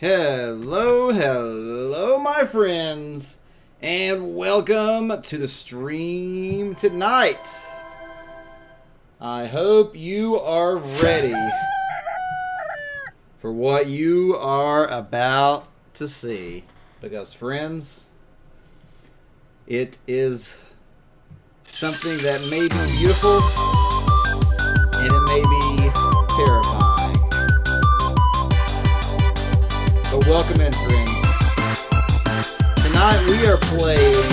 Hello, hello, my friends, and welcome to the stream tonight. I hope you are ready for what you are about to see, because, friends, it is something that may be beautiful, and it may be terrifying. But welcome in, friends. Tonight we are playing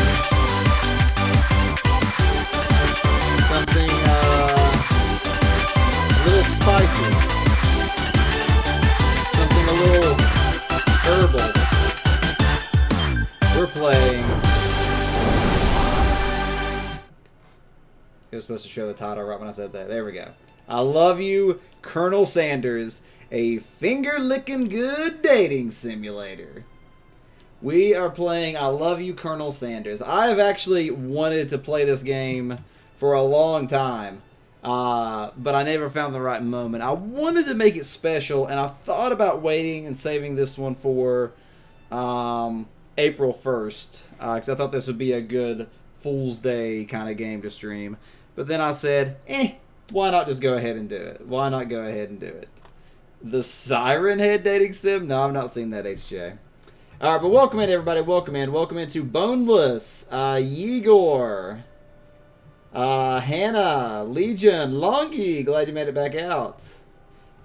something a little spicy. Something a little herbal. We're playing... It was supposed to show the title right when I said that. There we go. I Love You, Colonel Sanders. A finger-licking good dating simulator. We are playing I Love You, Colonel Sanders. I have actually wanted to play this game for a long time, but I never found the right moment. I wanted to make it special, and I thought about waiting and saving this one for April 1st, because I thought this would be a good Fool's Day kind of game to stream. But then I said, why not just go ahead and do it? Why not go ahead and do it? The Siren Head dating sim? No, I've not seen that, HJ. Alright, but welcome in, everybody. Welcome in. Welcome into Boneless, Igor, Hannah, Legion, Longy. Glad you made it back out.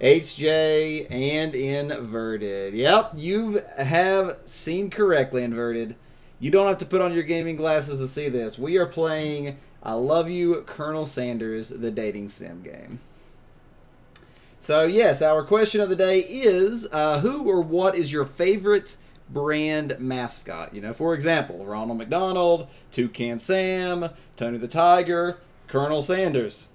HJ, and Inverted. Yep, you have seen correctly, Inverted. You don't have to put on your gaming glasses to see this. We are playing I Love You, Colonel Sanders, the dating sim game. So, yes, our question of the day is, who or what is your favorite brand mascot? You know, for example, Ronald McDonald, Toucan Sam, Tony the Tiger, Colonel Sanders.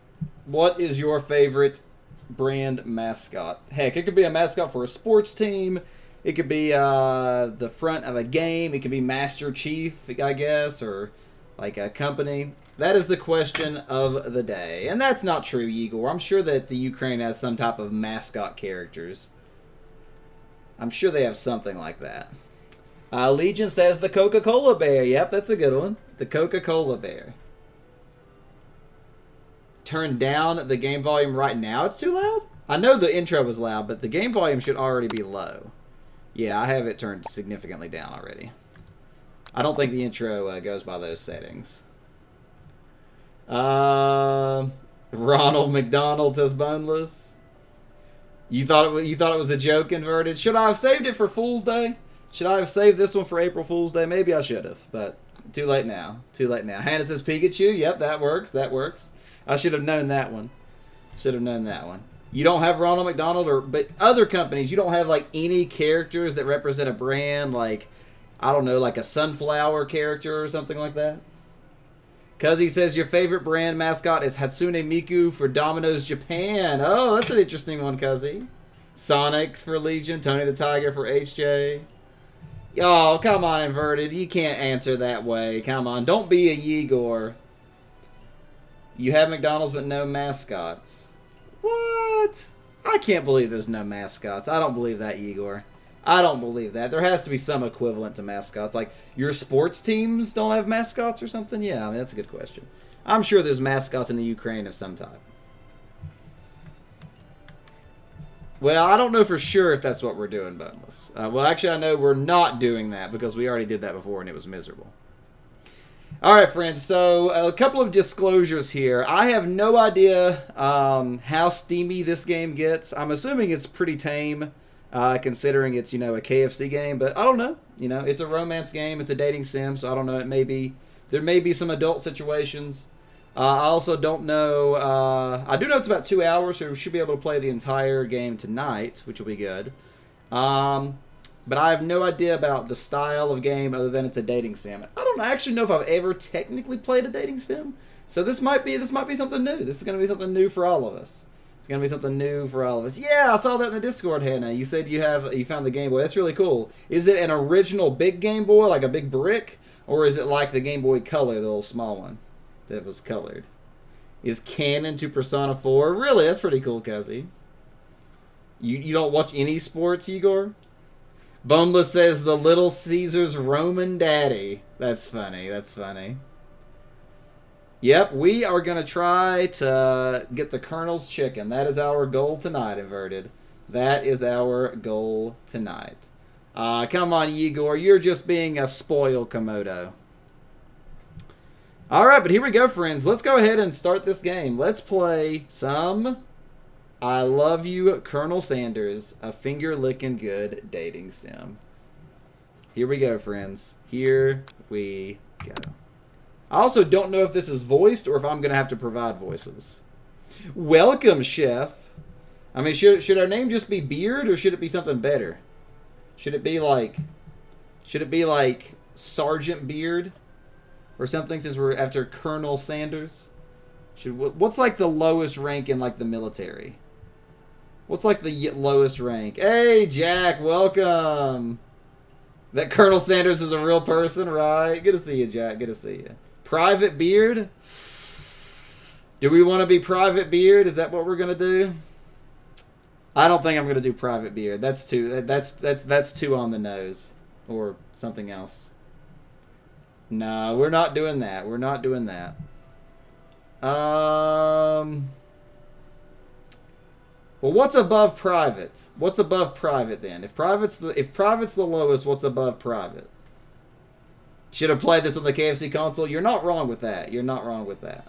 What is your favorite brand mascot? Heck, it could be a mascot for a sports team. It could be the front of a game. It could be Master Chief, I guess, or like a company. That is the question of the day. And that's not true, Igor. I'm sure that the Ukraine has some type of mascot characters. I'm sure they have something like that. Legion says the Coca-Cola Bear. Yep, that's a good one. The Coca-Cola Bear. Turn down the game volume right now. It's too loud? I know the intro was loud, but the game volume should already be low. Yeah, I have it turned significantly down already. I don't think the intro goes by those settings. Ronald McDonald says Boneless. You thought it was a joke, Inverted? Should I have saved it for Fool's Day? Should I have saved this one for April Fool's Day? Maybe I should have, but too late now. Too late now. Hannah says Pikachu. Yep, that works. That works. I should have known that one. Should have known that one. You don't have Ronald McDonald, but other companies, you don't have like any characters that represent a brand, like, I don't know, like a sunflower character or something like that. Cuzzy says your favorite brand mascot is Hatsune Miku for Domino's Japan. Oh, that's an interesting one, Cuzzy. Sonic's for Legion. Tony the Tiger for HJ. Oh, come on, Inverted. You can't answer that way. Come on. Don't be a Igor. You have McDonald's but no mascots. What? I can't believe there's no mascots. I don't believe that, Igor. I don't believe that. There has to be some equivalent to mascots. Like, your sports teams don't have mascots or something? Yeah, I mean, that's a good question. I'm sure there's mascots in the Ukraine of some type. Well, I don't know for sure if that's what we're doing, Boneless. Well, actually, I know we're not doing that because we already did that before and it was miserable. All right, friends, so a couple of disclosures here. I have no idea how steamy this game gets. I'm assuming it's pretty tame. Considering it's, you know, a KFC game, but I don't know. You know, it's a romance game, it's a dating sim, so I don't know. There may be some adult situations. I also don't know. I do know it's about 2 hours, so we should be able to play the entire game tonight, which will be good. But I have no idea about the style of game other than it's a dating sim. I don't actually know if I've ever technically played a dating sim, so this might be something new. This is going to be something new for all of us. It's going to be something new for all of us. Yeah, I saw that in the Discord, Hannah. You said you found the Game Boy. That's really cool. Is it an original big Game Boy, like a big brick? Or is it like the Game Boy Color, the little small one that was colored? Is canon to Persona 4? Really? That's pretty cool, Cuzzy. You don't watch any sports, Igor? Boneless says the Little Caesars Roman Daddy. That's funny. That's funny. Yep, we are going to try to get the Colonel's chicken. That is our goal tonight, Inverted. That is our goal tonight. Come on, Igor. You're just being a spoiled Komodo. All right, but here we go, friends. Let's go ahead and start this game. Let's play some I Love You, Colonel Sanders, a finger-licking good dating sim. Here we go, friends. Here we go. I also don't know if this is voiced or if I'm going to have to provide voices. Welcome, Chef. I mean, should our name just be Beard or should it be something better? Should it be like Sergeant Beard or something since we're after Colonel Sanders? What's like the lowest rank in like the military? What's like the lowest rank? Hey, Jack, welcome. That Colonel Sanders is a real person, right? Good to see you, Jack. Good to see you. Private Beard? Do we want to be Private Beard? Is that what we're gonna do? I don't think I'm gonna do Private Beard. That's too on the nose, or something else. No, we're not doing that. We're not doing that. Well, what's above private? What's above private then? If private's the lowest, what's above private? Should have played this on the KFC console. You're not wrong with that. You're not wrong with that.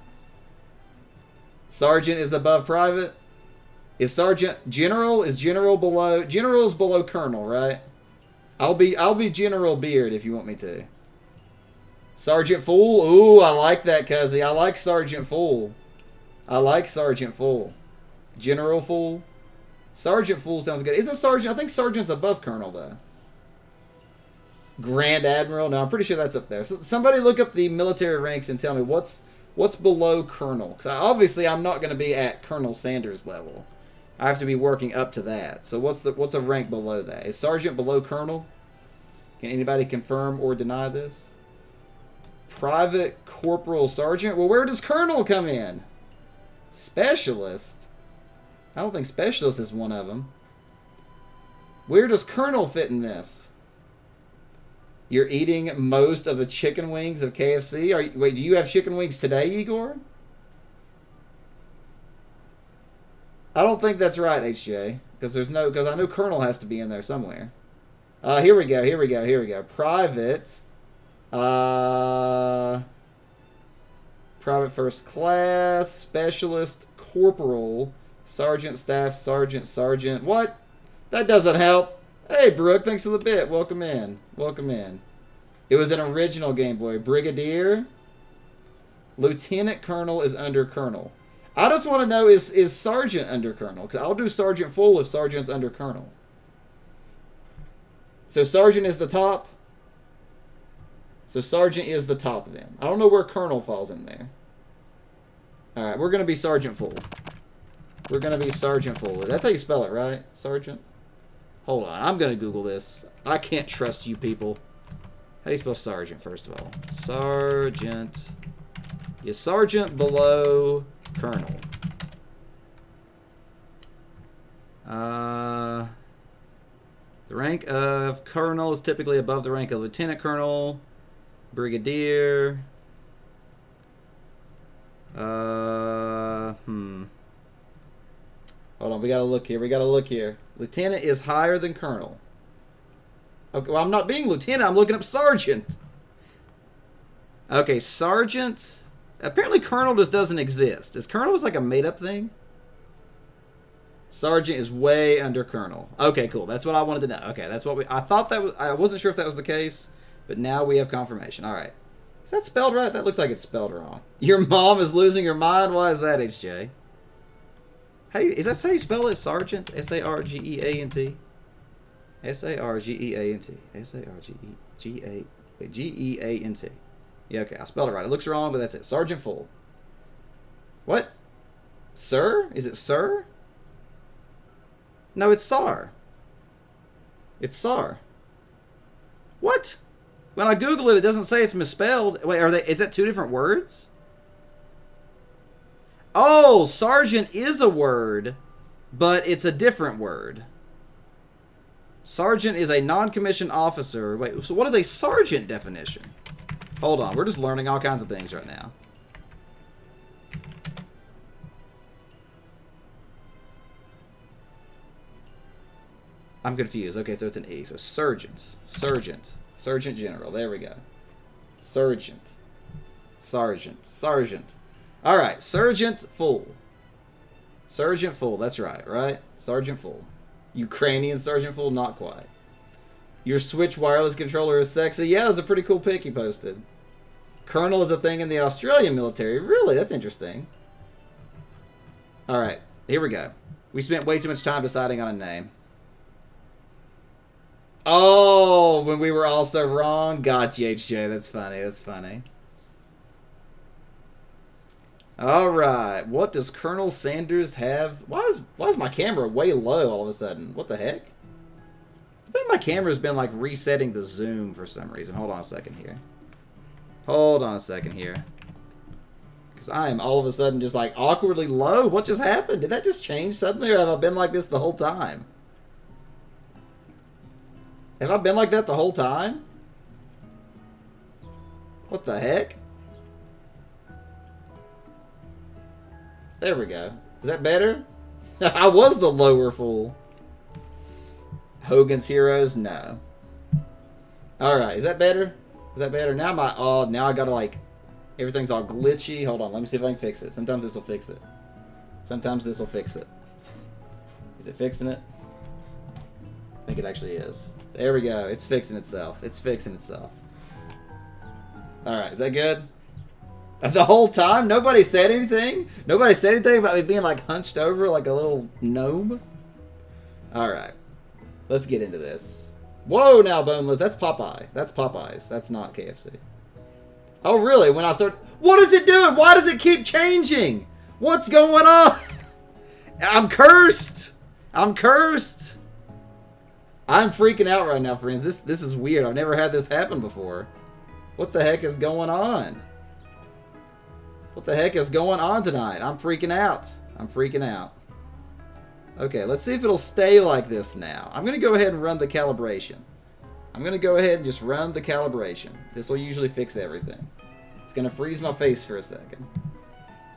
Sergeant is above private. Is Sergeant General? Is General below? General's below Colonel, right? I'll be General Beard if you want me to. Sergeant Fool. Ooh, I like that, cuzzy. I like Sergeant Fool. I like Sergeant Fool. General Fool. Sergeant Fool sounds good. Isn't Sergeant? I think Sergeant's above Colonel, though. Grand Admiral. No, I'm pretty sure that's up there. So somebody look up the military ranks and tell me what's below Colonel. Because obviously I'm not going to be at Colonel Sanders level. I have to be working up to that. So what's a rank below that? Is Sergeant below Colonel? Can anybody confirm or deny this? Private, Corporal, Sergeant. Well, where does Colonel come in? Specialist. I don't think Specialist is one of them. Where does Colonel fit in this? You're eating most of the chicken wings of KFC? Wait, do you have chicken wings today, Igor? I don't think that's right, HJ. Because I know Colonel has to be in there somewhere. Here we go. Private. Private First Class. Specialist. Corporal. Sergeant, Staff, Sergeant. What? That doesn't help. Hey, Brooke, thanks for the bit. Welcome in. Welcome in. It was an original Game Boy. Brigadier. Lieutenant Colonel is under Colonel. I just want to know, is Sergeant under Colonel? Because I'll do Sergeant Full if Sergeant's under Colonel. So Sergeant is the top. So Sergeant is the top then. I don't know where Colonel falls in there. Alright, we're going to be Sergeant Full. We're going to be Sergeant Full. That's how you spell it, right? Sergeant? Hold on. I'm going to Google this. I can't trust you people. How do you spell Sergeant, first of all? Sergeant. Is Sergeant below Colonel? The rank of Colonel is typically above the rank of Lieutenant Colonel. Brigadier. Hold on, we gotta look here. Lieutenant is higher than Colonel. Okay, well, I'm not being Lieutenant, I'm looking up Sergeant. Okay, Sergeant. Apparently Colonel just doesn't exist. Is Colonel just like a made-up thing? Sergeant is way under Colonel. Okay, cool. That's what I wanted to know. Okay, that's what I thought that was. I wasn't sure if that was the case, but now we have confirmation. All right. Is that spelled right? That looks like it's spelled wrong. Your mom is losing her mind? Why is that, HJ? Is that how you spell it? Sergeant? S-A-R-G-E-A-N-T? S-A-R-G-E-A-N-T. S-A-R-G-E-A-N-T. Yeah, okay. I spelled it right. It looks wrong, but that's it. Sergeant Full. What? Sir? Is it Sir? No, it's Sar. It's Sar. What? When I Google it, it doesn't say it's misspelled. Wait, is that two different words? Oh, Sergeant is a word, but it's a different word. Sergeant is a non-commissioned officer. Wait, so what is a sergeant definition? Hold on, we're just learning all kinds of things right now. I'm confused. Okay, so it's an E. So sergeant. Sergeant. Sergeant General. There we go. Sergeant. Sergeant. Sergeant. Alright, Sergeant Fool. Sergeant Fool, that's right? Sergeant Fool. Ukrainian Sergeant Fool? Not quite. Your Switch wireless controller is sexy. Yeah, that's a pretty cool pic he posted. Colonel is a thing in the Australian military. Really? That's interesting. Alright, here we go. We spent way too much time deciding on a name. Oh, when we were all so wrong? Gotcha, HJ. That's funny. That's funny. Alright, what does Colonel Sanders have? Why is my camera way low all of a sudden? What the heck? I think my camera's been like resetting the zoom for some reason. Hold on a second here. Hold on a second here. Because I am all of a sudden just like awkwardly low. What just happened? Did that just change suddenly, or have I been like this the whole time? Have I been like that the whole time? What the heck? There we go. Is that better? I was the lower fool. Hogan's Heroes? No. Alright, is that better? Is that better? Now now I gotta like, everything's all glitchy. Hold on, let me see if I can fix it. Sometimes this will fix it. Sometimes this will fix it. Is it fixing it? I think it actually is. There we go. It's fixing itself. It's fixing itself. Alright, is that good? The whole time? Nobody said anything? Nobody said anything about me being like hunched over like a little gnome? Alright. Let's get into this. Whoa now, Boneless. That's Popeye. That's Popeyes. That's not KFC. Oh really? When I start... What is it doing? Why does it keep changing? What's going on? I'm cursed. I'm cursed. I'm freaking out right now, friends. This is weird. I've never had this happen before. What the heck is going on? What the heck is going on tonight? I'm freaking out. I'm freaking out. Okay, let's see if it'll stay like this now. I'm going to go ahead and run the calibration. I'm going to go ahead and just run the calibration. This will usually fix everything. It's going to freeze my face for a second.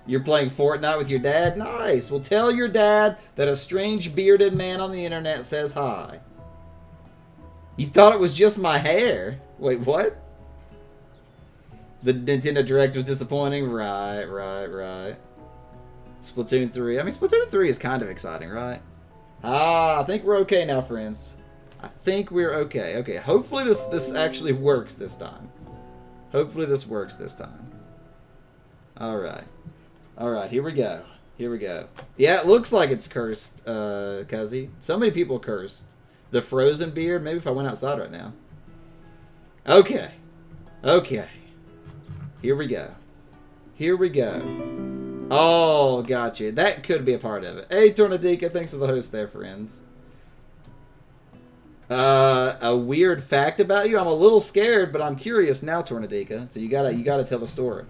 You're playing Fortnite with your dad? Nice. Well, tell your dad that a strange bearded man on the internet says hi. You thought it was just my hair? Wait, what? The Nintendo Direct was disappointing? Right. Splatoon 3. I mean, Splatoon 3 is kind of exciting, right? Ah, I think we're okay now, friends. I think we're okay. Okay, hopefully this actually works this time. Hopefully this works this time. Alright. Alright, here we go. Here we go. Yeah, it looks like it's cursed, Cuzzy. So many people cursed. The frozen beard? Maybe if I went outside right now. Okay. Okay. Here we go. Here we go. Oh, gotcha. That could be a part of it. Hey, Tornadica, thanks for the host there, friends. A weird fact about you? I'm a little scared, but I'm curious now, Tornadica. So you gotta tell the story.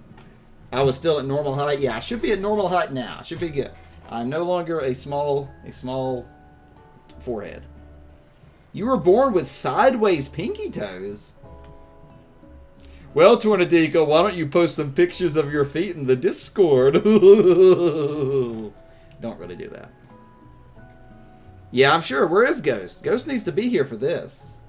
I was still at normal height. Yeah, I should be at normal height now. I should be good. I'm no longer a small forehead. You were born with sideways pinky toes. Well, Tornadica, why don't you post some pictures of your feet in the Discord? Don't really do that. Yeah, I'm sure. Where is Ghost? Ghost needs to be here for this.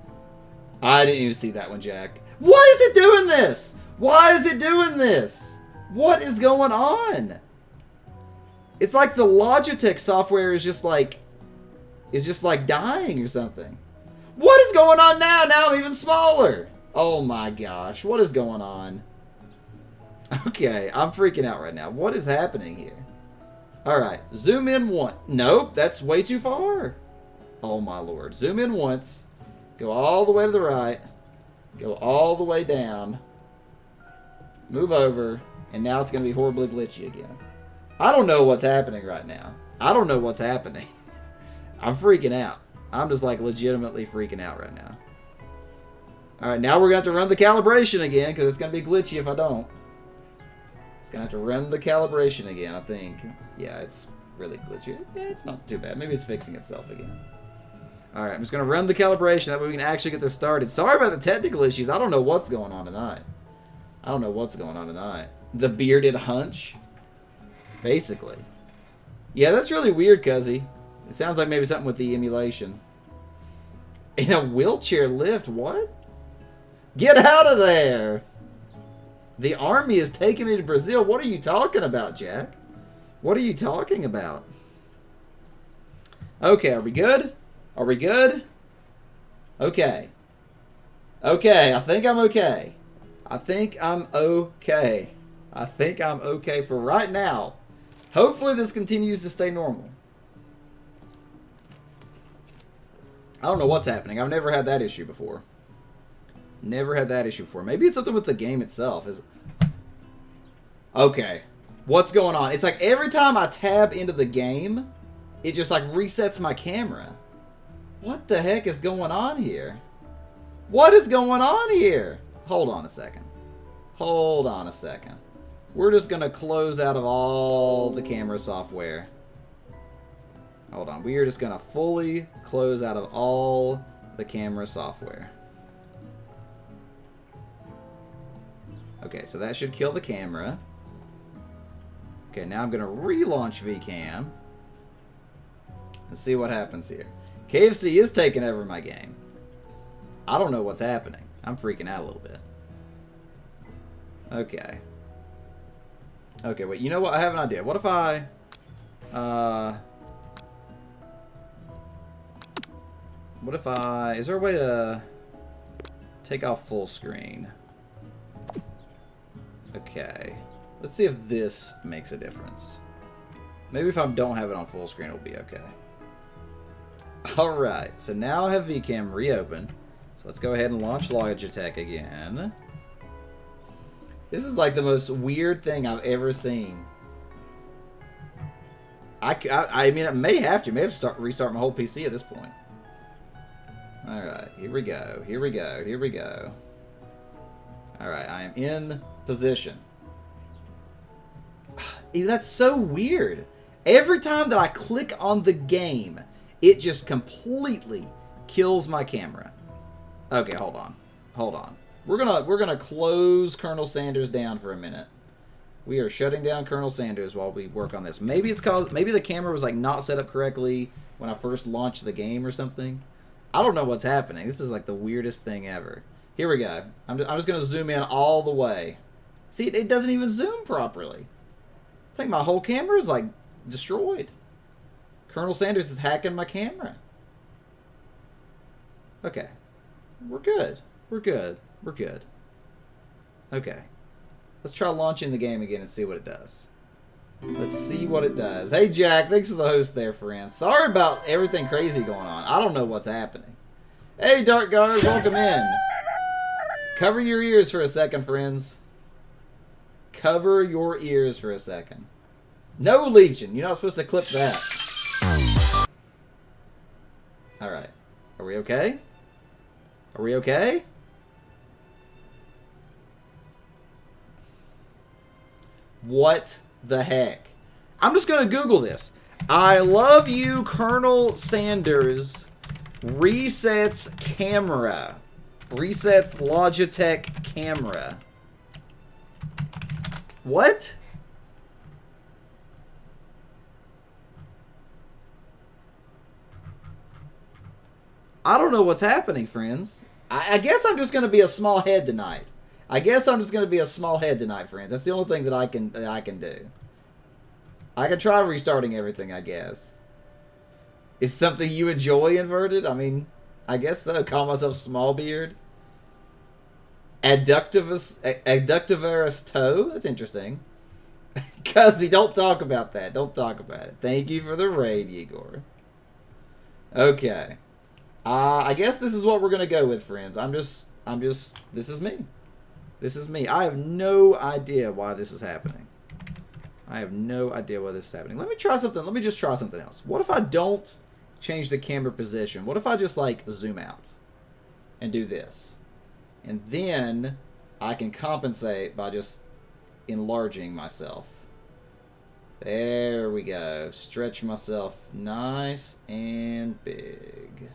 I didn't even see that one, Jack. Why is it doing this? Why is it doing this? What is going on? It's like the Logitech software is just like dying or something. What is going on now? Now I'm even smaller. Oh my gosh, what is going on? Okay, I'm freaking out right now. What is happening here? Alright, zoom in once. Nope, that's way too far. Oh my lord. Zoom in once. Go all the way to the right. Go all the way down. Move over. And now it's going to be horribly glitchy again. I don't know what's happening right now. I don't know what's happening. I'm freaking out. I'm just like legitimately freaking out right now. Alright, now we're going to have to run the calibration again, because it's going to be glitchy if I don't. It's going to have to run the calibration again, I think. Yeah, it's really glitchy. Yeah, it's not too bad. Maybe it's fixing itself again. Alright, I'm just going to run the calibration. That way we can actually get this started. Sorry about the technical issues. I don't know what's going on tonight. I don't know what's going on tonight. The bearded hunch? Basically. Yeah, that's really weird, Cuzzy. It sounds like maybe something with the emulation. In a wheelchair lift? What? Get out of there! The army is taking me to Brazil. What are you talking about, Jack? What are you talking about? Okay, are we good? Are we good? Okay. Okay, I think I'm okay. I think I'm okay. I think I'm okay for right now. Hopefully this continues to stay normal. I don't know what's happening. I've never had that issue before. Never had that issue before. Maybe it's something with the game itself. Okay. What's going on? It's like every time I tab into the game, it just like resets my camera. What the heck is going on here? What is going on here? Hold on a second. Hold on a second. We're just going to close out of all the camera software. Hold on. We are just going to fully close out of all the camera software. Okay, so that should kill the camera. Okay, now I'm going to relaunch VCam. And see what happens here. KFC is taking over my game. I don't know what's happening. I'm freaking out a little bit. Okay. Okay, wait, you know what? I have an idea. What if I... What if I... Is there a way to take off full screen? Okay. Let's see if this makes a difference. Maybe if I don't have it on full screen, it'll be okay. Alright, so now I have VCam reopened. So let's go ahead and launch Logitech again. This is like the most weird thing I've ever seen. I mean, I may have to restart my whole PC at this point. Alright, here we go, here we go, here we go. Alright, I am in position. Ew, that's so weird. Every time that I click on the game, it just completely kills my camera. Okay, hold on. Hold on. We're gonna close Colonel Sanders down for a minute. We are shutting down Colonel Sanders while we work on this. Maybe it's maybe the camera was like not set up correctly when I first launched the game or something. I don't know what's happening. This is like the weirdest thing ever. Here we go. I'm just gonna zoom in all the way. See, it doesn't even zoom properly. I think my whole camera is like destroyed. Colonel Sanders is hacking my camera. Okay. We're good. We're good. We're good. Okay. Let's try launching the game again and see what it does. Let's see what it does. Hey, Jack. Thanks for the host there, friend. Sorry about everything crazy going on. I don't know what's happening. Hey, Dark Guard. Welcome in. Cover your ears for a second, friends. Cover your ears for a second. No, Legion. You're not supposed to clip that. Alright. Are we okay? Are we okay? What the heck? I'm just going to Google this. I love you, Colonel Sanders. Resets camera. Resets Logitech camera. What? I don't know what's happening, friends. I guess I'm just going to be a small head tonight. I guess I'm just going to be a small head tonight, friends. That's the only thing that I can do. I can try restarting everything, I guess. Is something you enjoy, Inverted? I mean, I guess so. Call myself Smallbeard. Adductivorous toe? That's interesting. Cuzzy, don't talk about that. Don't talk about it. Thank you for the raid, Igor. Okay. I guess this is what we're going to go with, friends. this is me. This is me. I have no idea why this is happening. I have no idea why this is happening. Let me try something. Let me just try something else. What if I don't change the camera position? What if I just, like, zoom out and do this? And then I can compensate by just enlarging myself. There we go. Stretch myself nice and big.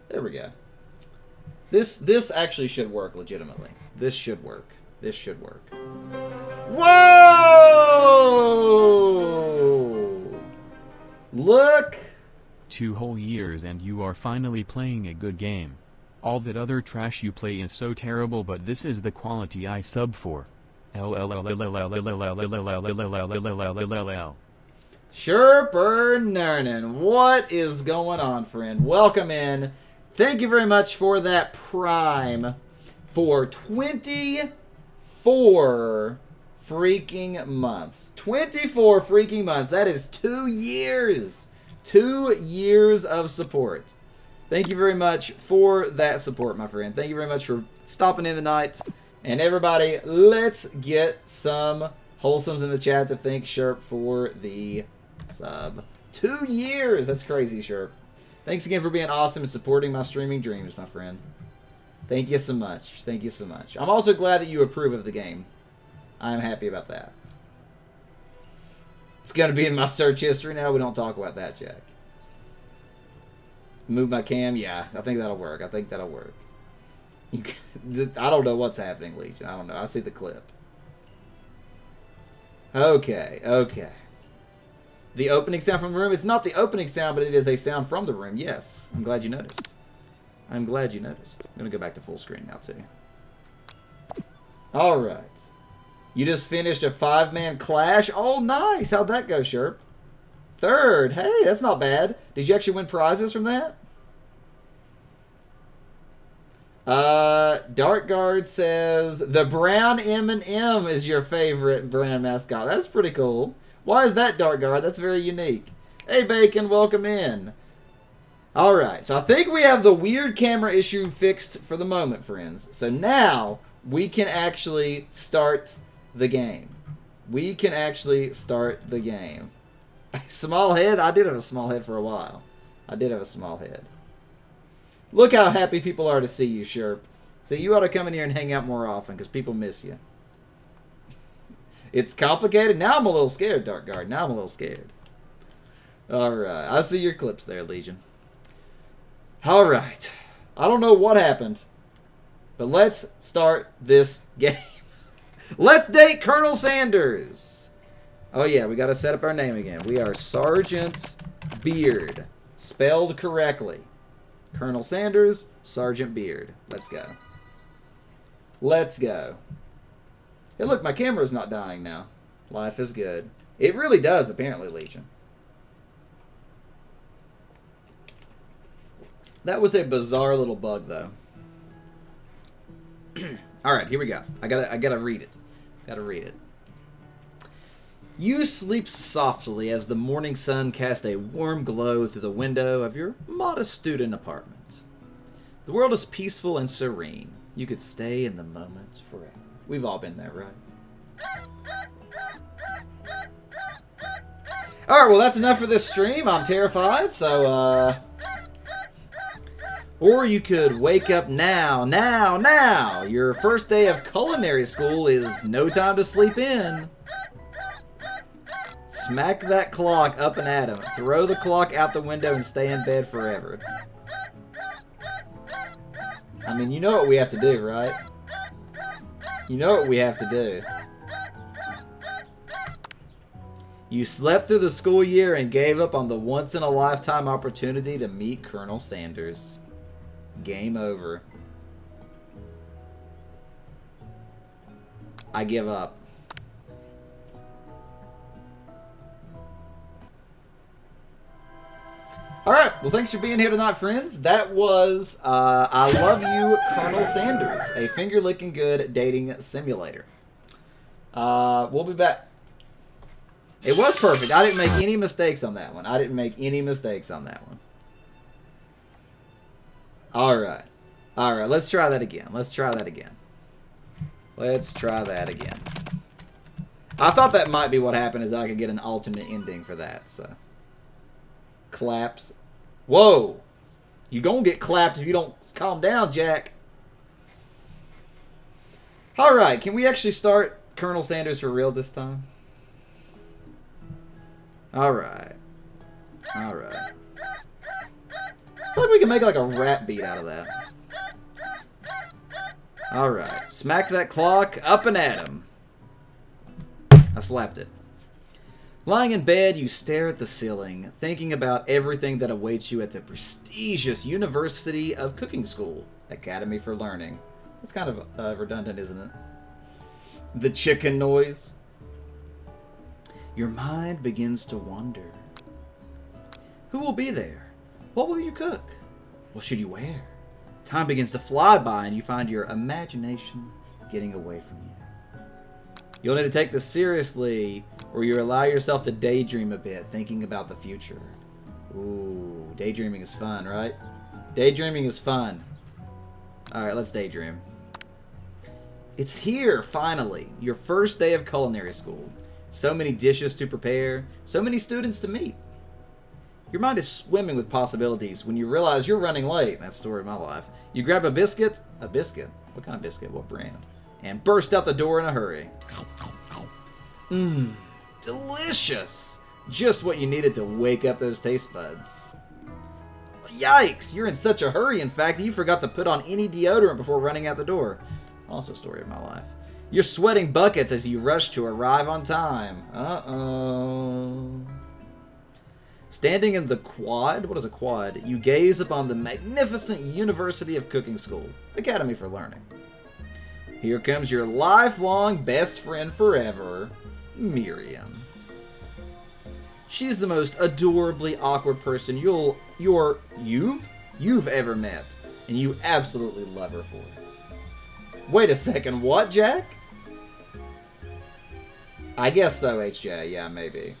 There we go. This actually should work legitimately. This should work. This should work. Whoa! Look! 2 whole years and you are finally playing a good game. All that other trash you play is so terrible, but this is the quality I sub for. Sherper Nernan, what is going on, friend? Welcome in. Thank you very much for that prime for 24 freaking months. 24 freaking months. That is 2 years. 2 years of support. Thank you very much for that support, my friend. Thank you very much for stopping in tonight. And everybody, let's get some wholesomes in the chat to thank Sherp for the sub. 2 years. That's crazy, Sherp. Thanks again for being awesome and supporting my streaming dreams, my friend. Thank you so much. Thank you so much. I'm also glad that you approve of the game. I'm happy about that. It's going to be in my search history now. We don't talk about that, Jack. Move my cam? Yeah, I think that'll work. I think that'll work. I don't know what's happening, Legion. I don't know. I see the clip. Okay, okay. The opening sound from the room. It's not the opening sound, but it is a sound from the room. Yes. I'm glad you noticed. I'm glad you noticed. I'm going to go back to full screen now, too. All right. You just finished a 5-man clash. Oh, nice. How'd that go, Sherp? 3rd. Hey, that's not bad. Did you actually win prizes from that? Dark Guard says, the brown M&M is your favorite brand mascot. That's pretty cool. Why is that, Dark Guard? That's very unique. Hey, Bacon, welcome in. Alright, so I think we have the weird camera issue fixed for the moment, friends. So now we can actually start the game. We can actually start the game. Small head? I did have a small head for a while. I did have a small head. Look how happy people are to see you, Sherp. So you ought to come in here and hang out more often because people miss you. It's complicated. Now I'm a little scared, Dark Guard. Now I'm a little scared. Alright. I see your clips there, Legion. Alright. I don't know what happened. But let's start this game. Let's date Colonel Sanders. Oh yeah, we got to set up our name again. We are Sergeant Beard. Spelled correctly. Colonel Sanders, Sergeant Beard. Let's go. Let's go. Hey, look, my camera's not dying now. Life is good. It really does, apparently, Legion. That was a bizarre little bug, though. All right, here we go. I gotta read it. Gotta read it. You sleep softly as the morning sun casts a warm glow through the window of your modest student apartment. The world is peaceful and serene. You could stay in the moment forever. We've all been there, right? Alright, well that's enough for this stream. I'm terrified, so or you could wake up now. Your first day of culinary school is no time to sleep in. Smack that clock up and at him. Throw the clock out the window and stay in bed forever. I mean, you know what we have to do, right? You know what we have to do. You slept through the school year and gave up on the once-in-a-lifetime opportunity to meet Colonel Sanders. Game over. I give up. Alright, well thanks for being here tonight, friends. That was I Love You, Colonel Sanders, a finger-licking good dating simulator. We'll be back. It was perfect. I didn't make any mistakes on that one. Alright. Alright, let's try that again. Let's try that again. I thought that might be what happened, is that I could get an alternate ending for that, so. Claps. Whoa! You gonna get clapped if you don't calm down, Jack. Alright, can we actually start Colonel Sanders for real this time? Alright. Alright. I feel like we can make like a rap beat out of that. Alright. Smack that clock up and at him. I slapped it. Lying in bed, you stare at the ceiling, thinking about everything that awaits you at the prestigious University of Cooking School, Academy for Learning. That's kind of redundant, isn't it? The chicken noise. Your mind begins to wander. Who will be there? What will you cook? What should you wear? Time begins to fly by and you find your imagination getting away from you. You'll need to take this seriously, or you allow yourself to daydream a bit, thinking about the future. Ooh, daydreaming is fun, right? Daydreaming is fun. Alright, let's daydream. It's here, finally. Your first day of culinary school. So many dishes to prepare, so many students to meet. Your mind is swimming with possibilities when you realize you're running late. That's the story of my life. You grab a biscuit. A biscuit? What kind of biscuit? What brand? And burst out the door in a hurry. Mmm, delicious. Just what you needed to wake up those taste buds. Yikes, you're in such a hurry, in fact, that you forgot to put on any deodorant before running out the door. Also story of my life. You're sweating buckets as you rush to arrive on time. Uh-oh. Standing in the quad, what is a quad? You gaze upon the magnificent University of Cooking School, Academy for Learning. Here comes your lifelong best friend forever, Miriam. She's the most adorably awkward person you've ever met, and you absolutely love her for it. Wait a second, what, Jack? I guess so, HJ. Yeah, maybe.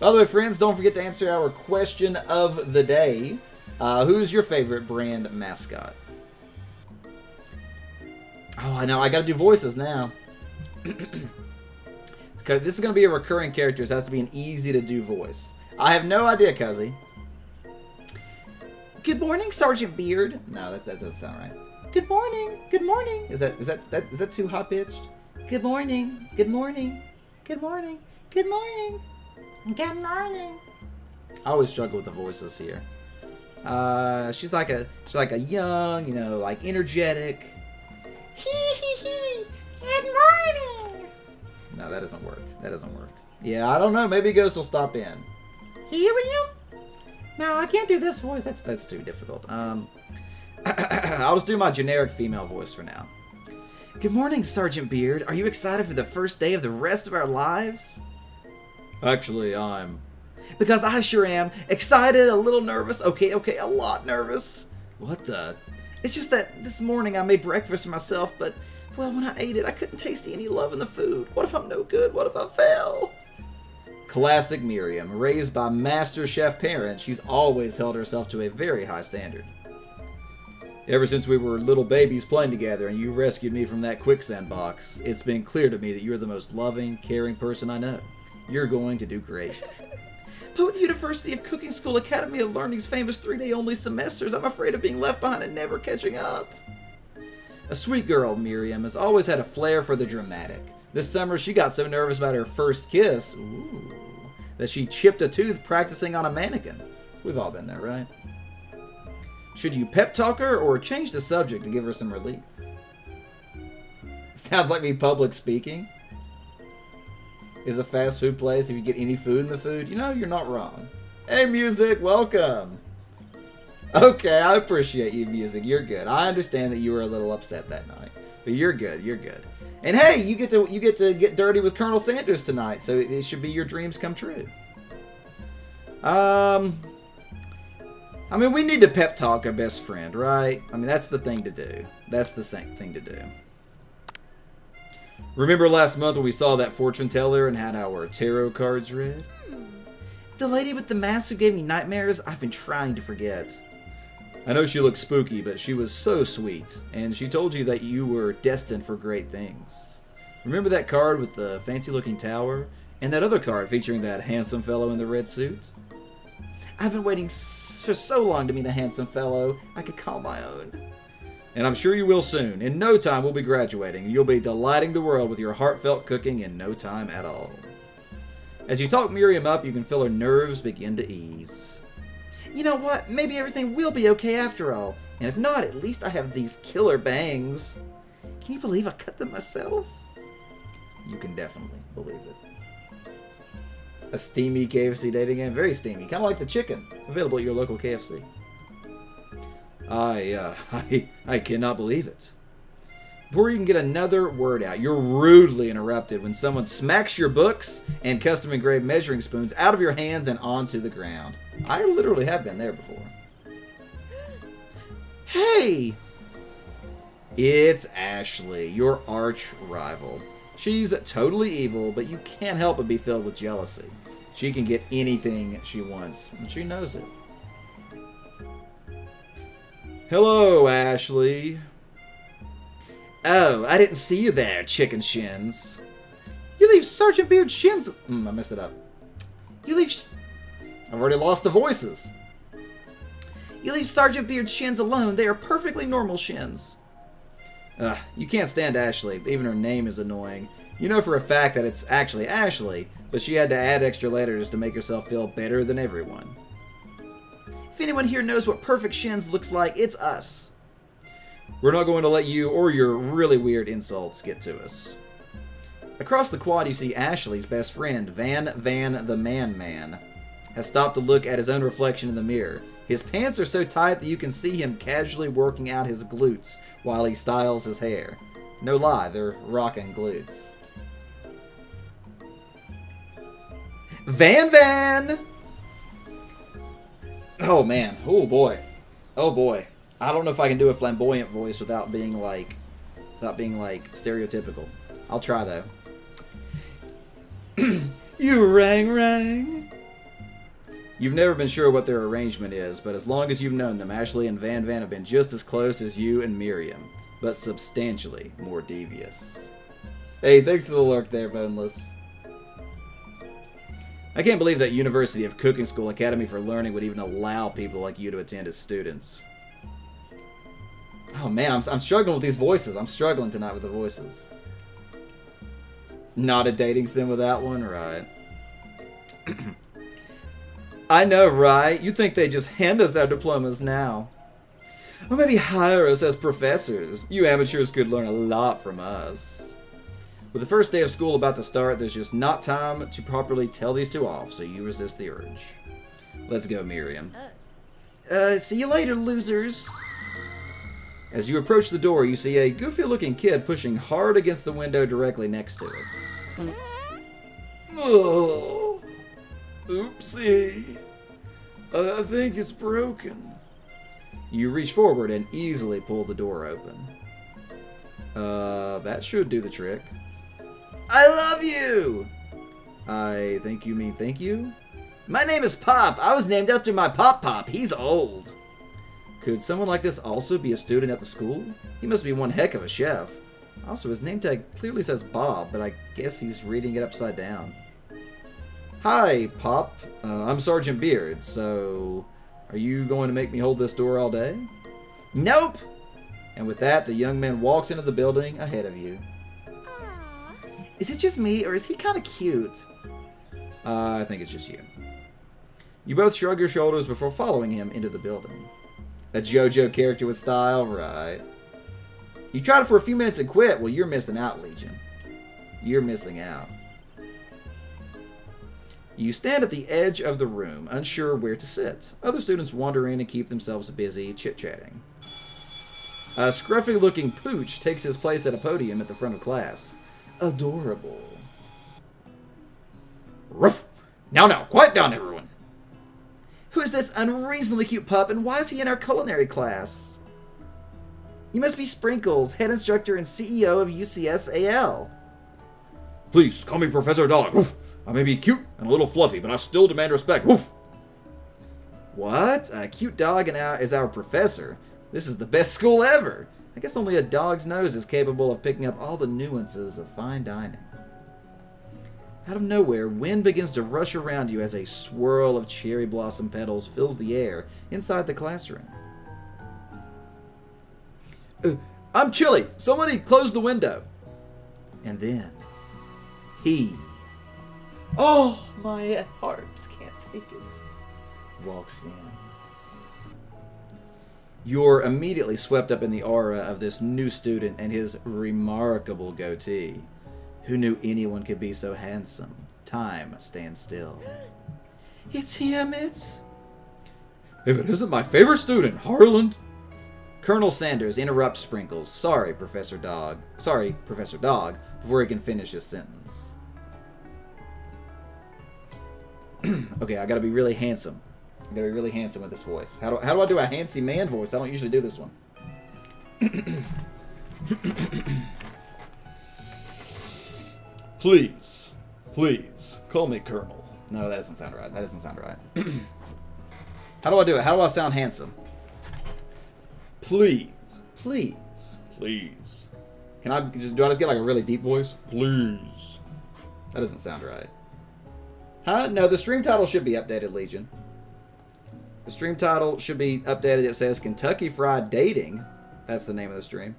By the way, friends, don't forget to answer our question of the day. Who's your favorite brand mascot? Oh, I know. I gotta do voices now. Because this is going to be a recurring character, so it has to be an easy-to-do voice. I have no idea, Cuzzy. Good morning, Sergeant Beard. No, that doesn't sound right. Good morning. Good morning. Is that too high-pitched? Good morning. Good morning. Good morning. Good morning. Good morning. I always struggle with the voices here. She's like a young, like energetic. Hee hee hee. Good morning. No, that doesn't work. That doesn't work. Yeah, I don't know. Maybe Ghost will stop in. Helium? No, I can't do this voice. That's too difficult. I'll just do my generic female voice for now. Good morning, Sergeant Beard. Are you excited for the first day of the rest of our lives? Actually, I'm... Because I sure am. Excited, a little nervous. Okay, a lot nervous. What the... It's just that this morning I made breakfast for myself, but, well, when I ate it, I couldn't taste any love in the food. What if I'm no good? What if I fail? Classic Miriam. Raised by master chef parents, she's always held herself to a very high standard. Ever since we were little babies playing together and you rescued me from that quicksand box, it's been clear to me that you're the most loving, caring person I know. You're going to do great. But with the University of Cooking School Academy of Learning's famous 3-day-only semesters, I'm afraid of being left behind and never catching up. A sweet girl, Miriam, has always had a flair for the dramatic. This summer, she got so nervous about her first kiss, that she chipped a tooth practicing on a mannequin. We've all been there, right? Should you pep talk her or change the subject to give her some relief? Sounds like me public speaking. Is a fast food place if you get any food in the food? You know, you're not wrong. Hey, Music, welcome. Okay, I appreciate you, Music. You're good. I understand that you were a little upset that night, but you're good. You're good. And hey, you get to get dirty with Colonel Sanders tonight, so it should be your dreams come true. I mean, we need to pep talk our best friend, right? I mean, that's the thing to do. That's the same thing to do. Remember last month when we saw that fortune teller and had our tarot cards read? The lady with the mask who gave me nightmares, I've been trying to forget. I know she looked spooky, but she was so sweet, and she told you that you were destined for great things. Remember that card with the fancy-looking tower? And that other card featuring that handsome fellow in the red suit? I've been waiting for so long to meet a handsome fellow I could call my own. And I'm sure you will soon. In no time, we'll be graduating, and you'll be delighting the world with your heartfelt cooking in no time at all. As you talk Miriam up, you can feel her nerves begin to ease. You know what? Maybe everything will be okay after all. And if not, at least I have these killer bangs. Can you believe I cut them myself? You can definitely believe it. A steamy KFC dating game. Very steamy. Kind of like the chicken. Available at your local KFC. I cannot believe it. Before you can get another word out, you're rudely interrupted when someone smacks your books and custom engraved measuring spoons out of your hands and onto the ground. I literally have been there before. Hey! It's Ashley, your arch rival. She's totally evil, but you can't help but be filled with jealousy. She can get anything she wants, and she knows it. Hello, Ashley. Oh, I didn't see you there, chicken shins. You leave Sergeant Beard's shins... I messed it up. You leave... I've already lost the voices. You leave Sergeant Beard's shins alone. They are perfectly normal shins. You can't stand Ashley. Even her name is annoying. You know for a fact that it's actually Ashley, but she had to add extra letters to make herself feel better than everyone. If anyone here knows what perfect shins looks like, it's us. We're not going to let you or your really weird insults get to us. Across the quad, you see Ashley's best friend, Van the Man, has stopped to look at his own reflection in the mirror. His pants are so tight that you can see him casually working out his glutes while he styles his hair. No lie, they're rocking glutes. Van! Oh man, oh boy. Oh boy. I don't know if I can do a flamboyant voice without being like stereotypical. I'll try though. You rang. You've never been sure what their arrangement is, but as long as you've known them, Ashley and Van have been just as close as you and Miriam, but substantially more devious. Hey, thanks for the lurk there, Boneless. I can't believe that University of Cooking School Academy for Learning would even allow people like you to attend as students. Oh man, I'm struggling with these voices. I'm struggling tonight with the voices. Not a dating sim with that one? Right. I know, right? You think they just hand us our diplomas now. Or maybe hire us as professors. You amateurs could learn a lot from us. With the first day of school about to start, there's just not time to properly tell these two off, so you resist the urge. Let's go, Miriam. See you later, losers. As you approach the door, you see a goofy-looking kid pushing hard against the window directly next to it. Oh, oopsie. I think it's broken. You reach forward and easily pull the door open. That should do the trick. I love you! I think you mean thank you? My name is Pop. I was named after my Pop. He's old. Could someone like this also be a student at the school? He must be one heck of a chef. Also, his name tag clearly says Bob, but I guess he's reading it upside down. Hi, Pop. I'm Sergeant Beard, so are you going to make me hold this door all day? Nope! And with that, the young man walks into the building ahead of you. Is it just me, or is he kind of cute? I think it's just you. You both shrug your shoulders before following him into the building. A JoJo character with style, right? You tried it for a few minutes and quit. Well, you're missing out, Legion. You're missing out. You stand at the edge of the room, unsure where to sit. Other students wander in and keep themselves busy chit-chatting. A scruffy-looking pooch takes his place at a podium at the front of class. Adorable. Ruff! Now, quiet down, everyone. Who is this unreasonably cute pup, and why is he in our culinary class? You must be Sprinkles, head instructor and CEO of UCSAL. Please, call me Professor Dog. Woof. I may be cute and a little fluffy, but I still demand respect. Woof. What? A cute dog is our professor? This is the best school ever. I guess only a dog's nose is capable of picking up all the nuances of fine dining. Out of nowhere, wind begins to rush around you as a swirl of cherry blossom petals fills the air inside the classroom. I'm chilly. Somebody close the window. And then, oh, my heart can't take it, walks in. You're immediately swept up in the aura of this new student and his remarkable goatee. Who knew anyone could be so handsome? Time stands still. It's him, it's... If it isn't my favorite student, Harland. Colonel Sanders interrupts Sprinkles. Sorry, Professor Dog, before he can finish his sentence. Okay, I gotta be really handsome. I gotta be really handsome with this voice. How do I do a handsy man voice? I don't usually do this one. Please, call me Colonel. No, that doesn't sound right. How do I do it? How do I sound handsome? Please. Do I just get like a really deep voice? Please. That doesn't sound right. Huh? No, the stream title should be updated, Legion. The stream title should be updated. It says Kentucky Fried Dating. That's the name of the stream.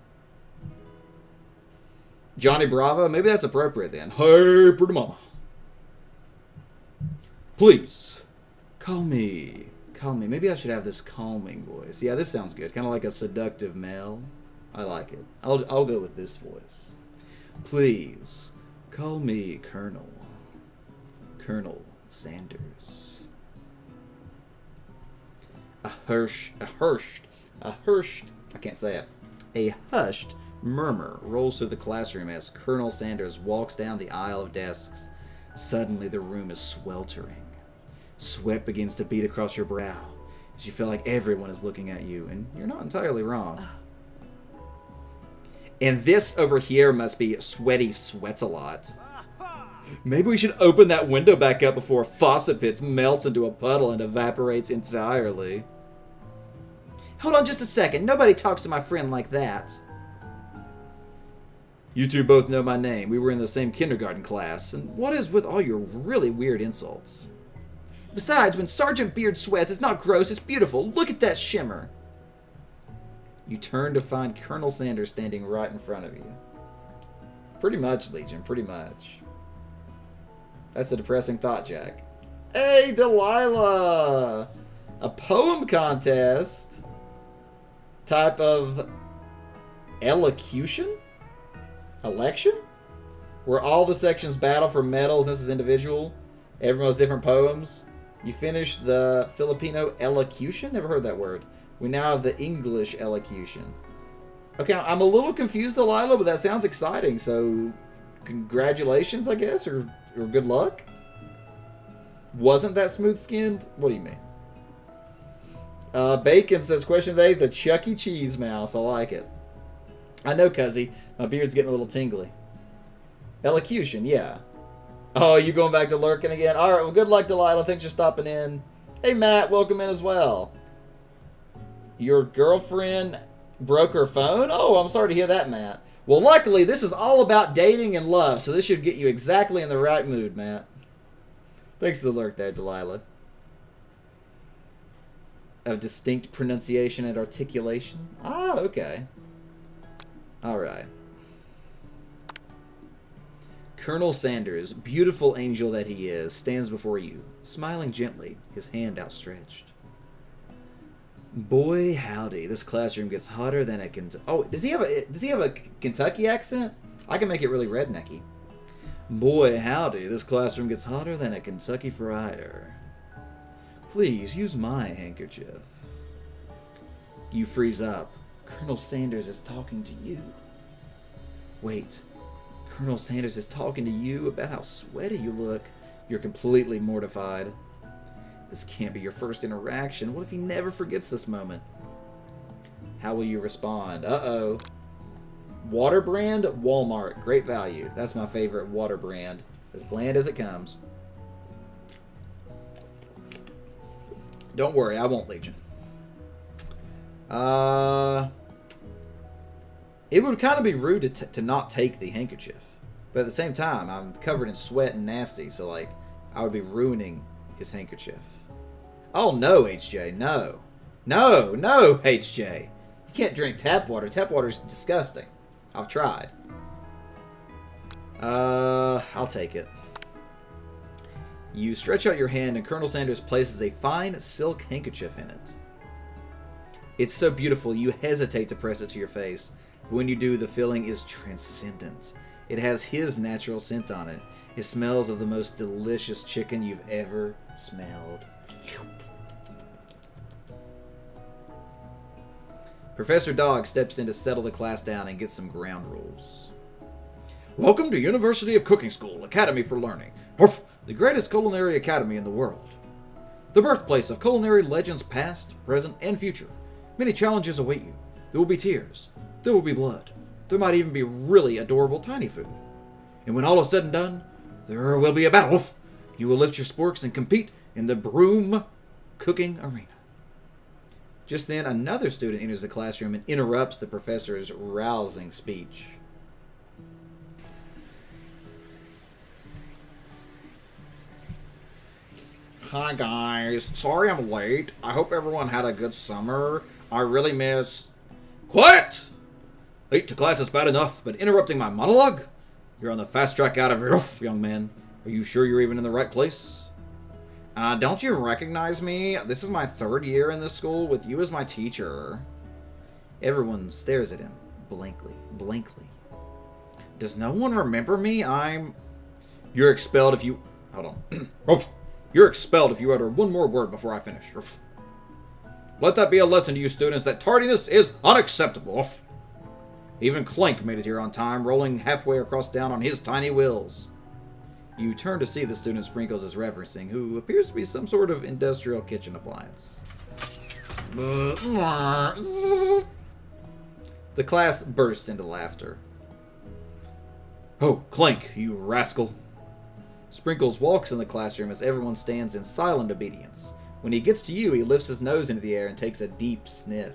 Johnny Bravo? Maybe that's appropriate then. Hey, pretty mama. Please. Call me. Maybe I should have this calming voice. Yeah, this sounds good. Kind of like a seductive male. I like it. I'll go with this voice. Please. Call me Colonel. Colonel Sanders. A hushed murmur rolls through the classroom as Colonel Sanders walks down the aisle of desks. Suddenly the room is sweltering. Sweat begins to beat across your brow as you feel like everyone is looking at you, and you're not entirely wrong. And this over here must be Sweaty Sweats a Lot. Maybe we should open that window back up before Faucet Pits melts into a puddle and evaporates entirely. Hold on just a second. Nobody talks to my friend like that. You two both know my name. We were in the same kindergarten class. And what is with all your really weird insults? Besides, when Sergeant Beard sweats, it's not gross, it's beautiful. Look at that shimmer. You turn to find Colonel Sanders standing right in front of you. Pretty much, Legion, pretty much. That's a depressing thought, Jack. Hey, Delilah! A poem contest? Type of elocution? Election? Where all the sections battle for medals, and this is individual. Everyone has different poems. You finished the Filipino elocution? Never heard that word. We now have the English elocution. Okay, I'm a little confused, Delilah, but that sounds exciting, so congratulations, I guess, or good luck? Wasn't that smooth-skinned? What do you mean? Bacon says, question of the day, the Chuck E. Cheese mouse. I like it. I know, Cuzzy. My beard's getting a little tingly. Elocution, yeah. Oh, you going back to lurking again? Alright, well, good luck, Delilah. Thanks for stopping in. Hey, Matt, welcome in as well. Your girlfriend broke her phone? Oh, I'm sorry to hear that, Matt. Well, luckily, this is all about dating and love, so this should get you exactly in the right mood, Matt. Thanks for the lurk there, Delilah. Of distinct pronunciation and articulation? Ah, okay. Alright. Colonel Sanders, beautiful angel that he is, stands before you, smiling gently, his hand outstretched. Boy, howdy, this classroom gets hotter than a Oh, does he have a Kentucky accent? I can make it really rednecky. Boy, howdy, this classroom gets hotter than a Kentucky fryer. Please, use my handkerchief. You freeze up. Colonel Sanders is talking to you. Wait, Colonel Sanders is talking to you about how sweaty you look. You're completely mortified. This can't be your first interaction. What if he never forgets this moment? How will you respond? Uh-oh. Water brand, Walmart. Great value. That's my favorite water brand. As bland as it comes. Don't worry, I won't, Legion. It would kind of be rude to not take the handkerchief. But at the same time, I'm covered in sweat and nasty, so, like, I would be ruining his handkerchief. Oh, no, HJ, no. No, HJ. You can't drink tap water. Tap water's disgusting. I've tried. I'll take it. You stretch out your hand, and Colonel Sanders places a fine silk handkerchief in it. It's so beautiful, you hesitate to press it to your face. But when you do, the feeling is transcendent. It has his natural scent on it. It smells of the most delicious chicken you've ever smelled. Professor Dog steps in to settle the class down and get some ground rules. Welcome to University of Cooking School, Academy for Learning. The greatest culinary academy in the world. The birthplace of culinary legends past, present, and future. Many challenges await you. There will be tears. There will be blood. There might even be really adorable tiny food. And when all is said and done, there will be a battle. You will lift your sporks and compete in the broom cooking arena. Just then, another student enters the classroom and interrupts the professor's rousing speech. Hi guys, sorry I'm late. I hope everyone had a good summer. I really miss... Quiet! Late to class is bad enough, but interrupting my monologue? You're on the fast track out of here, young man. Are you sure you're even in the right place? Don't you recognize me? This is my 3rd year in this school with you as my teacher. Everyone stares at him, blankly. Does no one remember me? You're expelled if you... Hold on. You're expelled if you utter one more word before I finish. Let that be a lesson to you students that tardiness is unacceptable. Even Clank made it here on time, rolling halfway across town on his tiny wheels. You turn to see the student Sprinkles is referencing, who appears to be some sort of industrial kitchen appliance. The class bursts into laughter. Oh, Clank, you rascal. Sprinkles walks in the classroom as everyone stands in silent obedience. When he gets to you, he lifts his nose into the air and takes a deep sniff.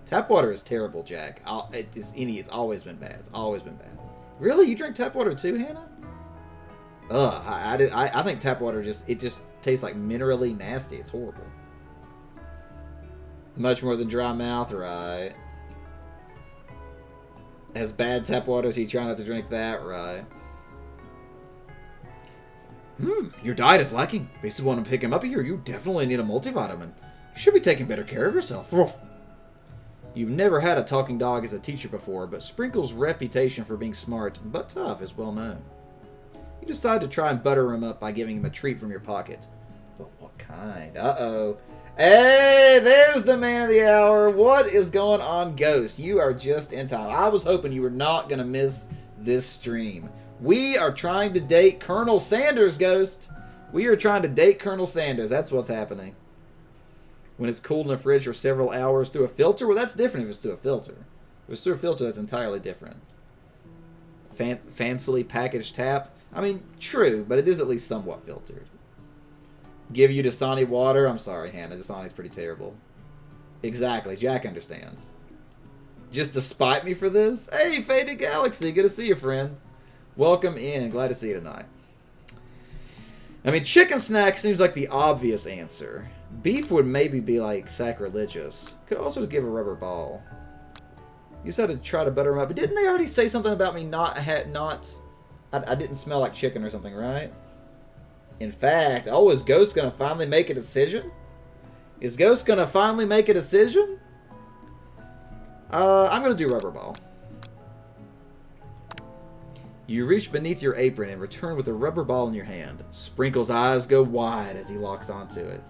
Tap water is terrible, Jack. It's always been bad. It's always been bad. Really? You drink tap water too, Hannah? Ugh, I think tap water just tastes like minerally nasty. It's horrible. Much more than dry mouth, right? As bad tap water as he try not to drink that, right? Your diet is lacking. Based on what I'm picking up here, you definitely need a multivitamin. You should be taking better care of yourself. You've never had a talking dog as a teacher before, but Sprinkles' reputation for being smart but tough is well known. You decide to try and butter him up by giving him a treat from your pocket. But what kind? Uh-oh. Hey, there's the man of the hour. What is going on, Ghost? You are just in time. I was hoping you were not going to miss this stream. We are trying to date Colonel Sanders, Ghost. We are trying to date Colonel Sanders. That's what's happening. When it's cooled in the fridge for several hours through a filter? Well, that's different if it's through a filter. If it's through a filter, that's entirely different. Fancily packaged tap? I mean, true, but it is at least somewhat filtered. Give you Dasani water? I'm sorry, Hannah. Dasani's pretty terrible. Exactly. Jack understands. Just to spite me for this? Hey, Faded Galaxy. Good to see you, friend. Welcome in. Glad to see you tonight. I mean, chicken snack seems like the obvious answer. Beef would maybe be, like, sacrilegious. Could also just give a rubber ball. You said to try to butter them up. But didn't they already say something about me I didn't smell like chicken or something, right? In fact, is Ghost going to finally make a decision? Is Ghost going to finally make a decision? I'm going to do rubber ball. You reach beneath your apron and return with a rubber ball in your hand. Sprinkle's eyes go wide as he locks onto it.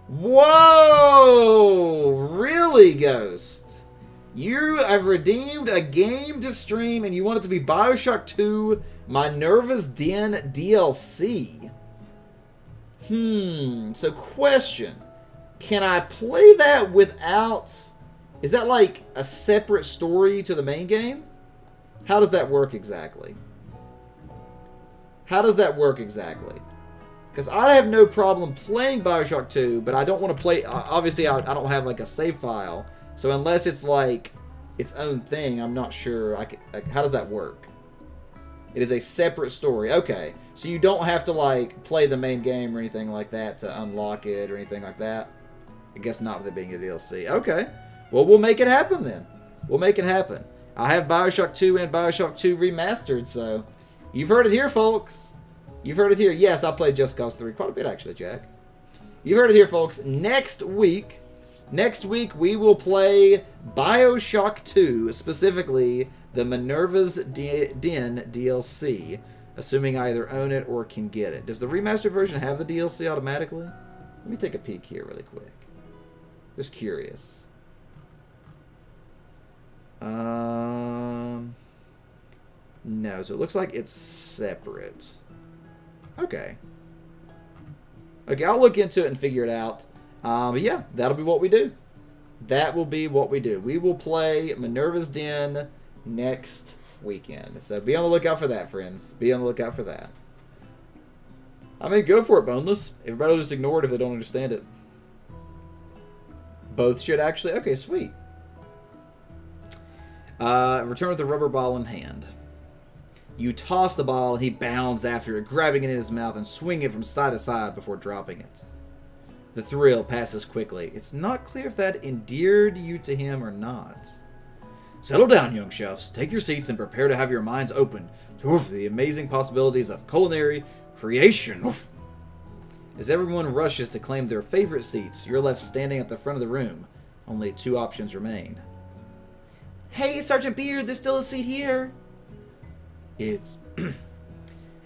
Whoa! Really, Ghost? You have redeemed a game to stream and you want it to be Bioshock 2 Minerva's Den DLC. So question. Can I play that without... Is that like a separate story to the main game? How does that work exactly? Because I have no problem playing Bioshock 2, but I don't want to play... Obviously, I don't have like a save file. So unless it's like its own thing, I'm not sure. How does that work? It is a separate story. Okay. So you don't have to like play the main game or anything like that to unlock it or anything like that? I guess not with it being a DLC. Okay. Well, we'll make it happen then. We'll make it happen. I have Bioshock 2 and Bioshock 2 Remastered, so you've heard it here, folks. You've heard it here. Yes, I played Just Cause 3 quite a bit, actually, Jack. You've heard it here, folks. Next week, Next week, we will play Bioshock 2, specifically the Minerva's Den DLC, assuming I either own it or can get it. Does the remastered version have the DLC automatically? Let me take a peek here really quick. Just curious. No, so it looks like it's separate. Okay. Okay, I'll look into it and figure it out. But yeah, that'll be what we do. That will be what we do. We will play Minerva's Den next weekend. So be on the lookout for that, friends. Be on the lookout for that. I mean, go for it, Boneless. Everybody will just ignore it if they don't understand it. Both should actually. Okay, sweet. Return with the rubber ball in hand. You toss the ball, and he bounds after it, grabbing it in his mouth and swinging it from side to side before dropping it. The thrill passes quickly. It's not clear if that endeared you to him or not. Settle down, young chefs. Take your seats and prepare to have your minds opened to the amazing possibilities of culinary creation. Oof. As everyone rushes to claim their favorite seats, you're left standing at the front of the room. Only 2 options remain. Hey, Sergeant Beard, there's still a seat here. It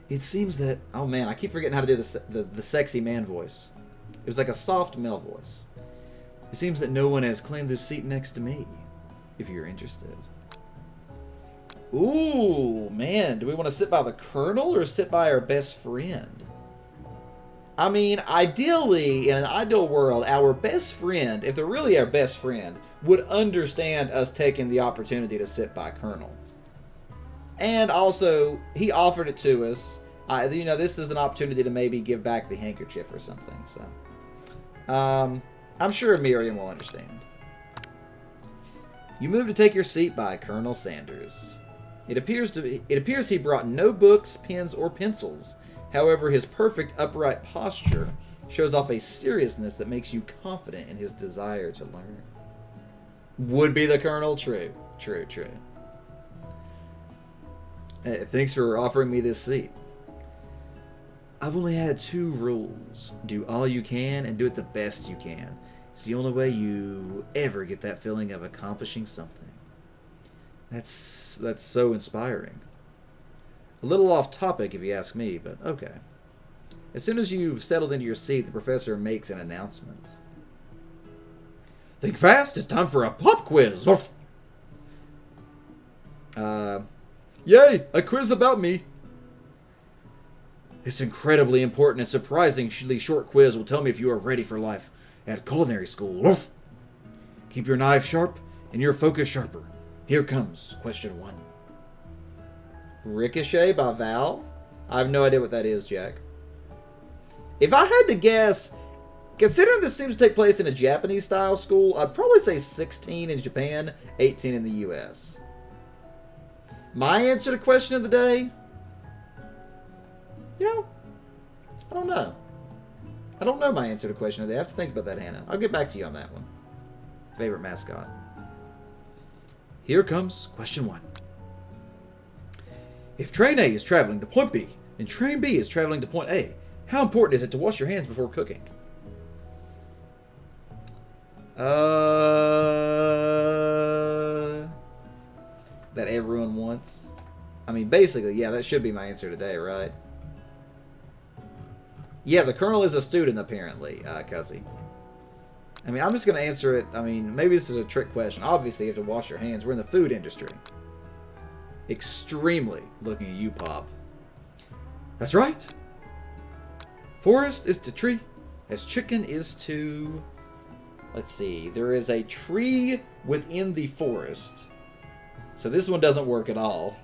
seems that... Oh man, I keep forgetting how to do the sexy man voice. It was like a soft male voice. It seems that no one has claimed this seat next to me, if you're interested. Ooh, man, do we want to sit by the Colonel or sit by our best friend? I mean, ideally, in an ideal world, our best friend, if they're really our best friend, would understand us taking the opportunity to sit by Colonel. And also, he offered it to us. You know, this is an opportunity to maybe give back the handkerchief or something. So, I'm sure Miriam will understand. You move to take your seat by Colonel Sanders. It appears he brought no books, pens, or pencils. However, his perfect upright posture shows off a seriousness that makes you confident in his desire to learn. Would be the Colonel? True. True, true. Hey, thanks for offering me this seat. I've only had 2 rules. Do all you can and do it the best you can. It's the only way you ever get that feeling of accomplishing something. That's so inspiring. A little off topic if you ask me, but okay. As soon as you've settled into your seat, the professor makes an announcement. Think fast, it's time for a pop quiz. Yay, a quiz about me. This incredibly important and surprisingly short quiz will tell me if you are ready for life at culinary school. Keep your knife sharp and your focus sharper. Here comes question 1. Ricochet by Valve? I have no idea what that is, Jack. If I had to guess, considering this seems to take place in a Japanese-style school, I'd probably say 16 in Japan, 18 in the US. My answer to question of the day? You know, I don't know. I don't know my answer to question of the day. I have to think about that, Hannah. I'll get back to you on that one. Favorite mascot. Here comes question 1. If train A is traveling to point B and train B is traveling to point A, how important is it to wash your hands before cooking? That everyone wants. I mean, basically, yeah, that should be my answer today, right? Yeah, the Colonel is a student, apparently, Cuzzy. I mean, I'm just going to answer it. I mean, maybe this is a trick question. Obviously, you have to wash your hands. We're in the food industry. Extremely looking at you, Pop. That's right. Forest is to tree as chicken is to... Let's see. There is a tree within the forest. So this one doesn't work at all.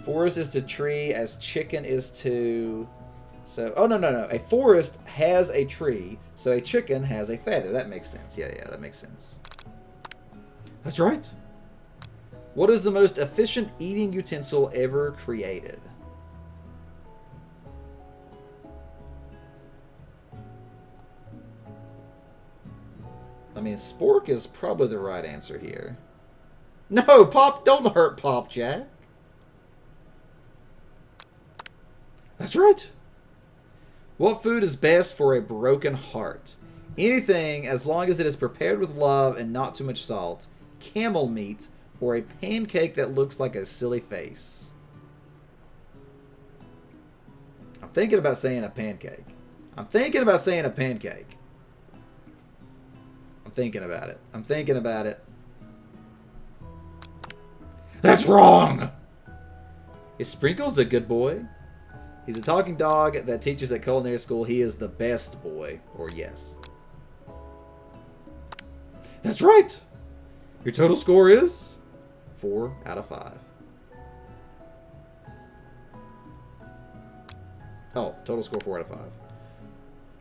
Forest is to tree as chicken is to... So, oh, no. A forest has a tree, so a chicken has a feather. That makes sense. Yeah, that makes sense. That's right. What is the most efficient eating utensil ever created? I mean, spork is probably the right answer here. No, Pop, don't hurt Pop, Jack. That's right. What food is best for a broken heart? Anything as long as it is prepared with love and not too much salt. Camel meat or a pancake that looks like a silly face. I'm thinking about saying a pancake. I'm thinking about saying a pancake. I'm thinking about it. I'm thinking about it. That's wrong! Is Sprinkles a good boy? He's a talking dog that teaches at culinary school. He is the best boy. Or yes. That's right! Your total score is 4 out of 5. Oh, total score 4 out of 5.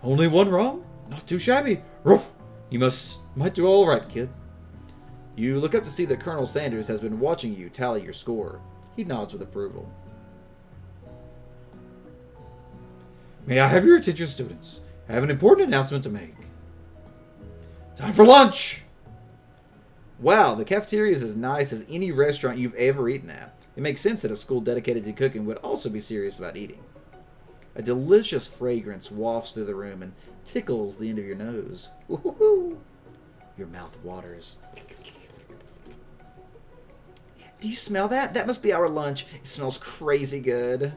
Only one wrong? Not too shabby. Ruff! You might do all right, kid. You look up to see that Colonel Sanders has been watching you tally your score. He nods with approval. May I have your attention, students? I have an important announcement to make. Time for lunch! Wow, the cafeteria is as nice as any restaurant you've ever eaten at. It makes sense that a school dedicated to cooking would also be serious about eating. A delicious fragrance wafts through the room and tickles the end of your nose. Woo-hoo-hoo. Your mouth waters. Do you smell that? That must be our lunch. It smells crazy good.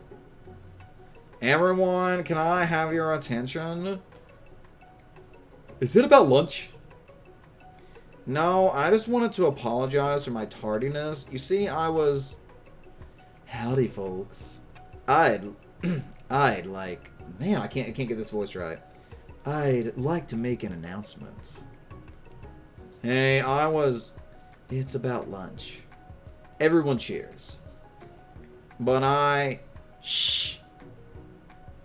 Everyone, can I have your attention? Is it about lunch? No, I just wanted to apologize for my tardiness. You see, I was... Howdy, folks. I'd like... Man, I can't get this voice right. I'd like to make an announcement. Hey, It's about lunch. Everyone cheers. But Shh!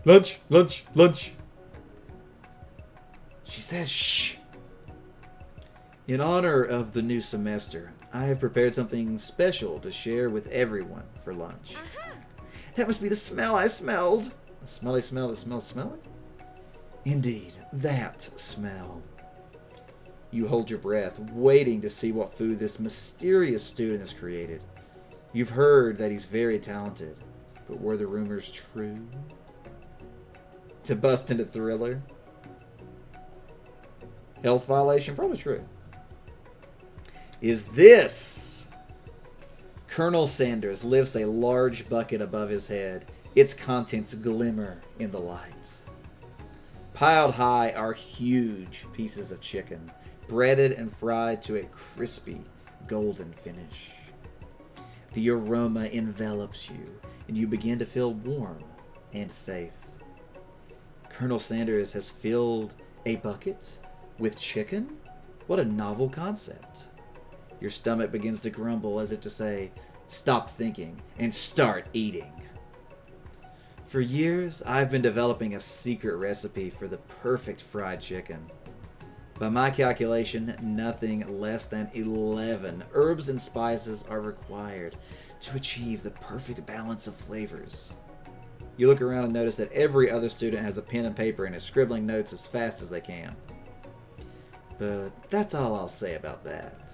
Lunch, lunch, lunch. She says shh. In honor of the new semester, I have prepared something special to share with everyone for lunch. That must be the smell I smelled. A smelly smell that smells smelly? Indeed, that smell. You hold your breath, waiting to see what food this mysterious student has created. You've heard that he's very talented, but were the rumors true? To bust into Thriller? Health violation? Probably true. Is this? Colonel Sanders lifts a large bucket above his head. Its contents glimmer in the light. Piled high are huge pieces of chicken, breaded and fried to a crispy, golden finish. The aroma envelops you, and you begin to feel warm and safe. Colonel Sanders has filled a bucket with chicken? What a novel concept. Your stomach begins to grumble as if to say, stop thinking and start eating. For years, I've been developing a secret recipe for the perfect fried chicken. By my calculation, nothing less than 11 herbs and spices are required to achieve the perfect balance of flavors. You look around and notice that every other student has a pen and paper and is scribbling notes as fast as they can. But that's all I'll say about that.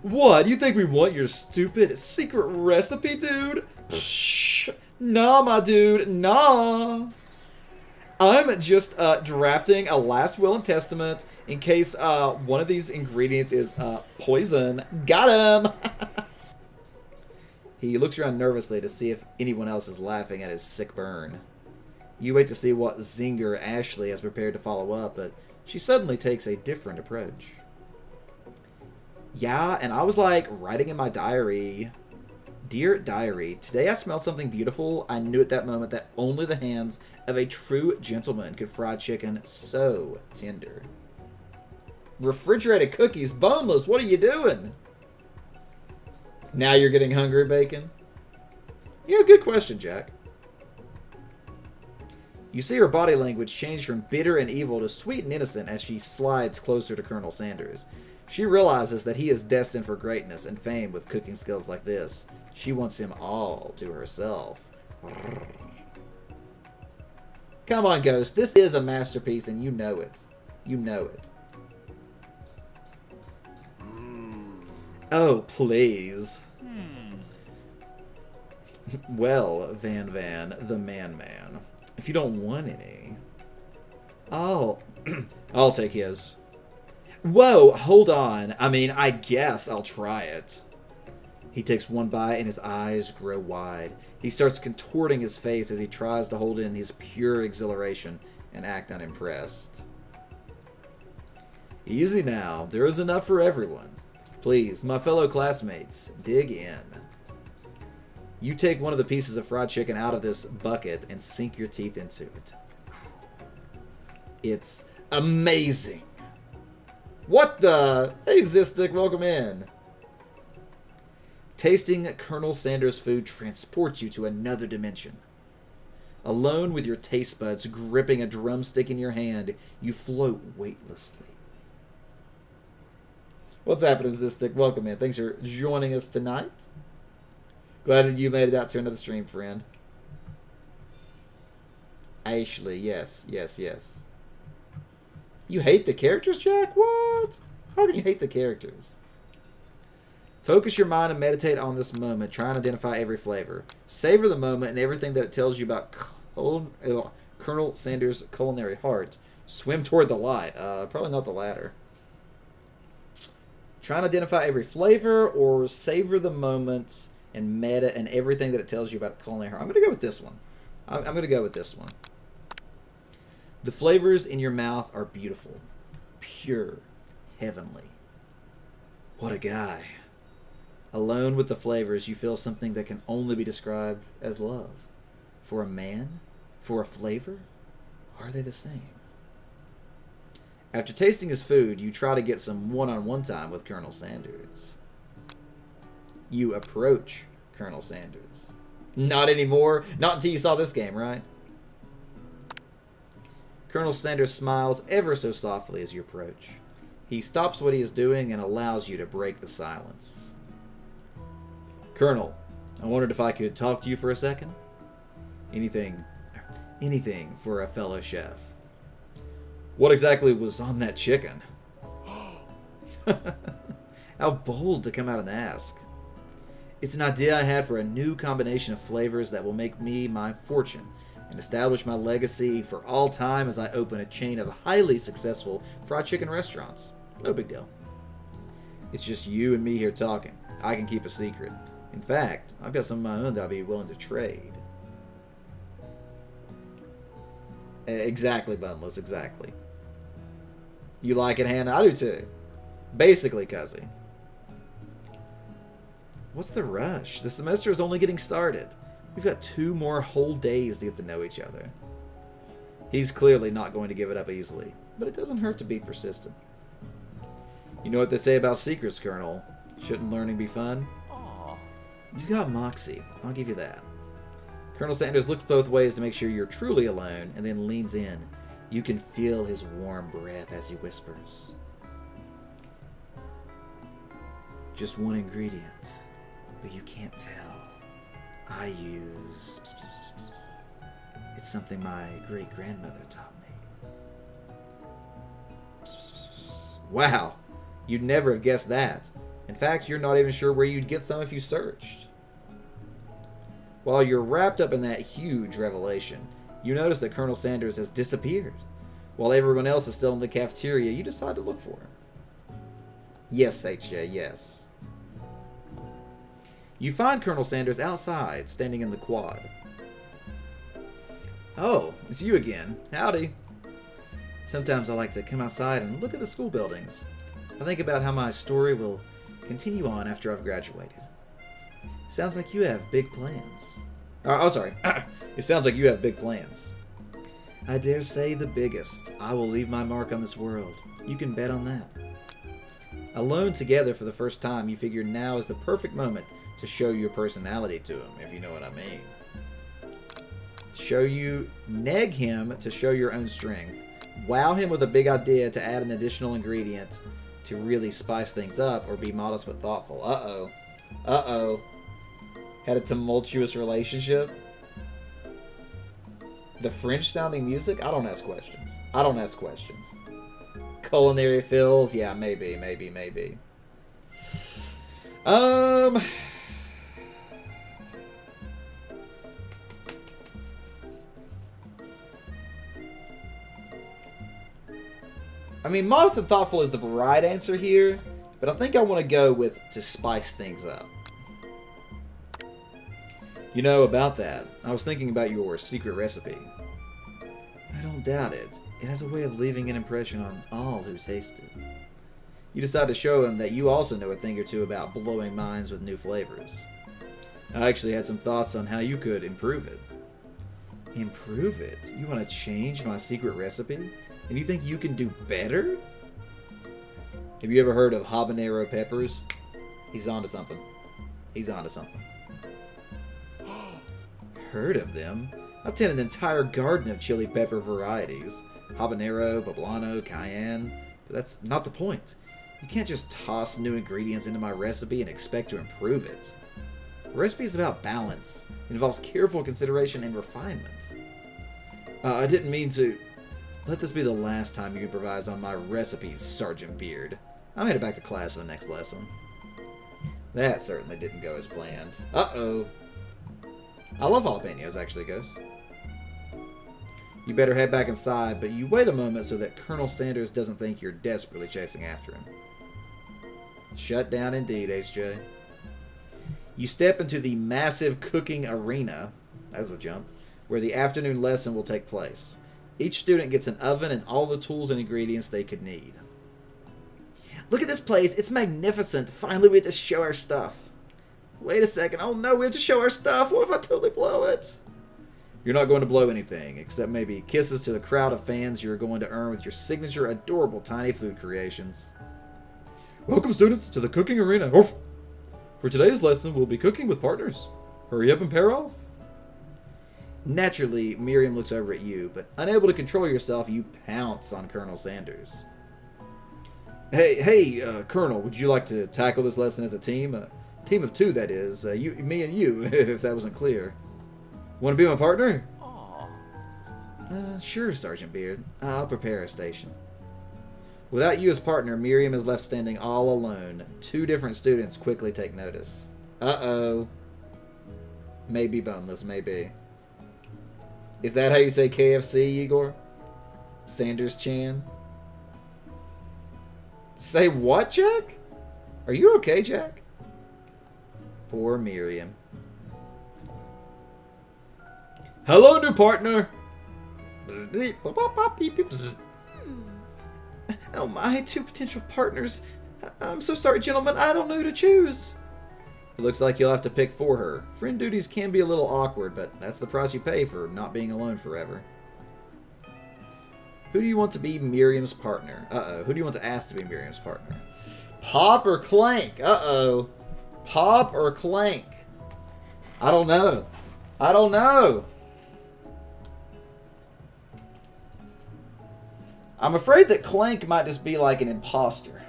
What? You think we want your stupid secret recipe, dude? Psh, nah, my dude, nah. I'm just drafting a last will and testament in case one of these ingredients is poison. Got him! He looks around nervously to see if anyone else is laughing at his sick burn. You wait to see what zinger Ashley has prepared to follow up, but she suddenly takes a different approach. Yeah, and I was like writing in my diary, Dear Diary, today I smelled something beautiful. I knew at that moment that only the hands of a true gentleman could fry chicken so tender. Refrigerated cookies, boneless, what are you doing? Now you're getting hungry, Bacon? Yeah, good question, Jack. You see her body language change from bitter and evil to sweet and innocent as she slides closer to Colonel Sanders. She realizes that he is destined for greatness and fame with cooking skills like this. She wants him all to herself. Come on, Ghost. This is a masterpiece, and you know it. You know it. Oh, please. Well, Van, the man. If you don't want any, I'll I'll take his. Whoa, hold on. I mean, I guess I'll try it. He takes one bite and his eyes grow wide. He starts contorting his face as he tries to hold in his pure exhilaration and act unimpressed. Easy now. There is enough for everyone. Please, my fellow classmates, dig in. You take one of the pieces of fried chicken out of this bucket and sink your teeth into it. It's amazing. What the? Hey, Zistic, welcome in. Tasting Colonel Sanders' food transports you to another dimension. Alone with your taste buds gripping a drumstick in your hand, you float weightlessly. What's happening, Zistic? Welcome in. Thanks for joining us tonight. Glad that you made it out to another stream, friend. Ashley, yes. You hate the characters, Jack? What? How can you hate the characters? Focus your mind and meditate on this moment. Try and identify every flavor. Savor the moment and everything that it tells you about Colonel Sanders' culinary heart. Swim toward the light. Probably not the latter. Try and identify every flavor or savor the moment and meta and everything that it tells you about culinary heart. I'm going to go with this one. I'm going to go with this one. The flavors in your mouth are beautiful, pure, heavenly. What a guy. Alone with the flavors, you feel something that can only be described as love. For a man? For a flavor? Are they the same? After tasting his food, you try to get some one-on-one time with Colonel Sanders. You approach Colonel Sanders. Not anymore. Not until you saw this game, right? Colonel Sanders smiles ever so softly as you approach. He stops what he is doing and allows you to break the silence. Colonel, I wondered if I could talk to you for a second. Anything for a fellow chef. What exactly was on that chicken? How bold to come out and ask. It's an idea I had for a new combination of flavors that will make me my fortune and establish my legacy for all time as I open a chain of highly successful fried chicken restaurants. No big deal. It's just you and me here talking. I can keep a secret. In fact, I've got some of my own that I'll be willing to trade. Exactly, Bunless, exactly. You like it, Hannah? I do too. Basically, Cuzzy. What's the rush? The semester is only getting started. We've got 2 more whole days to get to know each other. He's clearly not going to give it up easily, but it doesn't hurt to be persistent. You know what they say about secrets, Colonel? Shouldn't learning be fun? Aww. You've got moxie. I'll give you that. Colonel Sanders looks both ways to make sure you're truly alone, and then leans in. You can feel his warm breath as he whispers. Just one ingredient, but you can't tell. I use... It's something my great-grandmother taught me. Wow, you'd never have guessed that. In fact, you're not even sure where you'd get some if you searched. While you're wrapped up in that huge revelation, you notice that Colonel Sanders has disappeared. While everyone else is still in the cafeteria, you decide to look for him. Yes, HJ, yes. You find Colonel Sanders outside, standing in the quad. Oh, it's you again. Howdy. Sometimes I like to come outside and look at the school buildings. I think about how my story will continue on after I've graduated. Sounds like you have big plans. Oh, sorry. It sounds like you have big plans. I dare say the biggest. I will leave my mark on this world. You can bet on that. Alone together for the first time, you figure now is the perfect moment to show your personality to him, if you know what I mean. Neg him to show your own strength. Wow him with a big idea to add an additional ingredient to really spice things up, or be modest but thoughtful. Uh-oh. Uh-oh. Had a tumultuous relationship? The French-sounding music? I don't ask questions. I don't ask questions. Culinary fills? Yeah, maybe. mean, modest and thoughtful is the right answer here, but I think I want to go with to spice things up. You know, about that, I was thinking about your secret recipe. I don't doubt it. It has a way of leaving an impression on all who taste it. You decide to show him that you also know a thing or two about blowing minds with new flavors. I actually had some thoughts on how you could improve it. Improve it? You want to change my secret recipe? And you think you can do better? Have you ever heard of habanero peppers? He's onto something. He's onto something. Heard of them? I've tended an entire garden of chili pepper varieties. Habanero, poblano, cayenne. But that's not the point. You can't just toss new ingredients into my recipe and expect to improve it. A recipe is about balance. It involves careful consideration and refinement. I didn't mean to... Let this be the last time you improvise on my recipes, Sergeant Beard. I'm headed back to class for the next lesson. That certainly didn't go as planned. Uh-oh. I love jalapenos, actually, Ghost. You better head back inside, but you wait a moment so that Colonel Sanders doesn't think you're desperately chasing after him. Shut down indeed, HJ. You step into the massive cooking arena, that was a jump, where the afternoon lesson will take place. Each student gets an oven and all the tools and ingredients they could need. Look at this place. It's magnificent. Finally, we get to show our stuff. Wait a second. Oh no, we have to show our stuff. What if I totally blow it? You're not going to blow anything, except maybe kisses to the crowd of fans you're going to earn with your signature adorable tiny food creations. Welcome, students, to the cooking arena. Oof. For today's lesson, we'll be cooking with partners. Hurry up and pair off. Naturally, Miriam looks over at you, but unable to control yourself, you pounce on Colonel Sanders. Hey, Colonel, would you like to tackle this lesson as a team? A team of two, that is. Me and you, if that wasn't clear. Want to be my partner? Sure, Sergeant Beard. I'll prepare a station. Without you as partner, Miriam is left standing all alone. Two different students quickly take notice. Uh-oh. Maybe boneless, maybe. Is that how you say KFC, Igor? Sanders Chan? Say what, Jack? Are you okay, Jack? Poor Miriam. Hello, new partner. Oh my, two potential partners. I'm so sorry, gentlemen. I don't know who to choose. It looks like you'll have to pick for her. Friend duties can be a little awkward, but that's the price you pay for not being alone forever. Who do you want to be Miriam's partner? Uh-oh. Who do you want to ask to be Miriam's partner? Pop or Clank? Uh-oh. Pop or Clank? I don't know. I don't know. I'm afraid that Clank might just be like an imposter.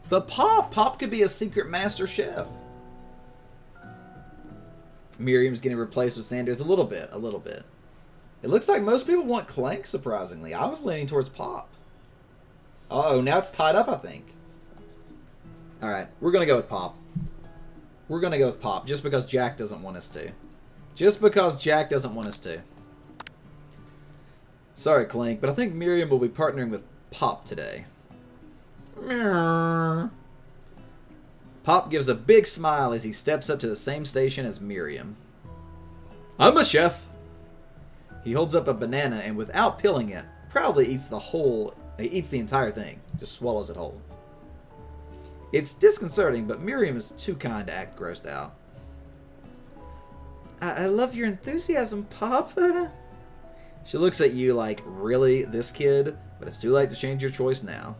But Pop could be a secret master chef. Miriam's getting replaced with Sanders a little bit. It looks like most people want Clank, surprisingly. I was leaning towards Pop. Uh-oh, now it's tied up, I think. Alright, we're going to go with Pop. We're going to go with Pop, just because Jack doesn't want us to. Just because Jack doesn't want us to. Sorry, Clank, but I think Miriam will be partnering with Pop today. Pop gives a big smile as he steps up to the same station as Miriam. I'm a chef. He holds up a banana and without peeling it, proudly eats the entire thing. Just swallows it whole. It's disconcerting, but Miriam is too kind to act grossed out. I love your enthusiasm, Pop. She looks at you like, really, this kid? But it's too late to change your choice now.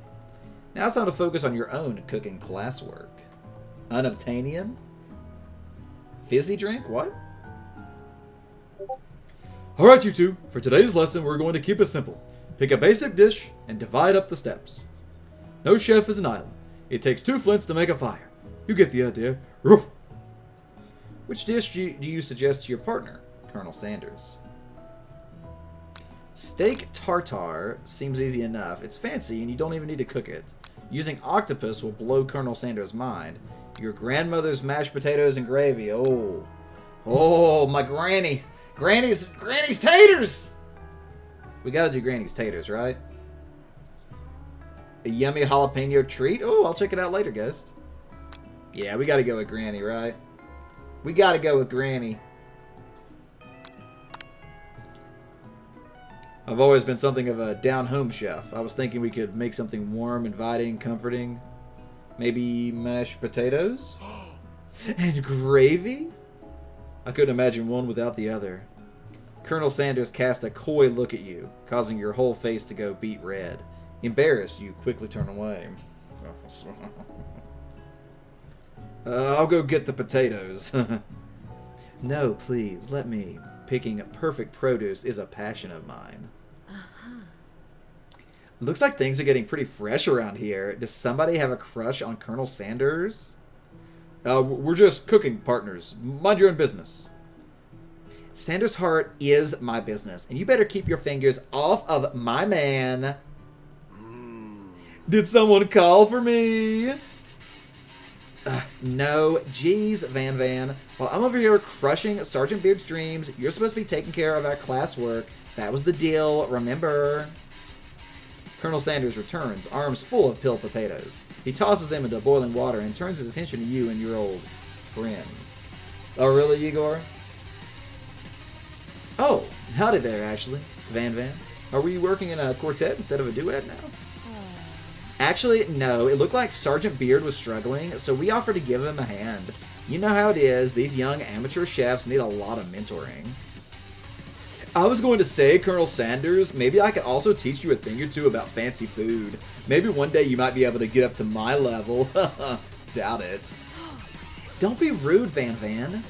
Now it's time to focus on your own cooking classwork. Unobtainium? Fizzy drink? What? Alright, you two. For today's lesson, we're going to keep it simple. Pick a basic dish and divide up the steps. No chef is an island. It takes 2 flints to make a fire. You get the idea. Roof. Which dish do you suggest to your partner, Colonel Sanders? Steak tartare seems easy enough. It's fancy and you don't even need to cook it. Using octopus will blow Colonel Sanders' mind. Your grandmother's mashed potatoes and gravy. Oh, Oh, my granny. Granny's taters! We gotta do Granny's taters, right? A yummy jalapeno treat? Oh, I'll check it out later, Ghost. Yeah, we gotta go with Granny, right? We gotta go with Granny. I've always been something of a down-home chef. I was thinking we could make something warm, inviting, comforting. Maybe mashed potatoes? And gravy? I couldn't imagine one without the other. Colonel Sanders cast a coy look at you, causing your whole face to go beet red. Embarrassed, you quickly turn away. I'll go get the potatoes. No, please, let me. Picking perfect produce is a passion of mine. Looks like things are getting pretty fresh around here. Does somebody have a crush on Colonel Sanders? We're just cooking partners. Mind your own business. Sanders' heart is my business, and you better keep your fingers off of my man. Did someone call for me? No. Geez, Van Van. While I'm over here crushing Sergeant Beard's dreams, you're supposed to be taking care of our classwork. That was the deal, remember? Colonel Sanders returns, arms full of peeled potatoes. He tosses them into boiling water and turns his attention to you and your old friends. Oh, really, Igor? Oh, howdy there, Ashley. Van Van. Are we working in a quartet instead of a duet now? Actually, no. It looked like Sergeant Beard was struggling, so we offered to give him a hand. You know how it is. These young amateur chefs need a lot of mentoring. I was going to say, Colonel Sanders, maybe I could also teach you a thing or two about fancy food. Maybe one day you might be able to get up to my level. Doubt it. Don't be rude, Van Van.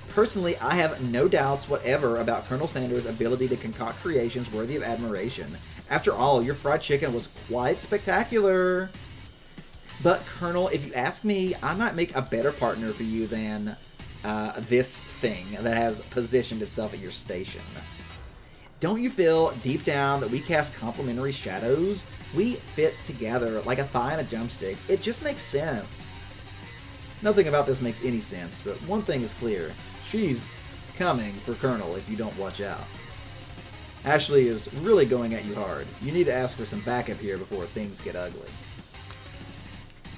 Personally, I have no doubts whatever about Colonel Sanders' ability to concoct creations worthy of admiration. After all, your fried chicken was quite spectacular. But, Colonel, if you ask me, I might make a better partner for you than this thing that has positioned itself at your station. Don't you feel deep down that we cast complementary shadows? We fit together like a thigh and a jumpstick. It just makes sense. Nothing about this makes any sense, but one thing is clear. She's coming for Colonel if you don't watch out. Ashley is really going at you hard. You need to ask for some backup here before things get ugly.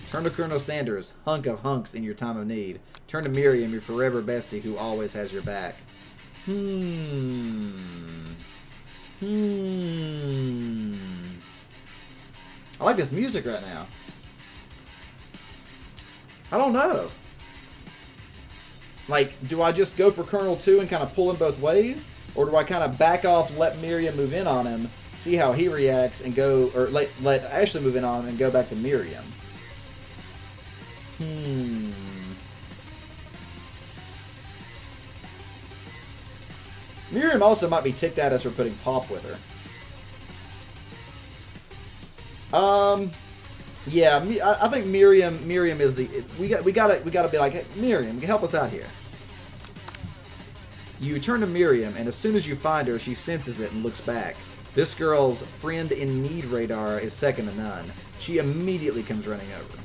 Turn to Colonel Sanders, hunk of hunks in your time of need. Turn to Miriam, your forever bestie who always has your back. I like this music right now. I don't know. Like, do I just go for Colonel 2 and kind of pull him both ways? Or do I kind of back off, let Miriam move in on him, see how he reacts, and go, or let Ashley move in on him and go back to Miriam? Miriam also might be ticked at us for putting Pop with her. Yeah, I think Miriam is the we gotta be like, hey, Miriam, help us out here. You turn to Miriam, and as soon as you find her, she senses it and looks back. This girl's friend in need radar is second to none. She immediately comes running over.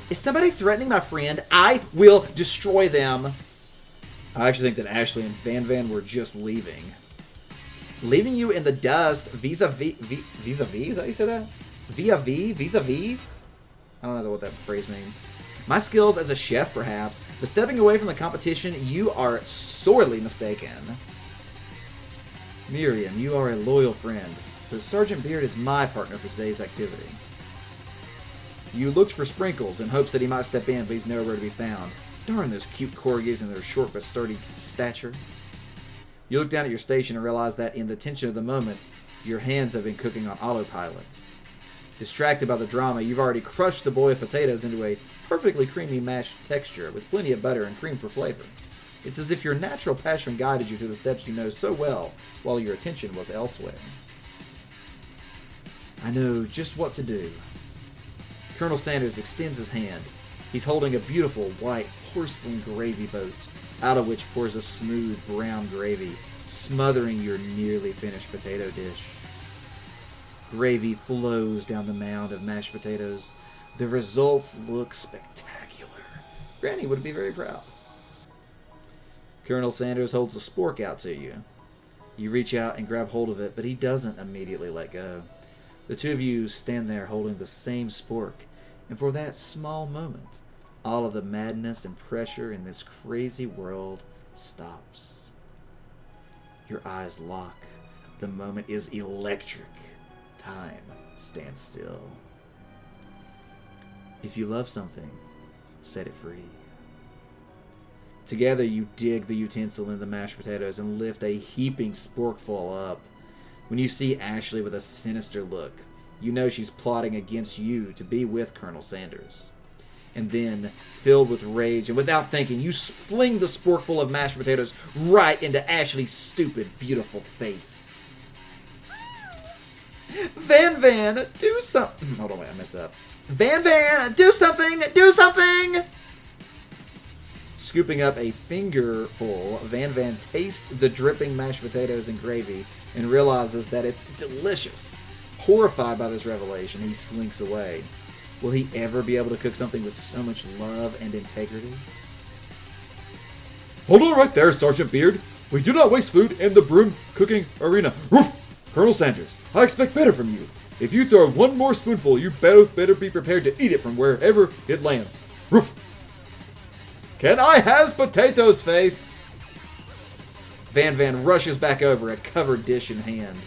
Is somebody threatening my friend? I will destroy them. I actually think that Ashley and Van Van were just leaving. Leaving you in the dust vis-a-vis, is that how you say that? Vis-a-vis? I don't know what that phrase means. My skills as a chef, perhaps, but stepping away from the competition, you are sorely mistaken. Miriam, you are a loyal friend, but Sergeant Beard is my partner for today's activity. You looked for Sprinkles in hopes that he might step in, but he's nowhere to be found. Darn those cute corgis and their short but sturdy stature. You look down at your station and realize that in the tension of the moment, your hands have been cooking on autopilot. Distracted by the drama, you've already crushed the boy of potatoes into a perfectly creamy mashed texture with plenty of butter and cream for flavor. It's as if your natural passion guided you through the steps you know so well while your attention was elsewhere. I know just what to do. Colonel Sanders extends his hand. He's holding a beautiful white porcelain gravy boat, out of which pours a smooth brown gravy, smothering your nearly finished potato dish. Gravy flows down the mound of mashed potatoes. The results look spectacular. Granny would be very proud. Colonel Sanders holds a spork out to you. You reach out and grab hold of it, but he doesn't immediately let go. The two of you stand there holding the same spork, and for that small moment, all of the madness and pressure in this crazy world stops. Your eyes lock. The moment is electric. Time stands still. If you love something, set it free. Together you dig the utensil in the mashed potatoes and lift a heaping sporkful up. When you see Ashley with a sinister look, you know she's plotting against you to be with Colonel Sanders. And then, filled with rage and without thinking, you fling the sporkful of mashed potatoes right into Ashley's stupid, beautiful face. Van, do something. Hold on, wait, I messed up. Van, do something! Do something! Scooping up a fingerful, Van tastes the dripping mashed potatoes and gravy and realizes that it's delicious. Horrified by this revelation, he slinks away. Will he ever be able to cook something with so much love and integrity? Hold on right there, Sergeant Beard. We do not waste food in the broom cooking arena. Roof! Colonel Sanders, I expect better from you. If you throw one more spoonful, you both better be prepared to eat it from wherever it lands. Roof! Can I has potatoes, face? Van rushes back over, a covered dish in hand.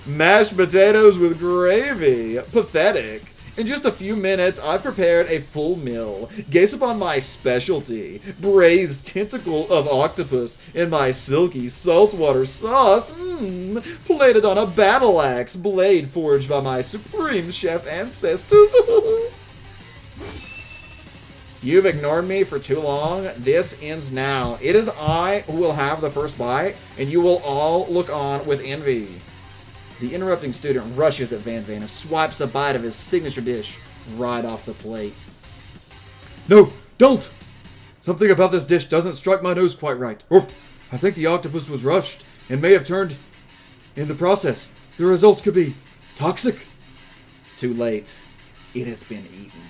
Mashed potatoes with gravy. Pathetic. In just a few minutes, I've prepared a full meal. Gaze upon my specialty, braised tentacle of octopus in my silky saltwater sauce, plated on a battle axe blade forged by my supreme chef ancestors. You've ignored me for too long. This ends now. It is I who will have the first bite, and you will all look on with envy. The interrupting student rushes at Van and swipes a bite of his signature dish right off the plate. No, don't! Something about this dish doesn't strike my nose quite right. Oof! I think the octopus was rushed and may have turned in the process. The results could be toxic. Too late. It has been eaten.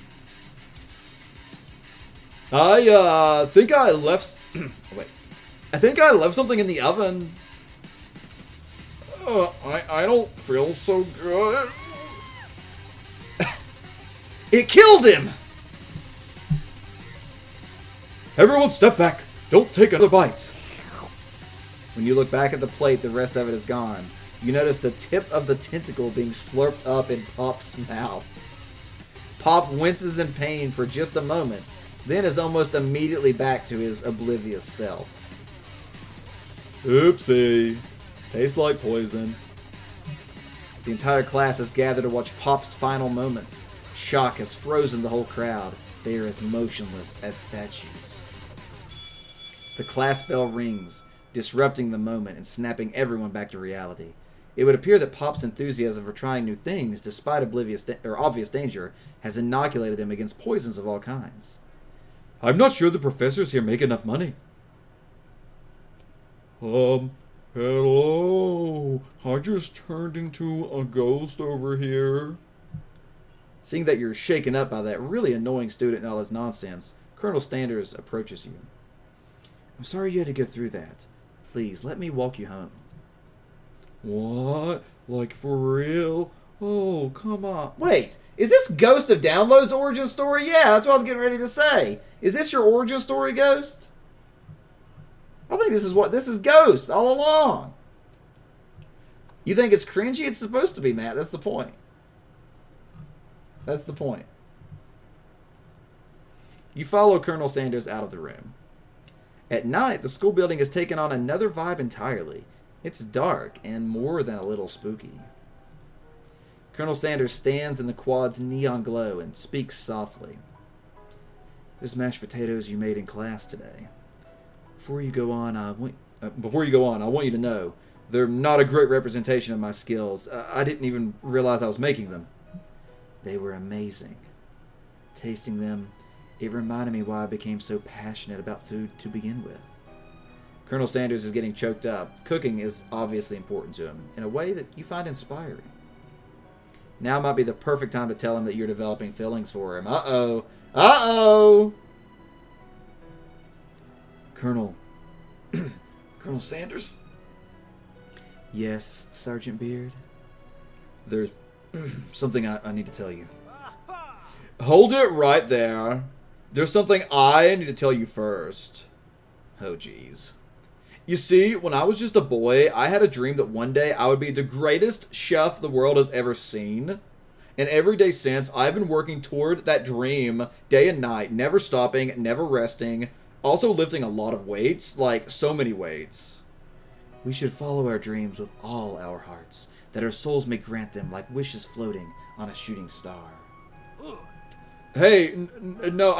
I think I left... Wait. I think I left something in the oven. I don't feel so good. It killed him! Everyone step back. Don't take another bite. When you look back at the plate, the rest of it is gone. You notice the tip of the tentacle being slurped up in Pop's mouth. Pop winces in pain for just a moment, then is almost immediately back to his oblivious self. Oopsie. Tastes like poison. The entire class is gathered to watch Pop's final moments. Shock has frozen the whole crowd. They are as motionless as statues. The class bell rings, disrupting the moment and snapping everyone back to reality. It would appear that Pop's enthusiasm for trying new things, despite obvious danger, has inoculated him against poisons of all kinds. I'm not sure the professors here make enough money. Hello? I just turned into a ghost over here. Seeing that you're shaken up by that really annoying student and all his nonsense, Colonel Sanders approaches you. I'm sorry you had to go through that. Please, let me walk you home. What? Like for real? Oh, come on. Wait, is this Ghost of Download's origin story? Yeah, that's what I was getting ready to say. Is this your origin story, Ghost? I think this is Ghost all along. You think it's cringy? It's supposed to be, Matt. That's the point. That's the point. You follow Colonel Sanders out of the room. At night, the school building has taken on another vibe entirely. It's dark and more than a little spooky. Colonel Sanders stands in the quad's neon glow and speaks softly. Those mashed potatoes you made in class today. Before you go on, I want you to know they're not a great representation of my skills. I didn't even realize I was making them. They were amazing. Tasting them, it reminded me why I became so passionate about food to begin with. Colonel Sanders is getting choked up. Cooking is obviously important to him in a way that you find inspiring. Now might be the perfect time to tell him that you're developing feelings for him. Uh-oh. Colonel... Colonel Sanders? Yes, Sergeant Beard? There's something I need to tell you. Hold it right there. There's something I need to tell you first. Oh, jeez. You see, when I was just a boy, I had a dream that one day I would be the greatest chef the world has ever seen. And every day since, I've been working toward that dream day and night, never stopping, never resting. Also lifting a lot of weights, like so many weights. We should follow our dreams with all our hearts, that our souls may grant them like wishes floating on a shooting star. Hey, no,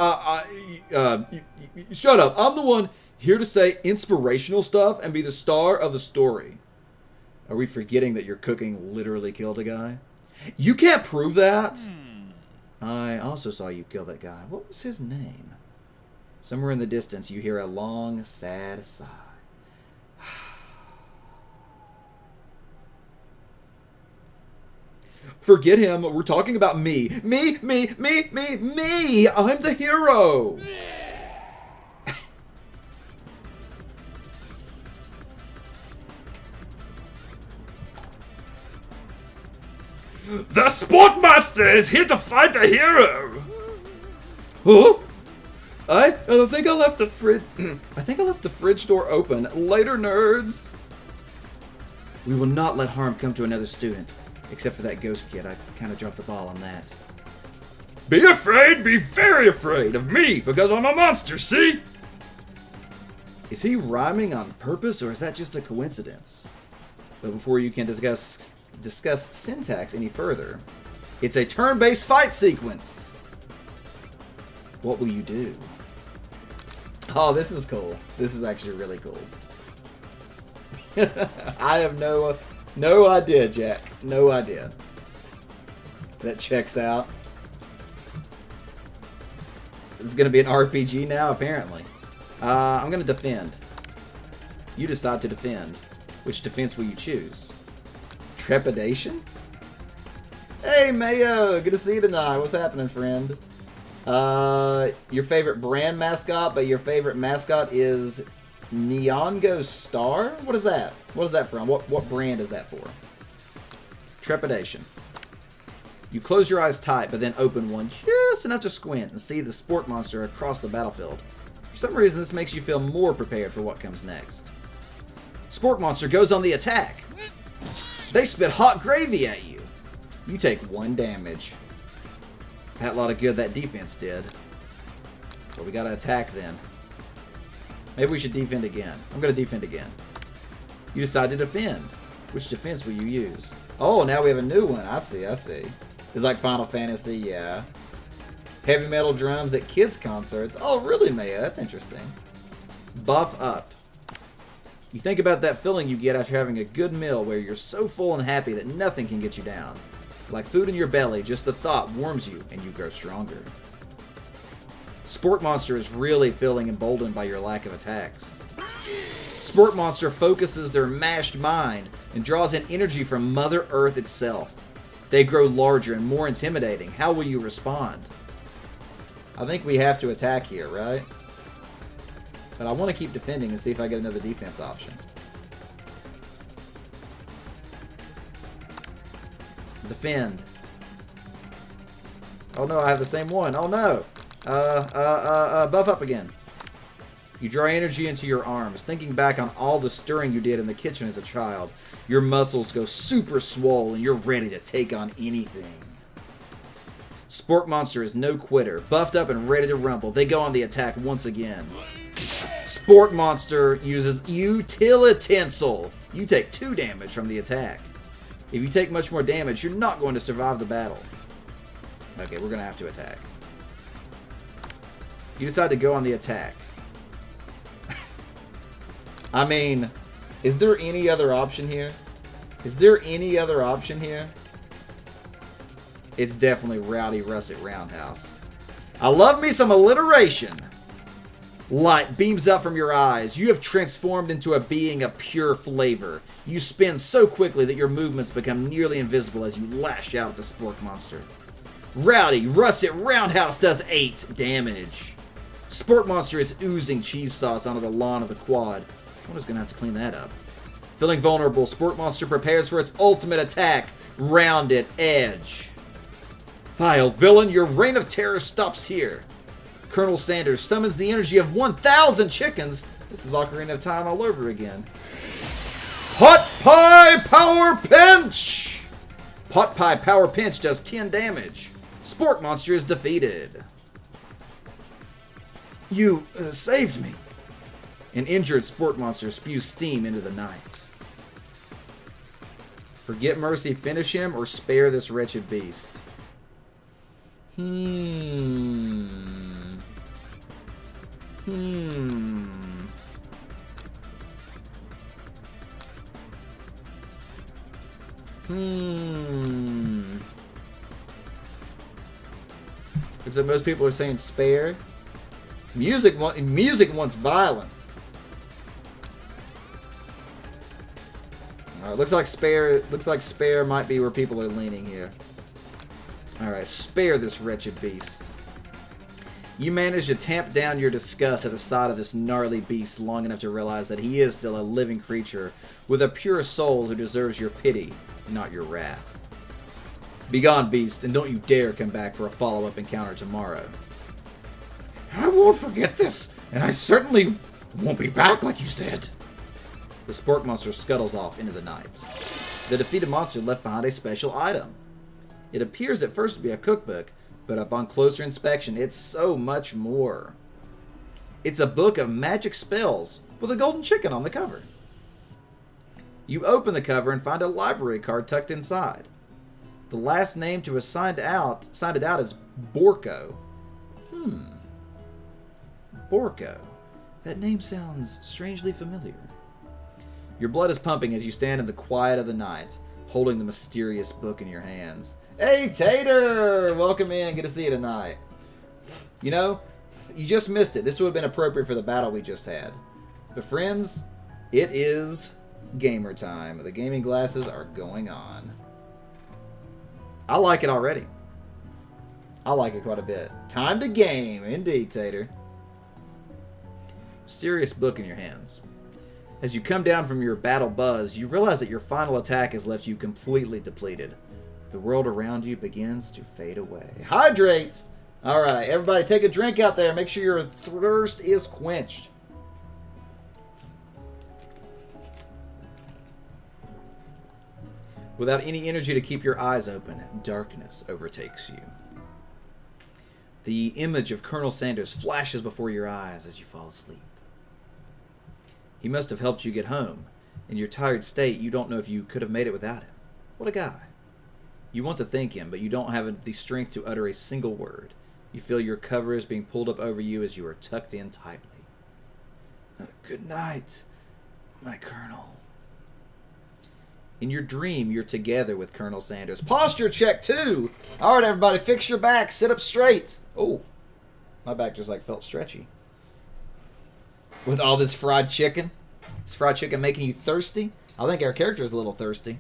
shut up. I'm the one here to say inspirational stuff and be the star of the story. Are we forgetting that your cooking literally killed a guy? You can't prove that. I also saw you kill that guy. What was his name? Somewhere in the distance, you hear a long, sad sigh. Forget him. We're talking about me. Me. I'm the hero. The Sport Monster is here to find a hero! Huh? I think I left the fridge. I think I left the fridge door open. Later, nerds. We will not let harm come to another student. Except for that ghost kid. I kind of dropped the ball on that. Be afraid, be very afraid of me, because I'm a monster, see? Is he rhyming on purpose, or is that just a coincidence? But before you can discuss syntax any further, it's a turn-based fight sequence. What will you do? Oh, this is cool. This is actually really cool. I have no idea, Jack. No idea. That checks out. This is going to be an RPG now, apparently. I'm going to defend. You decide to defend. Which defense will you choose? Trepidation? Hey, Mayo! Good to see you tonight. What's happening, friend? Your favorite brand mascot, but your favorite mascot is Neongo Star? What is that? What is that from? What brand is that for? Trepidation. You close your eyes tight, but then open one just enough to squint and see the sport monster across the battlefield. For some reason, this makes you feel more prepared for what comes next. Sport monster goes on the attack. They spit hot gravy at you. You take 1 damage. That lot of good that defense did. But we gotta attack then. Maybe we should defend again. I'm gonna defend again. You decide to defend. Which defense will you use? Oh, now we have a new one. I see. It's like Final Fantasy, yeah. Heavy metal drums at kids' concerts. Oh, really, Maya? That's interesting. Buff up. You think about that feeling you get after having a good meal where you're so full and happy that nothing can get you down. Like food in your belly, just the thought warms you and you grow stronger. Sport Monster is really feeling emboldened by your lack of attacks. Sport Monster focuses their mashed mind and draws in energy from Mother Earth itself. They grow larger and more intimidating. How will you respond? I think we have to attack here, right? But I want to keep defending and see if I get another defense option. Defend. Oh no, I have the same one. Oh no. Buff up again. You draw energy into your arms, thinking back on all the stirring you did in the kitchen as a child. Your muscles go super swole and you're ready to take on anything. Sport Monster is no quitter, buffed up and ready to rumble. They go on the attack once again. Sport Monster uses Utilitensel. You take 2 damage from the attack. If you take much more damage, you're not going to survive the battle. Okay, we're going to have to attack. You decide to go on the attack. I mean, is there any other option here? Is there any other option here? It's definitely Rowdy Russet Roundhouse. I love me some alliteration. Light beams up from your eyes. You have transformed into a being of pure flavor. You spin so quickly that your movements become nearly invisible as you lash out at the Sport Monster. Rowdy Russet Roundhouse does 8 damage. Sport Monster is oozing cheese sauce onto the lawn of the quad. Wonder's gonna have to clean that up. Feeling vulnerable, Sport Monster prepares for its ultimate attack. Rounded Edge. Vile villain, your reign of terror stops here. Colonel Sanders summons the energy of 1,000 chickens. This is Ocarina of Time all over again. Pot Pie Power Pinch! Pot Pie Power Pinch does 10 damage. Sport Monster is defeated. You saved me. An injured Sport Monster spews steam into the night. Forget mercy, finish him, or spare this wretched beast. Looks like most people are saying spare. Music wants violence. Alright, looks like spare might be where people are leaning here. Alright, spare this wretched beast. You manage to tamp down your disgust at the sight of this gnarly beast long enough to realize that he is still a living creature with a pure soul who deserves your pity, not your wrath. Begone, beast, and don't you dare come back for a follow-up encounter tomorrow. I won't forget this, and I certainly won't be back like you said. The Sport Monster scuttles off into the night. The defeated monster left behind a special item. It appears at first to be a cookbook, but upon closer inspection, it's so much more. It's a book of magic spells with a golden chicken on the cover. You open the cover and find a library card tucked inside. The last name to have signed it out is Borko. Borko. That name sounds strangely familiar. Your blood is pumping as you stand in the quiet of the night, holding the mysterious book in your hands. Hey, Tater! Welcome in. Good to see you tonight. You know, you just missed it. This would have been appropriate for the battle we just had. But friends, it is gamer time. The gaming glasses are going on. I like it already. I like it quite a bit. Time to game. Indeed, Tater. Mysterious book in your hands. As you come down from your battle buzz, you realize that your final attack has left you completely depleted. The world around you begins to fade away. Hydrate! Alright, everybody take a drink out there. Make sure your thirst is quenched. Without any energy to keep your eyes open, darkness overtakes you. The image of Colonel Sanders flashes before your eyes as you fall asleep. He must have helped you get home. In your tired state, you don't know if you could have made it without him. What a guy. You want to thank him, but you don't have the strength to utter a single word. You feel your cover is being pulled up over you as you are tucked in tightly. Good night, my Colonel. In your dream, you're together with Colonel Sanders. Posture check, too! Alright, everybody, fix your back. Sit up straight. Oh, my back just, felt stretchy. With all this fried chicken? Is fried chicken making you thirsty? I think our character is a little thirsty.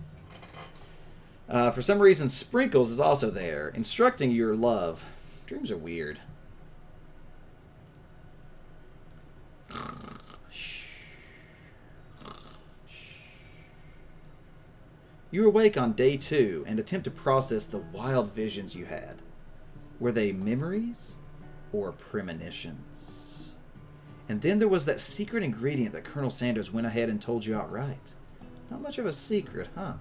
For some reason, Sprinkles is also there, instructing your love. Dreams are weird. You awake on day 2 and attempt to process the wild visions you had. Were they memories or premonitions? And then there was that secret ingredient that Colonel Sanders went ahead and told you outright. Not much of a secret, huh?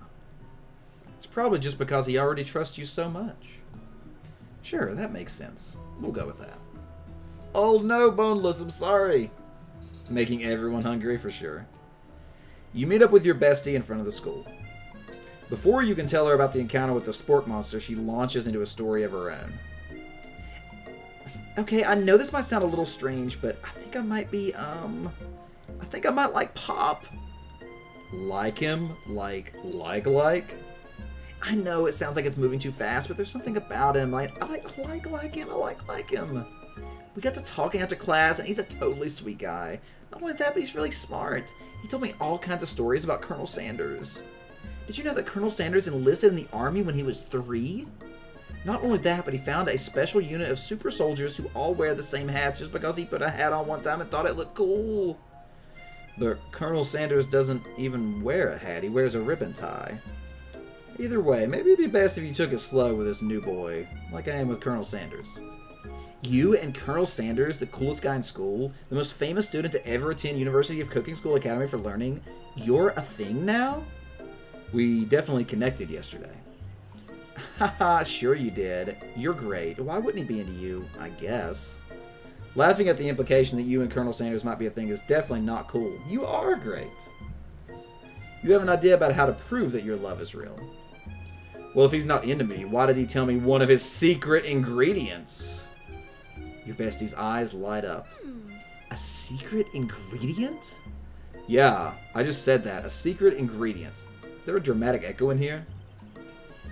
It's probably just because he already trusts you so much. Sure, that makes sense. We'll go with that. Oh no, Boneless, I'm sorry. Making everyone hungry for sure. You meet up with your bestie in front of the school. Before you can tell her about the encounter with the Sport Monster, she launches into a story of her own. Okay, I know this might sound a little strange, but I think I might be, I think I might like Pop. Like him? Like? I know it sounds like it's moving too fast, but there's something about him. I like him. We got to talking after class, and he's a totally sweet guy. Not only that, but he's really smart. He told me all kinds of stories about Colonel Sanders. Did you know that Colonel Sanders enlisted in the army when he was 3? Not only that, but he found a special unit of super soldiers who all wear the same hats just because he put a hat on one time and thought it looked cool. But Colonel Sanders doesn't even wear a hat. He wears a ribbon tie. Either way, maybe it'd be best if you took it slow with this new boy, like I am with Colonel Sanders. You and Colonel Sanders, the coolest guy in school, the most famous student to ever attend University of Cooking School Academy for Learning, you're a thing now? We definitely connected yesterday. Haha, sure you did. You're great. Why wouldn't he be into you? I guess. Laughing at the implication that you and Colonel Sanders might be a thing is definitely not cool. You are great. You have an idea about how to prove that your love is real. Well, if he's not into me, why did he tell me one of his secret ingredients? Your bestie's eyes light up. A secret ingredient? Yeah, I just said that. A secret ingredient. Is there a dramatic echo in here?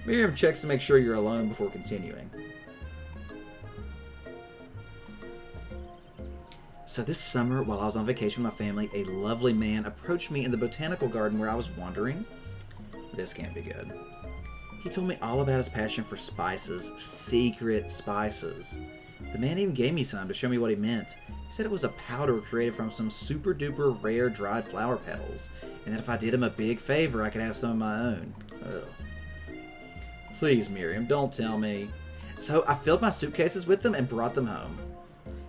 Miriam checks to make sure you're alone before continuing. So this summer, while I was on vacation with my family, a lovely man approached me in the botanical garden where I was wandering. This can't be good. He told me all about his passion for spices, secret spices. The man even gave me some to show me what he meant. He said it was a powder created from some super duper rare dried flower petals, and that if I did him a big favor, I could have some of my own. Ugh. Please, Miriam, don't tell me. So I filled my suitcases with them and brought them home.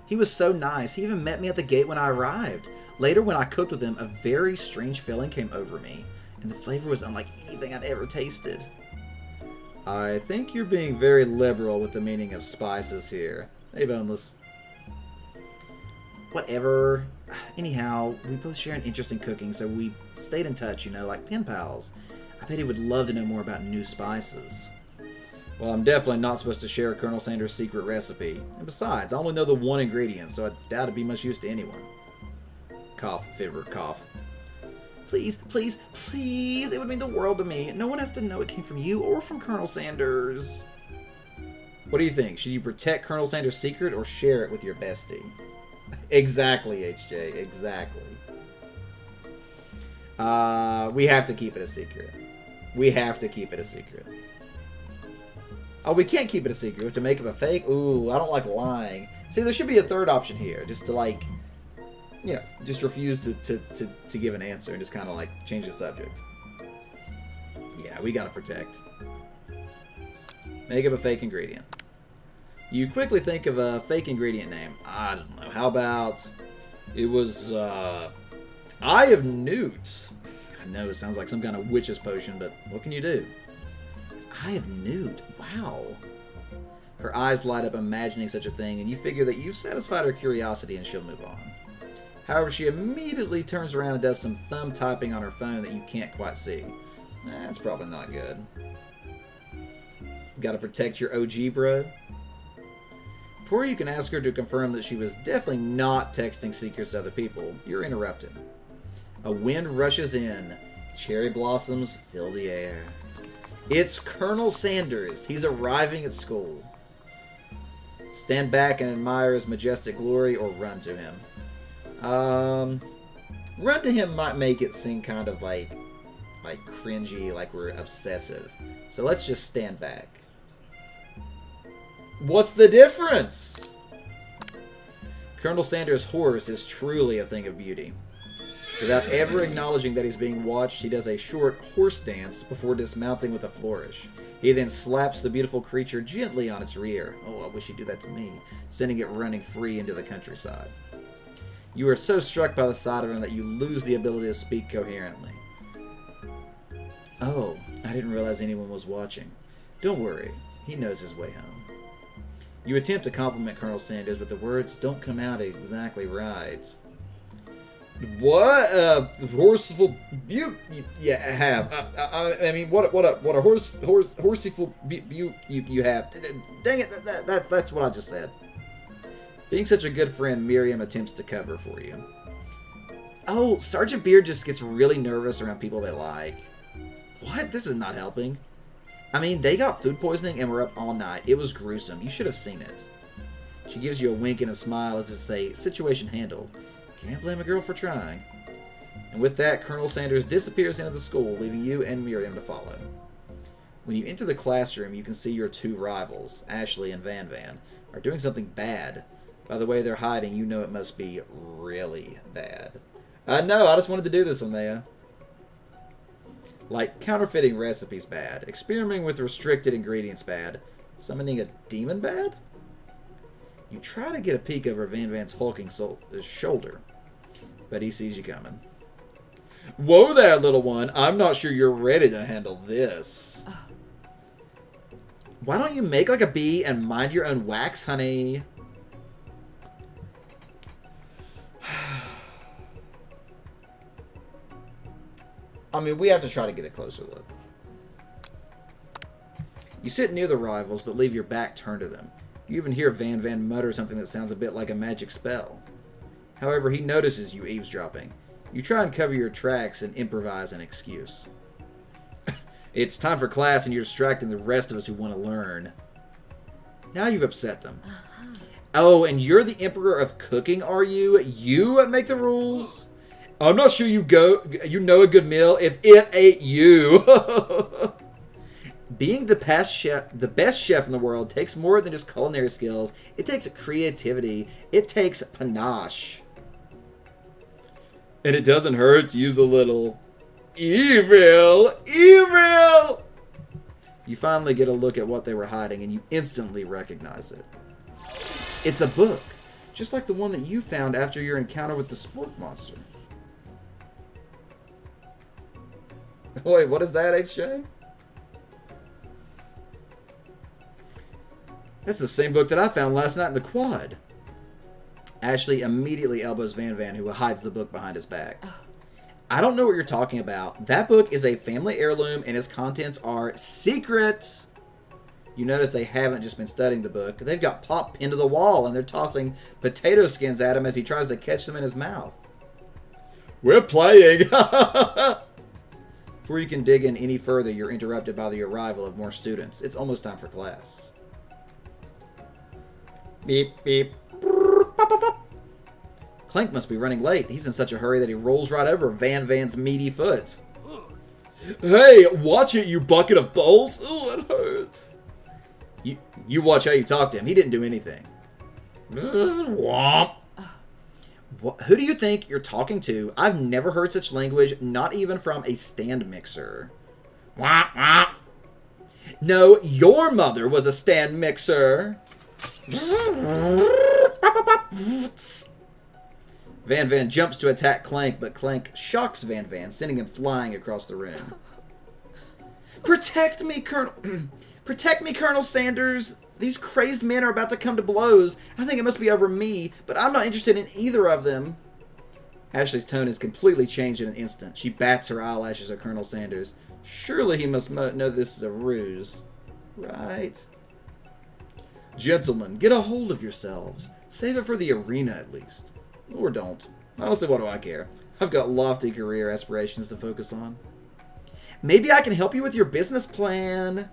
He was so nice. He even met me at the gate when I arrived. Later, when I cooked with him, a very strange feeling came over me, and the flavor was unlike anything I'd ever tasted. I think you're being very liberal with the meaning of spices here. Hey, Boneless. Whatever. Anyhow, we both share an interest in cooking, so we stayed in touch, like pen pals. I bet he would love to know more about new spices. Well, I'm definitely not supposed to share Colonel Sanders' secret recipe. And besides, I only know the one ingredient, so I doubt it'd be much use to anyone. Cough, fever, cough. Please, please, please, it would mean the world to me. No one has to know it came from you or from Colonel Sanders. What do you think? Should you protect Colonel Sanders' secret or share it with your bestie? Exactly, HJ, exactly. We have to keep it a secret. We have to keep it a secret. Oh, we can't keep it a secret. We have to make up a fake? Ooh, I don't like lying. See, there should be a third option here. Just to, just refuse to give an answer and just kind of, change the subject. Yeah, we gotta protect. Make up a fake ingredient. You quickly think of a fake ingredient name. I don't know. How about... It was, Eye of Newt. I know, it sounds like some kind of witch's potion, but what can you do? Eye of Newt. Wow. Her eyes light up imagining such a thing, and you figure that you've satisfied her curiosity and she'll move on. However, she immediately turns around and does some thumb typing on her phone that you can't quite see. That's probably not good. Gotta protect your OG, bro. Before you can ask her to confirm that she was definitely not texting secrets to other people, you're interrupted. A wind rushes in. Cherry blossoms fill the air. It's Colonel Sanders. He's arriving at school. Stand back and admire his majestic glory or run to him. Run to him might make it seem kind of like cringy, like we're obsessive. So let's just stand back. What's the difference? Colonel Sanders' horse is truly a thing of beauty. Without ever acknowledging that he's being watched, he does a short horse dance before dismounting with a flourish. He then slaps the beautiful creature gently on its rear. Oh, I wish he'd do that to me, sending it running free into the countryside. You are so struck by the sight of him that you lose the ability to speak coherently. Oh, I didn't realize anyone was watching. Don't worry, he knows his way home. You attempt to compliment Colonel Sanders, but the words don't come out exactly right. What a horseful beaut you have. I mean, what a horseful beaut you have. Dang it, that's what I just said. Being such a good friend, Miriam attempts to cover for you. Oh, Sergeant Beard just gets really nervous around people they like. What? This is not helping. I mean, they got food poisoning and were up all night. It was gruesome. You should have seen it. She gives you a wink and a smile as if to say, situation handled. Can't blame a girl for trying. And with that, Colonel Sanders disappears into the school, leaving you and Miriam to follow. When you enter the classroom, you can see your two rivals, Ashley and Van Van, are doing something bad. By the way they're hiding, you know it must be really bad. No, I just wanted to do this one, Maya. Like, counterfeiting recipes bad. Experimenting with restricted ingredients bad. Summoning a demon bad? You try to get a peek over Van Van's hulking shoulder, but he sees you coming. Whoa there, little one. I'm not sure you're ready to handle this. Why don't you make like a bee and mind your own wax, honey? I mean, we have to try to get a closer look. You sit near the rivals, but leave your back turned to them. You even hear Van Van mutter something that sounds a bit like a magic spell. However, he notices you eavesdropping. You try and cover your tracks and improvise an excuse. It's time for class and you're distracting the rest of us who want to learn. Now you've upset them. Oh, and you're the Emperor of Cooking, are you? You make the rules? I'm not sure you know a good meal if it ain't you. Being the best chef in the world takes more than just culinary skills. It takes creativity. It takes panache. And it doesn't hurt to use a little evil. Evil! You finally get a look at what they were hiding, and you instantly recognize it. It's a book, just like the one that you found after your encounter with the sport monster. Wait, what is that, HJ? That's the same book that I found last night in the quad. Ashley immediately elbows Van Van, who hides the book behind his back. I don't know what you're talking about. That book is a family heirloom, and its contents are secret. You notice they haven't just been studying the book. They've got Pop pinned to the wall, and they're tossing potato skins at him as he tries to catch them in his mouth. We're playing! Before you can dig in any further, you're interrupted by the arrival of more students. It's almost time for class. Beep, beep. Pop, pop, pop. Clank must be running late. He's in such a hurry that he rolls right over Van Van's meaty foot. Hey, watch it, you bucket of bolts. Oh, that hurts. You watch how you talk to him. He didn't do anything. Womp. Who do you think you're talking to? I've never heard such language, not even from a stand mixer. Womp, womp. No, your mother was a stand mixer. Van Van jumps to attack Clank, but Clank shocks Van Van, sending him flying across the room. Protect me, Colonel... Protect me, Colonel Sanders. These crazed men are about to come to blows. I think it must be over me, but I'm not interested in either of them. Ashley's tone has completely changed in an instant. She bats her eyelashes at Colonel Sanders. Surely he must know this is a ruse. Right? Gentlemen, get a hold of yourselves. Save it for the arena, at least. Or don't. Honestly, what do I care? I've got lofty career aspirations to focus on. Maybe I can help you with your business plan.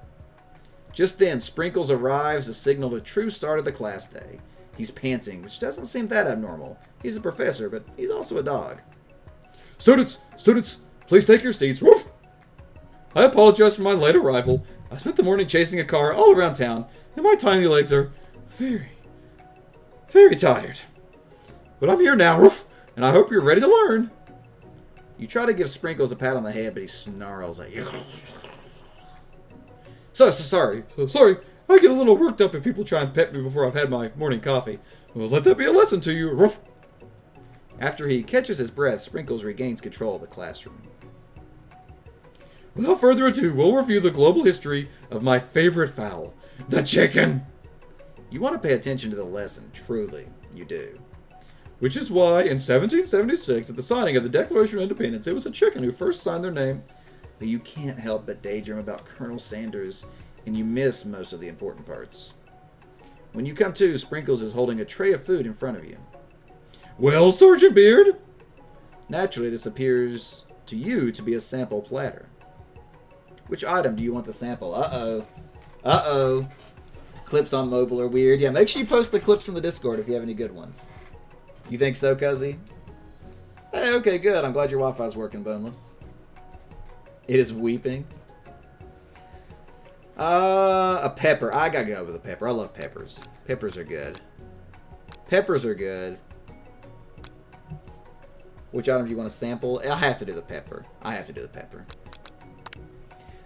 Just then, Sprinkles arrives to signal the true start of the class day. He's panting, which doesn't seem that abnormal. He's a professor, but he's also a dog. Students, please take your seats. Woof! I apologize for my late arrival. I spent the morning chasing a car all around town, and my tiny legs are very, very tired. But I'm here now, woof, and I hope you're ready to learn. You try to give Sprinkles a pat on the head, but he snarls at you. Sorry. I get a little worked up if people try and pet me before I've had my morning coffee. Well, let that be a lesson to you. Ruff. After he catches his breath, Sprinkles regains control of the classroom. Without further ado, we'll review the global history of my favorite fowl, the chicken. You want to pay attention to the lesson, truly, you do. Which is why, in 1776, at the signing of the Declaration of Independence, it was a chicken who first signed their name. But you can't help but daydream about Colonel Sanders, and you miss most of the important parts. When you come to, Sprinkles is holding a tray of food in front of you. Well, Sergeant Beard? Naturally, this appears to you to be a sample platter. Which item do you want to sample? Uh-oh. Clips on mobile are weird. Yeah, make sure you post the clips in the Discord if you have any good ones. You think so, Cuzzy? Hey, okay, good. I'm glad your Wi-Fi's working, Boneless. It is weeping. A pepper. I gotta go with a pepper. I love peppers. Peppers are good. Peppers are good. Which item do you want to sample? I have to do the pepper. I have to do the pepper.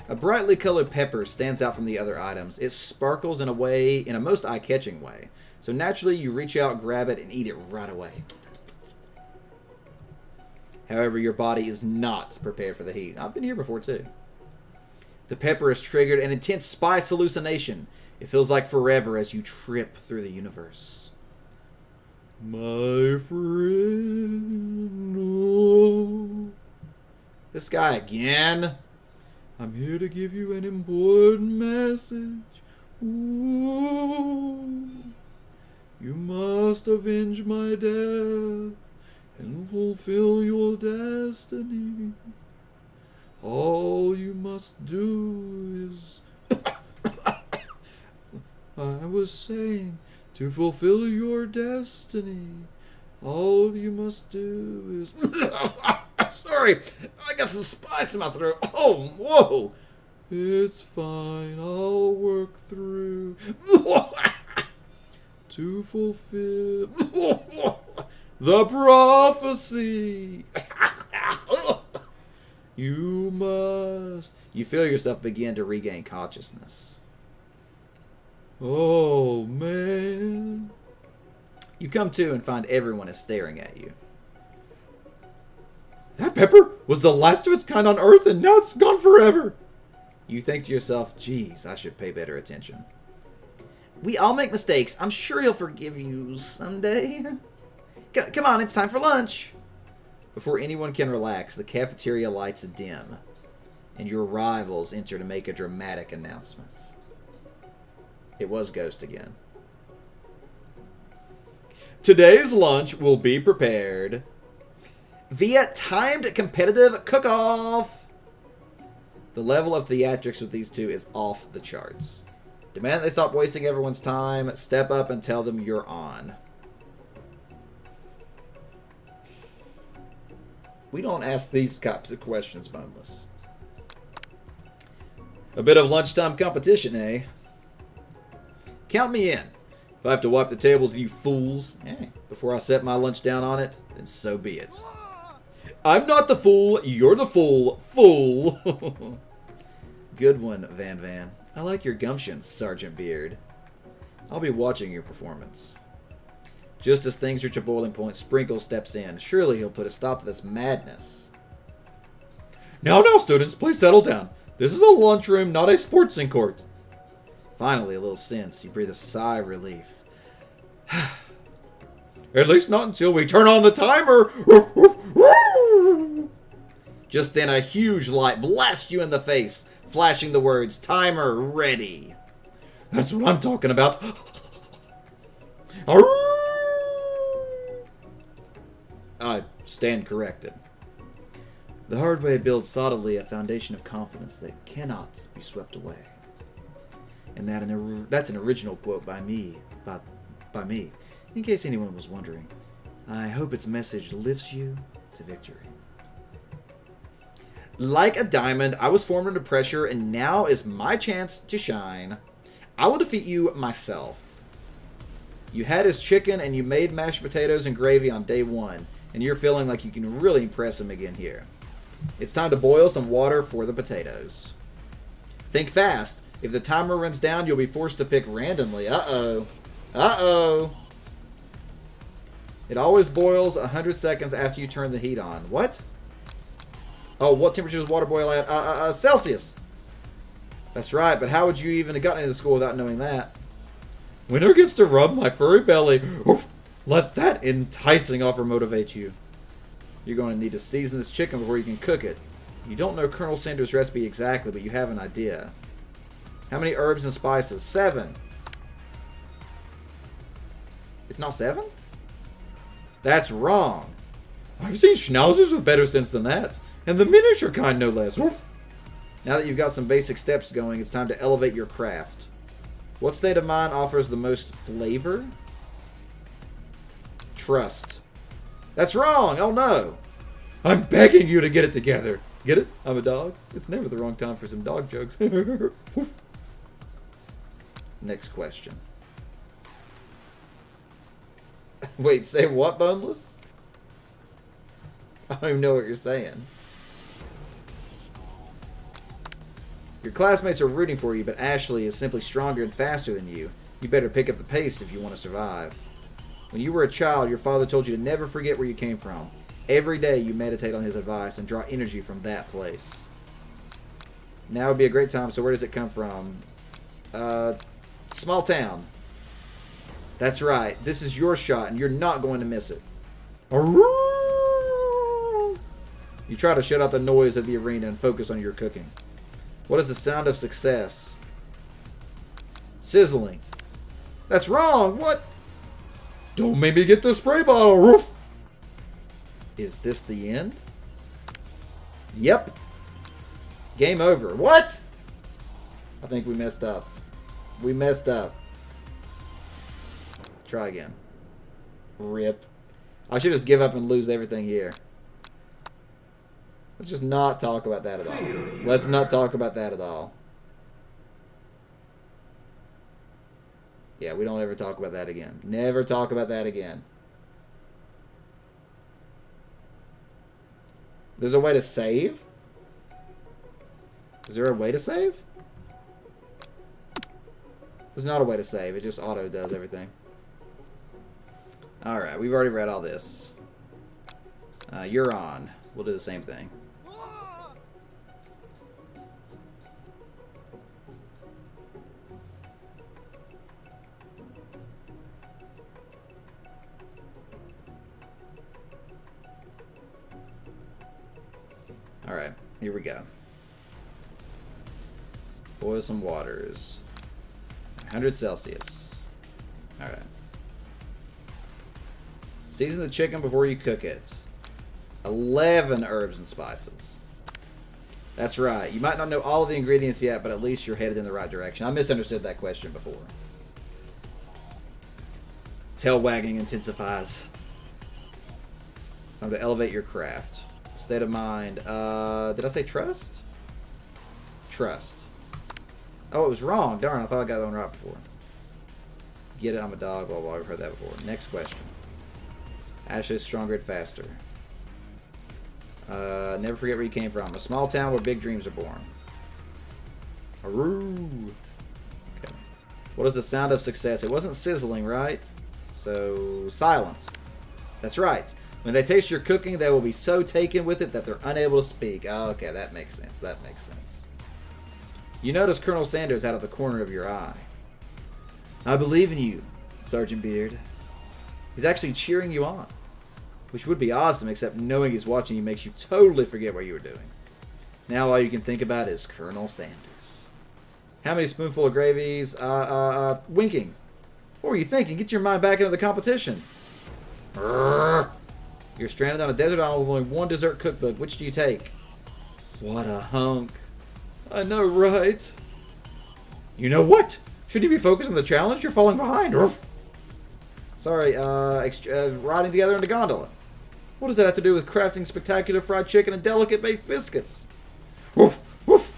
A brightly colored pepper stands out from the other items. It sparkles in a most eye-catching way. So naturally, you reach out, grab it, and eat it right away. However, your body is not prepared for the heat. I've been here before, too. The pepper has triggered an intense spice hallucination. It feels like forever as you trip through the universe. My friend. Oh. This guy again. I'm here to give you an important message. Ooh. You must avenge my death and fulfill your destiny. All you must do is... I was saying, to fulfill your destiny, all you must do is... Sorry, I got some spice in my throat. Oh, whoa. It's fine, I'll work through... to fulfill... the prophecy. You must... You feel yourself begin to regain consciousness. Oh, man. You come to and find everyone is staring at you. That pepper was the last of its kind on Earth, and now it's gone forever. You think to yourself, geez, I should pay better attention. We all make mistakes. I'm sure he'll forgive you someday. Come on, it's time for lunch. Before anyone can relax, the cafeteria lights dim, and your rivals enter to make a dramatic announcement. It was Ghost again. Today's lunch will be prepared via timed competitive cook-off. The level of theatrics with these two is off the charts. Demand they stop wasting everyone's time. Step up and tell them you're on. We don't ask these types of questions, Boneless. A bit of lunchtime competition, eh? Count me in. If I have to wipe the tables with you fools, before I set my lunch down on it, then so be it. I'm not the fool, you're the fool. Fool. Good one, Van Van. I like your gumption, Sergeant Beard. I'll be watching your performance. Just as things reach a boiling point, Sprinkle steps in. Surely he'll put a stop to this madness. Now, students, please settle down. This is a lunchroom, not a sportsing court. Finally, a little sense. You breathe a sigh of relief. At least not until we turn on the timer. Just then, a huge light blasts you in the face, flashing the words, "Timer ready." That's what I'm talking about. I stand corrected. The hard way builds solidly a foundation of confidence that cannot be swept away. And that's an original quote by me, by me, in case anyone was wondering. I hope its message lifts you to victory. Like a diamond, I was formed under pressure, and now is my chance to shine. I will defeat you myself. You had his chicken, and you made mashed potatoes and gravy on day one, and you're feeling like you can really impress him again here. It's time to boil some water for the potatoes. Think fast. If the timer runs down, you'll be forced to pick randomly. Uh-oh. Uh-oh. It always boils 100 seconds after you turn the heat on. What? Oh, what temperature does water boil at? Celsius. That's right, but how would you even have gotten into school without knowing that? Winner gets to rub my furry belly. Oof. Let that enticing offer motivate you. You're going to need to season this chicken before you can cook it. You don't know Colonel Sanders' recipe exactly, but you have an idea. How many herbs and spices? 7. It's not 7? That's wrong. I've seen schnauzers with better sense than that. And the miniature kind, no less. Oof. Now that you've got some basic steps going, it's time to elevate your craft. What state of mind offers the most flavor? Trust. That's wrong! Oh no! I'm begging you to get it together. Get it? I'm a dog. It's never the wrong time for some dog jokes. Next question. Wait, say what, Boneless? I don't even know what you're saying. Your classmates are rooting for you, but Ashley is simply stronger and faster than you. You better pick up the pace if you want to survive. When you were a child, your father told you to never forget where you came from. Every day you meditate on his advice and draw energy from that place. Now would be a great time, so where does it come from? Small town. That's right. This is your shot, and you're not going to miss it. You try to shut out the noise of the arena and focus on your cooking. What is the sound of success? Sizzling. That's wrong. What? Don't make me get the spray bottle. Roof. Is this the end? Yep. Game over. What? I think we messed up. We messed up. Try again. Rip. I should just give up and lose everything here. Let's just not talk about that at all. Let's not talk about that at all. Yeah, we don't ever talk about that again. Never talk about that again. There's a way to save? Is there a way to save? There's not a way to save. It just auto does everything. Alright, we've already read all this. You're on. We'll do the same thing. Alright, here we go. Boil some waters. 100 Celsius. Alright. Season the chicken before you cook it. 11 herbs and spices. That's right. You might not know all of the ingredients yet, but at least you're headed in the right direction. I misunderstood that question before. Tail wagging intensifies. It's time to elevate your craft. State of mind. Did I say trust? Trust. Oh, it was wrong. Darn, I thought I got that one right before. Get it, I'm a dog. Well, I've heard that before. Next question. Ashley's stronger and faster. Never forget where you came from. A small town where big dreams are born. Aroo. Okay. What is the sound of success? It wasn't sizzling, right? So, silence. That's right. When they taste your cooking, they will be so taken with it that they're unable to speak. Oh, okay, that makes sense. That makes sense. You notice Colonel Sanders out of the corner of your eye. I believe in you, Sergeant Beard. He's actually cheering you on. Which would be awesome, except knowing he's watching you makes you totally forget what you were doing. Now all you can think about is Colonel Sanders. How many spoonful of gravies? Winking. What were you thinking? Get your mind back into the competition. You're stranded on a desert island with only one dessert cookbook. Which do you take? What a hunk. I know, right? You know what? Should you be focused on the challenge? You're falling behind. Sorry, riding together in a gondola. What does that have to do with crafting spectacular fried chicken and delicate baked biscuits? Woof, woof.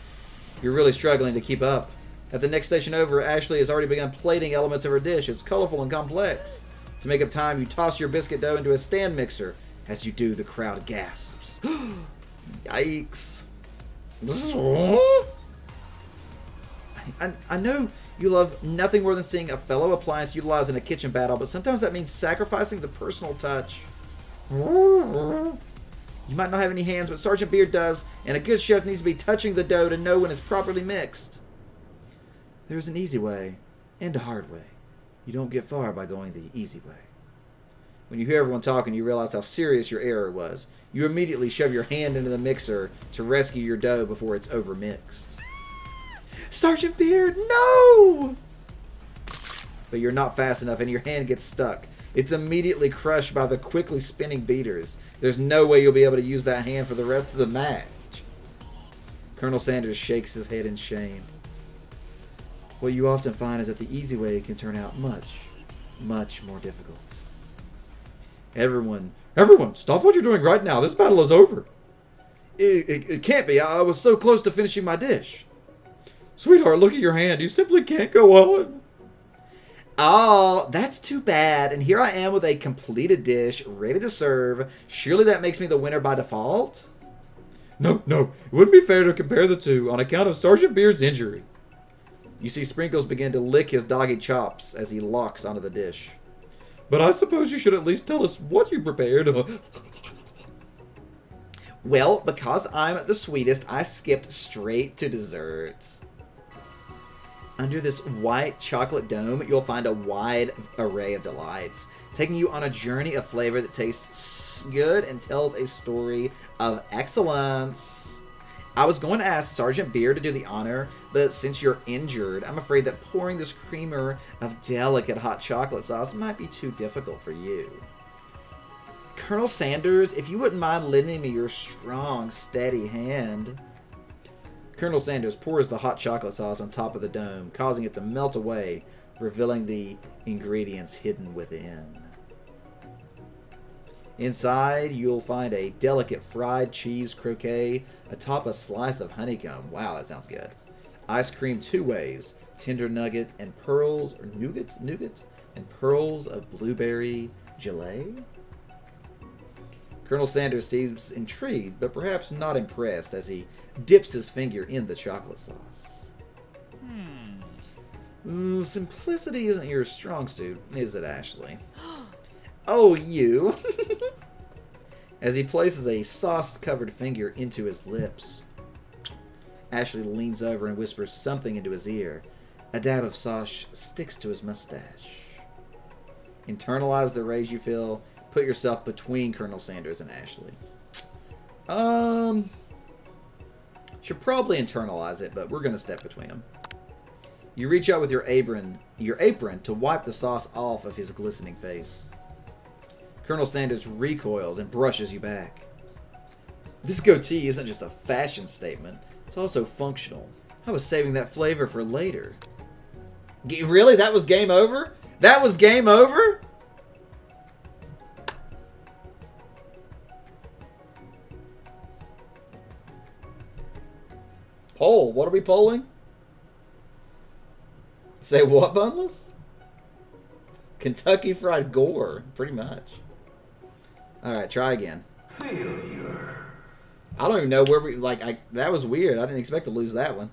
You're really struggling to keep up. At the next station over, Ashley has already begun plating elements of her dish. It's colorful and complex. To make up time, you toss your biscuit dough into a stand mixer. As you do, the crowd gasps. Yikes. I know you love nothing more than seeing a fellow appliance utilized in a kitchen battle, but sometimes that means sacrificing the personal touch. You might not have any hands, but Sergeant Beard does, and a good chef needs to be touching the dough to know when it's properly mixed. There's an easy way and a hard way. You don't get far by going the easy way. When you hear everyone talking, you realize how serious your error was. You immediately shove your hand into the mixer to rescue your dough before it's overmixed. Sergeant Beard, no! But you're not fast enough and your hand gets stuck. It's immediately crushed by the quickly spinning beaters. There's no way you'll be able to use that hand for the rest of the match. Colonel Sanders shakes his head in shame. What you often find is that the easy way can turn out much, much more difficult. Everyone, stop what you're doing right now. This battle is over. It can't be. I was so close to finishing my dish. Sweetheart, look at your hand. You simply can't go on. Oh, that's too bad. And here I am with a completed dish, ready to serve. Surely that makes me the winner by default? No, it wouldn't be fair to compare the two on account of Sergeant Beard's injury. You see Sprinkles begin to lick his doggy chops as he locks onto the dish. But I suppose you should at least tell us what you prepared. Well, because I'm the sweetest, I skipped straight to dessert. Under this white chocolate dome, you'll find a wide array of delights, taking you on a journey of flavor that tastes good and tells a story of excellence. I was going to ask Sergeant Beard to do the honor, but since you're injured, I'm afraid that pouring this creamer of delicate hot chocolate sauce might be too difficult for you. Colonel Sanders, if you wouldn't mind lending me your strong, steady hand. Colonel Sanders pours the hot chocolate sauce on top of the dome, causing it to melt away, revealing the ingredients hidden within. Inside, you'll find a delicate fried cheese croquet atop a slice of honeycomb. Wow, that sounds good. Ice cream two ways, tender nugget and pearls, or nougat, and pearls of blueberry gelée. Colonel Sanders seems intrigued, but perhaps not impressed as he dips his finger in the chocolate sauce. Simplicity isn't your strong suit, is it, Ashley? Oh, you! As he places a sauce-covered finger into his lips. Ashley leans over and whispers something into his ear. A dab of sauce sticks to his mustache. Internalize the rage you feel. Put yourself between Colonel Sanders and Ashley. Should probably internalize it, but we're going to step between them. You reach out with your apron to wipe the sauce off of his glistening face. Colonel Sanders recoils and brushes you back. This goatee isn't just a fashion statement, it's also functional. I was saving that flavor for later. Really? That was game over? That was game over? Poll. What are we polling? Say what, Bunless? Kentucky Fried Gore. Pretty much. Alright, try again. Failure. I don't even know where we... that was weird. I didn't expect to lose that one.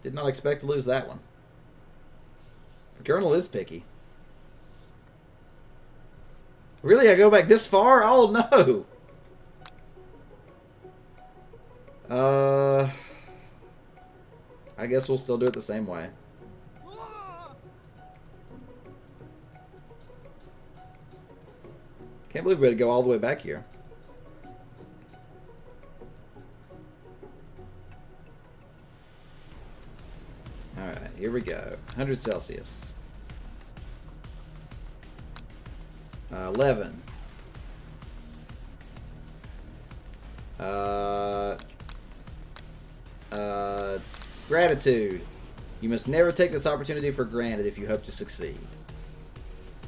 Did not expect to lose that one. The Colonel is picky. Really? I go back this far? Oh, no. I guess we'll still do it the same way. Can't believe we had to go all the way back here. Alright, here we go. 100 Celsius. 11. Gratitude. You must never take this opportunity for granted if you hope to succeed.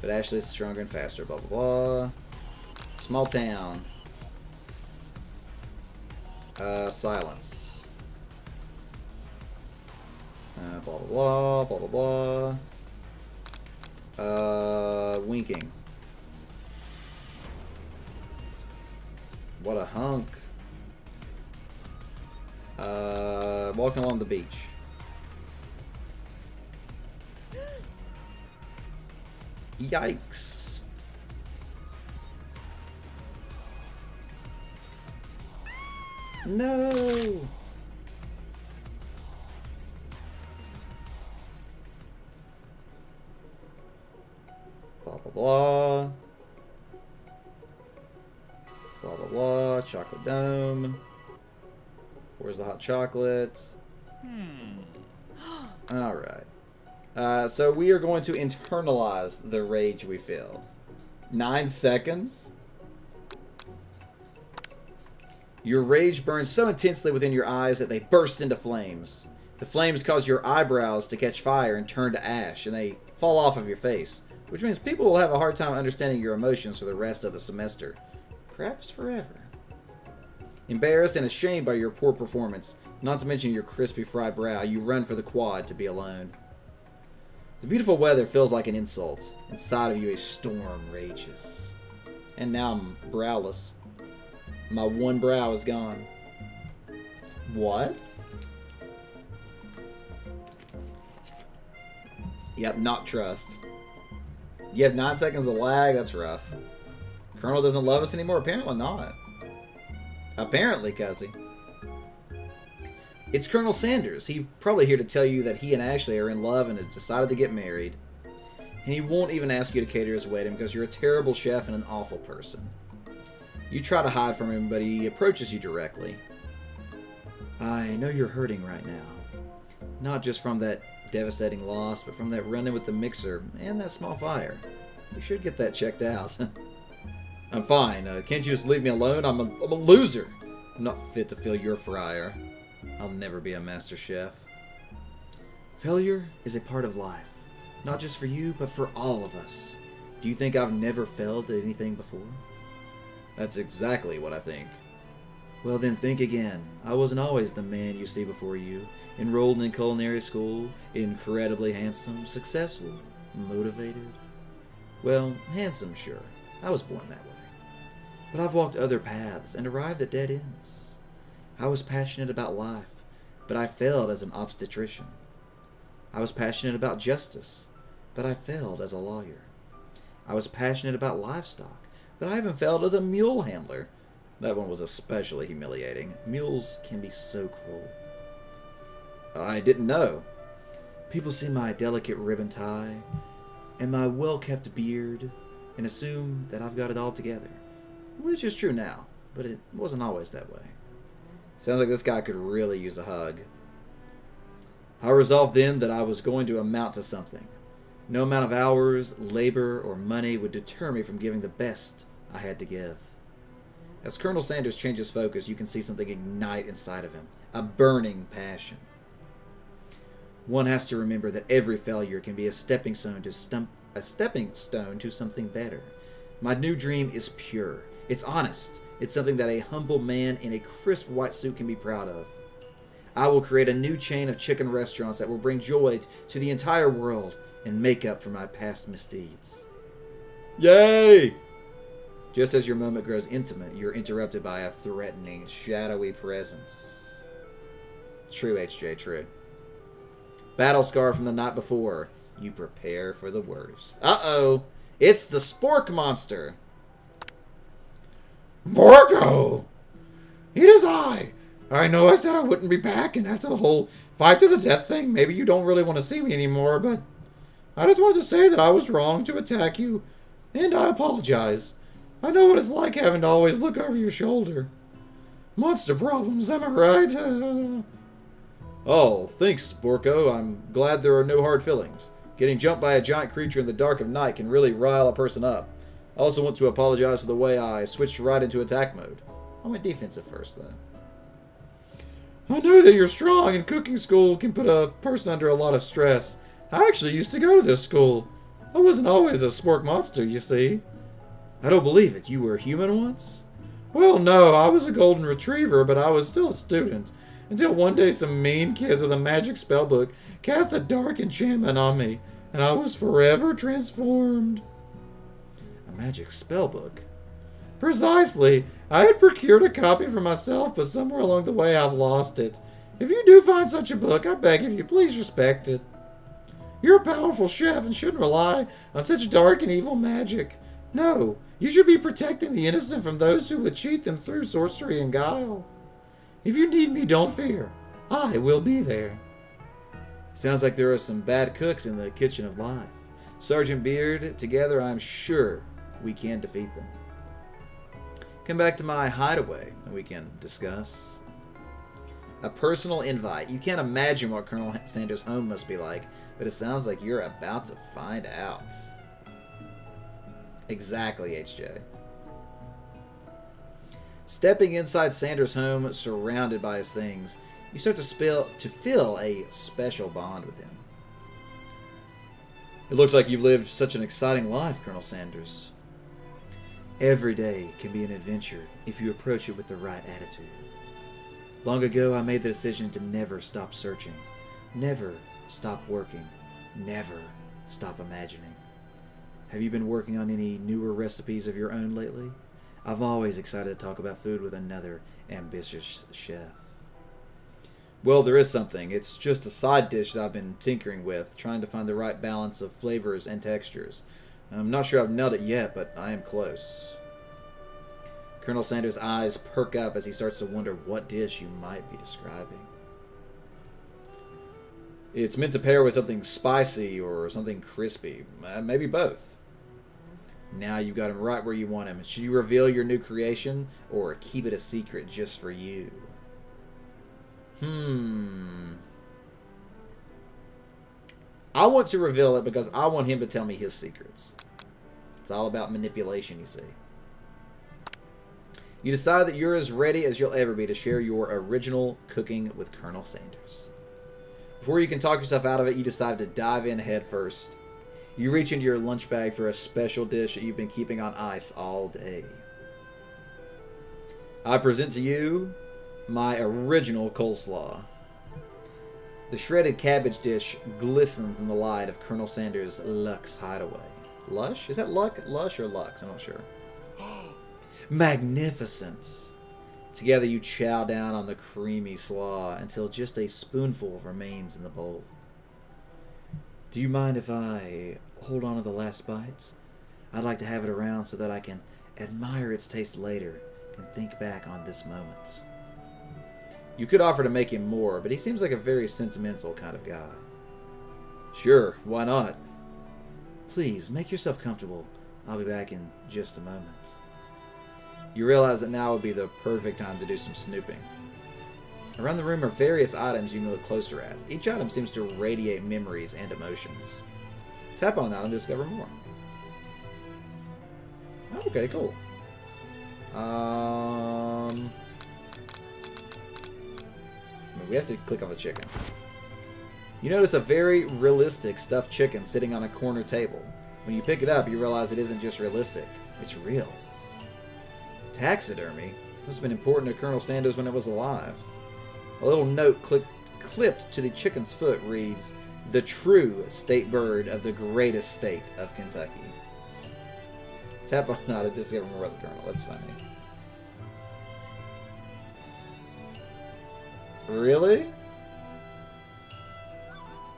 But Ashley is stronger and faster, blah, blah, blah. Small town. Silence. Blah, blah, blah, blah, blah, blah. Winking. What a hunk. Walking along the beach. Yikes. No. Blah, blah, blah. Blah, blah, blah. Chocolate dome. Where's the hot chocolate? Alright. So we are going to internalize the rage we feel. 9 seconds. Your rage burns so intensely within your eyes that they burst into flames. The flames cause your eyebrows to catch fire and turn to ash, and they fall off of your face, which means people will have a hard time understanding your emotions for the rest of the semester. Perhaps forever. Embarrassed and ashamed by your poor performance, Not to mention your crispy fried brow, you run for the quad to be alone. The beautiful weather feels like an insult. Inside of you a storm rages. And now I'm browless. My one brow is gone. What? Yep, not trust. You have 9 seconds of lag? That's rough. Colonel doesn't love us anymore? Apparently not. Apparently, Cuzzy. It's Colonel Sanders. He's probably here to tell you that he and Ashley are in love and have decided to get married. And he won't even ask you to cater his wedding because you're a terrible chef and an awful person. You try to hide from him, but he approaches you directly. I know you're hurting right now. Not just from that devastating loss, but from that run-in with the mixer and that small fire. You should get that checked out. I'm fine. Can't you just leave me alone? I'm a loser. I'm not fit to fill your fryer. I'll never be a master chef. Failure is a part of life. Not just for you, but for all of us. Do you think I've never failed at anything before? That's exactly what I think. Well then think again. I wasn't always the man you see before you. Enrolled in culinary school, incredibly handsome, successful, motivated. Well, handsome, sure. I was born that way. But I've walked other paths and arrived at dead ends. I was passionate about life, but I failed as an obstetrician. I was passionate about justice, but I failed as a lawyer. I was passionate about livestock, but I haven't failed as a mule handler. That one was especially humiliating. Mules can be so cruel. I didn't know. People see my delicate ribbon tie and my well-kept beard and assume that I've got it all together. Which is true now, but it wasn't always that way. Sounds like this guy could really use a hug. I resolved then that I was going to amount to something. No amount of hours, labor, or money would deter me from giving the best I had to give. As Colonel Sanders changes focus, you can see something ignite inside of him. A burning passion. One has to remember that every failure can be a stepping stone to something better. My new dream is pure. It's honest. It's something that a humble man in a crisp white suit can be proud of. I will create a new chain of chicken restaurants that will bring joy to the entire world and make up for my past misdeeds. Yay! Just as your moment grows intimate, you're interrupted by a threatening, shadowy presence. True, HJ, true. Battle scar from the night before. You prepare for the worst. Uh-oh! It's the Spork Monster! Borgo! It is I! I know I said I wouldn't be back, and after the whole fight to the death thing, maybe you don't really want to see me anymore, but I just wanted to say that I was wrong to attack you, and I apologize. I know what it's like having to always look over your shoulder. Monster problems, am I right? Oh, thanks, Borko. I'm glad there are no hard feelings. Getting jumped by a giant creature in the dark of night can really rile a person up. I also want to apologize for the way I switched right into attack mode. I went defensive first, though. I know that you're strong, and cooking school can put a person under a lot of stress. I actually used to go to this school. I wasn't always a spork monster, you see. I don't believe it. You were human once? Well, no, I was a golden retriever, but I was still a student. Until one day some mean kids with a magic spellbook cast a dark enchantment on me, and I was forever transformed. A magic spellbook? Precisely. I had procured a copy for myself, but somewhere along the way I've lost it. If you do find such a book, I beg of you, please respect it. You're a powerful chef and shouldn't rely on such dark and evil magic. No, you should be protecting the innocent from those who would cheat them through sorcery and guile. If you need me, don't fear. I will be there. Sounds like there are some bad cooks in the kitchen of life. Sergeant Beard, together I'm sure we can defeat them. Come back to my hideaway and we can discuss. A personal invite. You can't imagine what Colonel Sanders' home must be like, but it sounds like you're about to find out. Exactly, HJ. Stepping inside Sanders' home, surrounded by his things, you start to feel a special bond with him. It looks like you've lived such an exciting life, Colonel Sanders. Every day can be an adventure if you approach it with the right attitude. Long ago, I made the decision to never stop searching, never stop working, never stop imagining. Have you been working on any newer recipes of your own lately? I'm always excited to talk about food with another ambitious chef. Well, there is something. It's just a side dish that I've been tinkering with, trying to find the right balance of flavors and textures. I'm not sure I've nailed it yet, but I am close. Colonel Sanders' eyes perk up as he starts to wonder what dish you might be describing. It's meant to pair with something spicy or something crispy. Maybe both. Now you've got him right where you want him. Should you reveal your new creation or keep it a secret just for you? I want to reveal it because I want him to tell me his secrets. It's all about manipulation, you see. You decide that you're as ready as you'll ever be to share your original cooking with Colonel Sanders. Before you can talk yourself out of it, you decide to dive in head first. You reach into your lunch bag for a special dish that you've been keeping on ice all day. I present to you my original coleslaw. The shredded cabbage dish glistens in the light of Colonel Sanders' Lux hideaway. Lush? Is that Lush or Lux? I'm not sure. Magnificent! Together you chow down on the creamy slaw until just a spoonful remains in the bowl. Do you mind if I hold on to the last bites? I'd like to have it around so that I can admire its taste later and think back on this moment. You could offer to make him more, but he seems like a very sentimental kind of guy. Sure, why not? Please, make yourself comfortable. I'll be back in just a moment. You realize that now would be the perfect time to do some snooping. Around the room are various items you can look closer at. Each item seems to radiate memories and emotions. Tap on that and discover more. Okay, cool. We have to click on the chicken. You notice a very realistic stuffed chicken sitting on a corner table. When you pick it up, you realize it isn't just realistic. It's real. Taxidermy? Must have been important to Colonel Sanders when it was alive. A little note clipped to the chicken's foot reads, "The true state bird of the greatest state of Kentucky." Tap on that to discover more about the Colonel. That's funny. Really?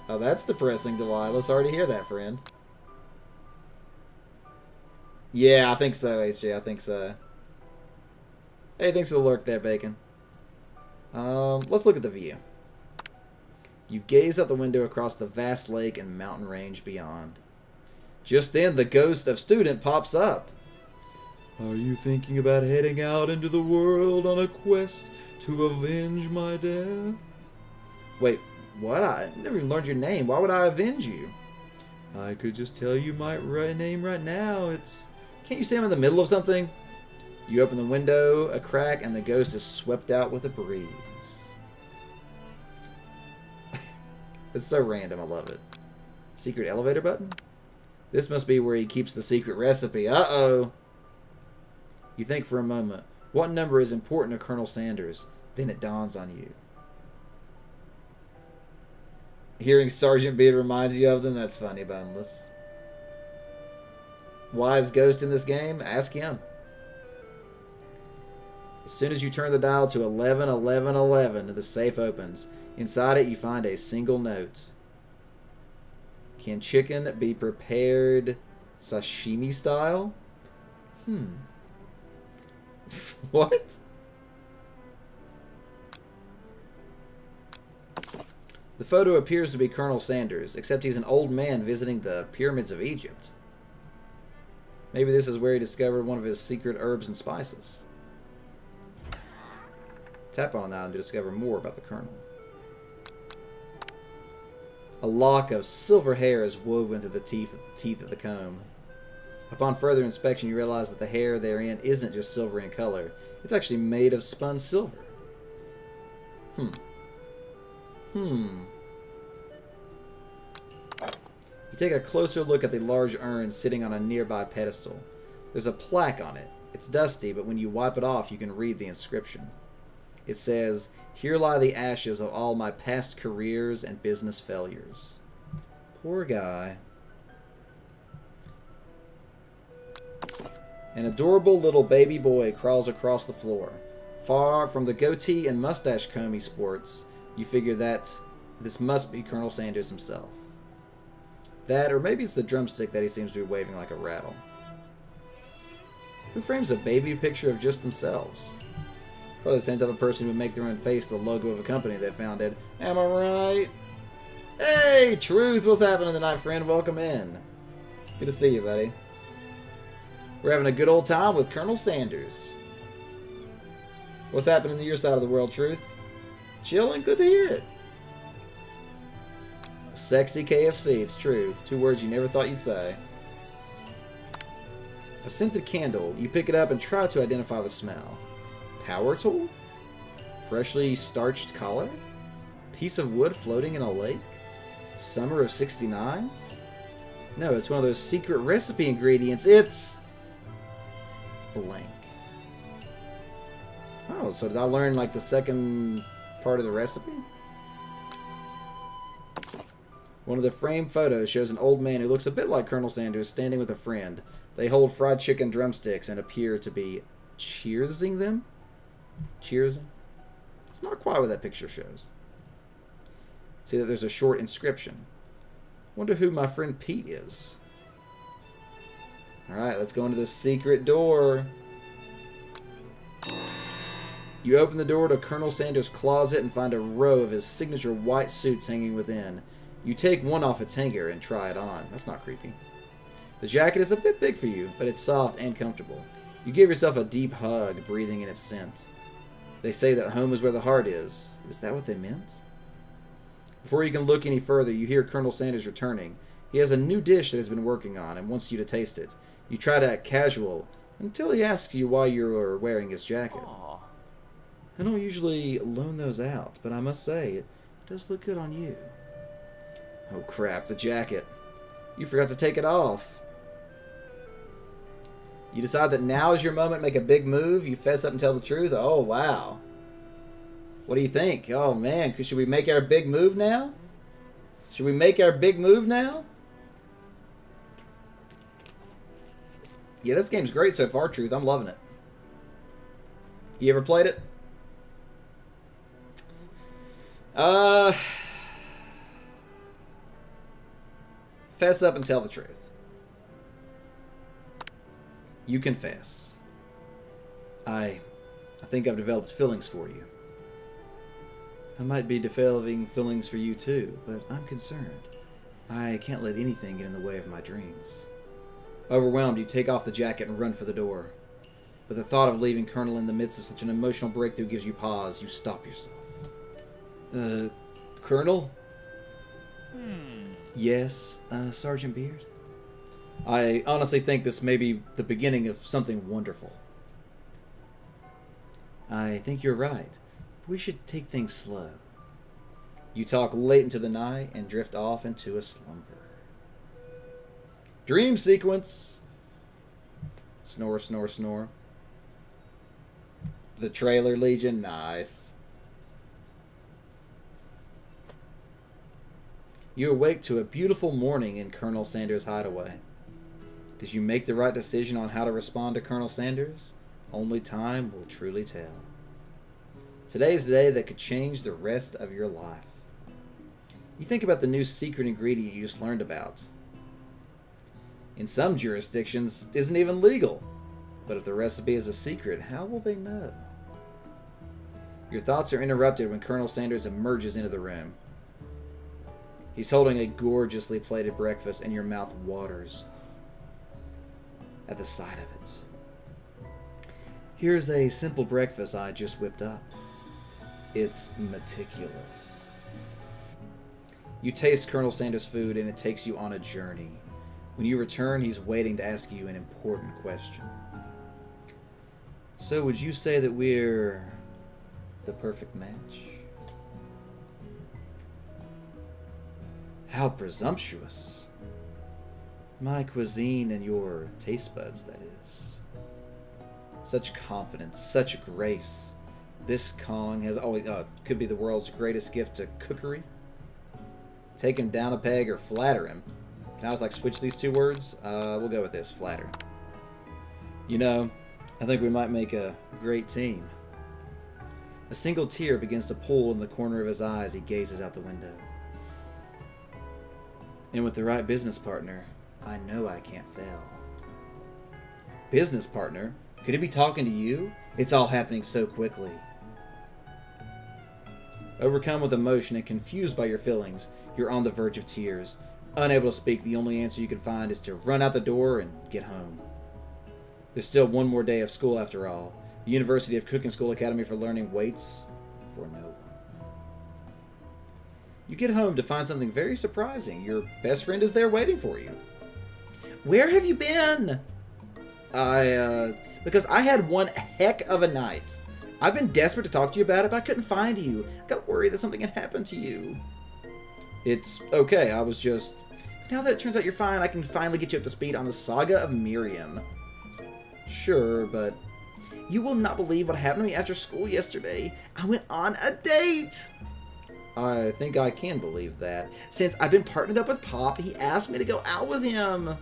Oh, that's depressing, Delilah. Sorry to hear that, friend. Yeah, I think so, HJ. I think so. Hey, thanks for the lurk there, Bacon. Let's look at the view. You gaze out the window across the vast lake and mountain range beyond. Just then, the ghost of Student pops up. Are you thinking about heading out into the world on a quest to avenge my death? Wait, what? I never even learned your name. Why would I avenge you? I could just tell you my name right now. Can't you say I'm in the middle of something? You open the window, a crack, and the ghost is swept out with a breeze. It's so random, I love it. Secret elevator button? This must be where he keeps the secret recipe. Uh-oh. You think for a moment, what number is important to Colonel Sanders? Then it dawns on you. Hearing Sergeant Beard reminds you of them? That's funny, Boneless. Wise ghost in this game? Ask him. As soon as you turn the dial to 111111, the safe opens. Inside it, you find a single note. Can chicken be prepared sashimi style? What? The photo appears to be Colonel Sanders, except he's an old man visiting the pyramids of Egypt. Maybe this is where he discovered one of his secret herbs and spices. Tap on that to discover more about the Colonel. A lock of silver hair is woven through the teeth of the comb. Upon further inspection, you realize that the hair therein isn't just silver in color. It's actually made of spun silver. You take a closer look at the large urn sitting on a nearby pedestal. There's a plaque on it. It's dusty, but when you wipe it off, you can read the inscription. It says, "Here lie the ashes of all my past careers and business failures." Poor guy. An adorable little baby boy crawls across the floor. Far from the goatee and mustache comb he sports, you figure that this must be Colonel Sanders himself. That, or maybe it's the drumstick that he seems to be waving like a rattle. Who frames a baby picture of just themselves? Probably the same type of person who would make their own face the logo of a company they founded. Am I right? Hey, Truth! What's happening tonight, friend? Welcome in. Good to see you, buddy. We're having a good old time with Colonel Sanders. What's happening to your side of the world, Truth? Chilling? Good to hear it. Sexy KFC, it's true. 2 words you never thought you'd say. A scented candle. You pick it up and try to identify the smell. Power tool? Freshly starched collar? Piece of wood floating in a lake? Summer of '69? No, it's one of those secret recipe ingredients. It's blank. Oh, so did I learn like the second part of the recipe? One of the framed photos shows an old man who looks a bit like Colonel Sanders standing with a friend. They hold fried chicken drumsticks and appear to be cheersing them? Cheersing? It's not quite what that picture shows. See that there's a short inscription. Wonder who my friend Pete is. Alright, let's go into the secret door. You open the door to Colonel Sanders' closet and find a row of his signature white suits hanging within. You take one off its hanger and try it on. That's not creepy. The jacket is a bit big for you, but it's soft and comfortable. You give yourself a deep hug, breathing in its scent. They say that home is where the heart is. Is that what they meant? Before you can look any further, you hear Colonel Sanders returning. He has a new dish that he's been working on and wants you to taste it. You try to act casual until he asks you why you're wearing his jacket. Aww. I don't usually loan those out, but I must say, it does look good on you. Oh crap, the jacket. You forgot to take it off. You decide that now is your moment to make a big move. You fess up and tell the truth. Oh, wow. What do you think? Oh, man. Should we make our big move now? Should we make our big move now? Yeah, this game's great so far, Truth. I'm loving it. You ever played it? Fess up and tell the truth. You confess. I think I've developed feelings for you. I might be developing feelings for you too, but I'm concerned. I can't let anything get in the way of my dreams. Overwhelmed, you take off the jacket and run for the door. But the thought of leaving Colonel in the midst of such an emotional breakthrough gives you pause. You stop yourself. Colonel? Yes, Sergeant Beard? I honestly think this may be the beginning of something wonderful. I think you're right. We should take things slow. You talk late into the night and drift off into a slumber. Dream sequence. Snore, snore, snore. The trailer Legion, nice. You awake to a beautiful morning in Colonel Sanders' hideaway. Did you make the right decision on how to respond to Colonel Sanders? Only time will truly tell. Today is the day that could change the rest of your life. You think about the new secret ingredient you just learned about. In some jurisdictions, it isn't even legal. But if the recipe is a secret, how will they know? Your thoughts are interrupted when Colonel Sanders emerges into the room. He's holding a gorgeously plated breakfast and your mouth waters at the sight of it. Here's a simple breakfast I just whipped up. It's meticulous. You taste Colonel Sanders' food and it takes you on a journey. When you return, he's waiting to ask you an important question. So would you say that we're the perfect match? How presumptuous. My cuisine and your taste buds, that is. Such confidence, such grace. This Kong has always could be the world's greatest gift to cookery. Take him down a peg or flatter him. Can I just like switch these two words? We'll go with this, flatter. You know, I think we might make a great team. A single tear begins to pool in the corner of his eye as he gazes out the window. And with the right business partner, I know I can't fail. Business partner? Could he be talking to you? It's all happening so quickly. Overcome with emotion and confused by your feelings, you're on the verge of tears. Unable to speak, the only answer you can find is to run out the door and get home. There's still one more day of school after all. The University of Cooking School Academy for Learning waits for no one. You get home to find something very surprising. Your best friend is there waiting for you. Where have you been? Because I had one heck of a night. I've been desperate to talk to you about it, but I couldn't find you. I got worried that something had happened to you. It's okay, I was just... Now that it turns out you're fine, I can finally get you up to speed on the saga of Miriam. Sure, but... You will not believe what happened to me after school yesterday. I went on a date! I think I can believe that. Since I've been partnered up with Pop, he asked me to go out with him.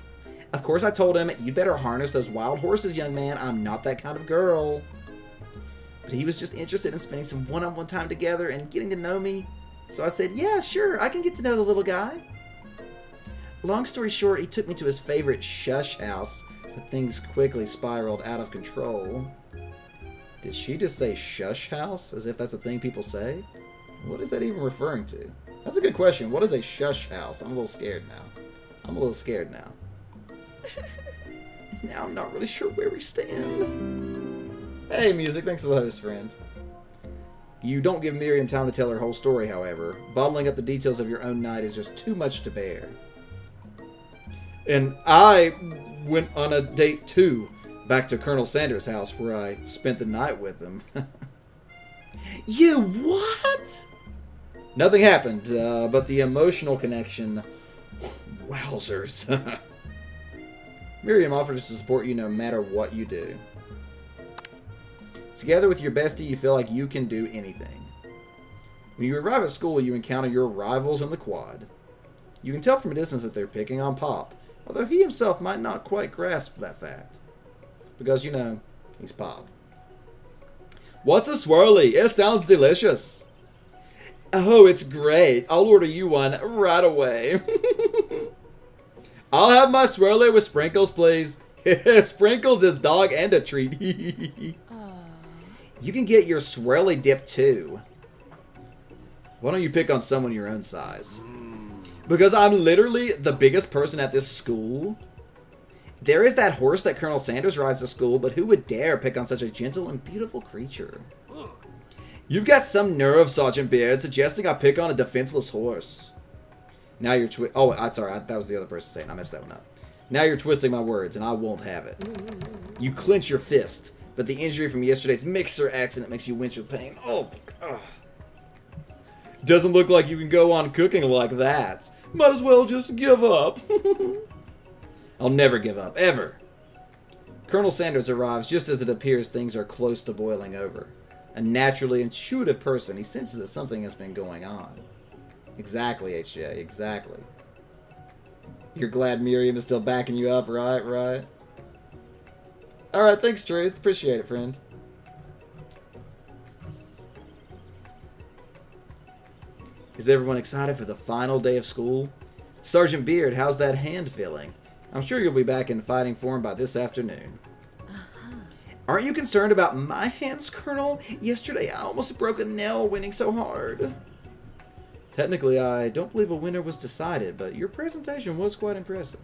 Of course I told him, you better harness those wild horses, young man. I'm not that kind of girl. But he was just interested in spending some one-on-one time together and getting to know me. So I said, yeah, sure, I can get to know the little guy. Long story short, he took me to his favorite shush house, but things quickly spiraled out of control. Did she just say shush house, as if that's a thing people say? What is that even referring to? That's a good question. What is a shush house? I'm a little scared now. Now I'm not really sure where we stand. Hey, music. Thanks for the host, friend. You don't give Miriam time to tell her whole story, however. Bottling up the details of your own night is just too much to bear. And I went on a date, too, back to Colonel Sanders' house, where I spent the night with him. You what? Nothing happened, but the emotional connection... Wowzers. Miriam offers to support you no matter what you do. Together with your bestie, you feel like you can do anything. When you arrive at school, you encounter your rivals in the quad. You can tell from a distance that they're picking on Pop, although he himself might not quite grasp that fact. Because, you know, he's Pop. What's a swirly? It sounds delicious. Oh, it's great. I'll order you one right away. I'll have my swirly with sprinkles, please. Sprinkles is dog and a treat. You can get your swirly dip too. Why don't you pick on someone your own size? Because I'm literally the biggest person at this school. There is that horse that Colonel Sanders rides to school, but who would dare pick on such a gentle and beautiful creature? You've got some nerve, Sergeant Beard, suggesting I pick on a defenseless horse. Now you're that was the other person saying. I messed that one up. Now you're twisting my words, and I won't have it. You clench your fist, but the injury from yesterday's mixer accident makes you wince with pain. Oh, ugh. Doesn't look like you can go on cooking like that. Might as well just give up. I'll never give up, ever. Colonel Sanders arrives just as it appears things are close to boiling over. A naturally intuitive person, he senses that something has been going on. Exactly, HJ, exactly. You're glad Miriam is still backing you up, right? Alright, thanks, Truth. Appreciate it, friend. Is everyone excited for the final day of school? Sergeant Beard, how's that hand feeling? I'm sure you'll be back in fighting form by this afternoon. Aren't you concerned about my hands, Colonel? Yesterday I almost broke a nail winning so hard. Technically, I don't believe a winner was decided, but your presentation was quite impressive.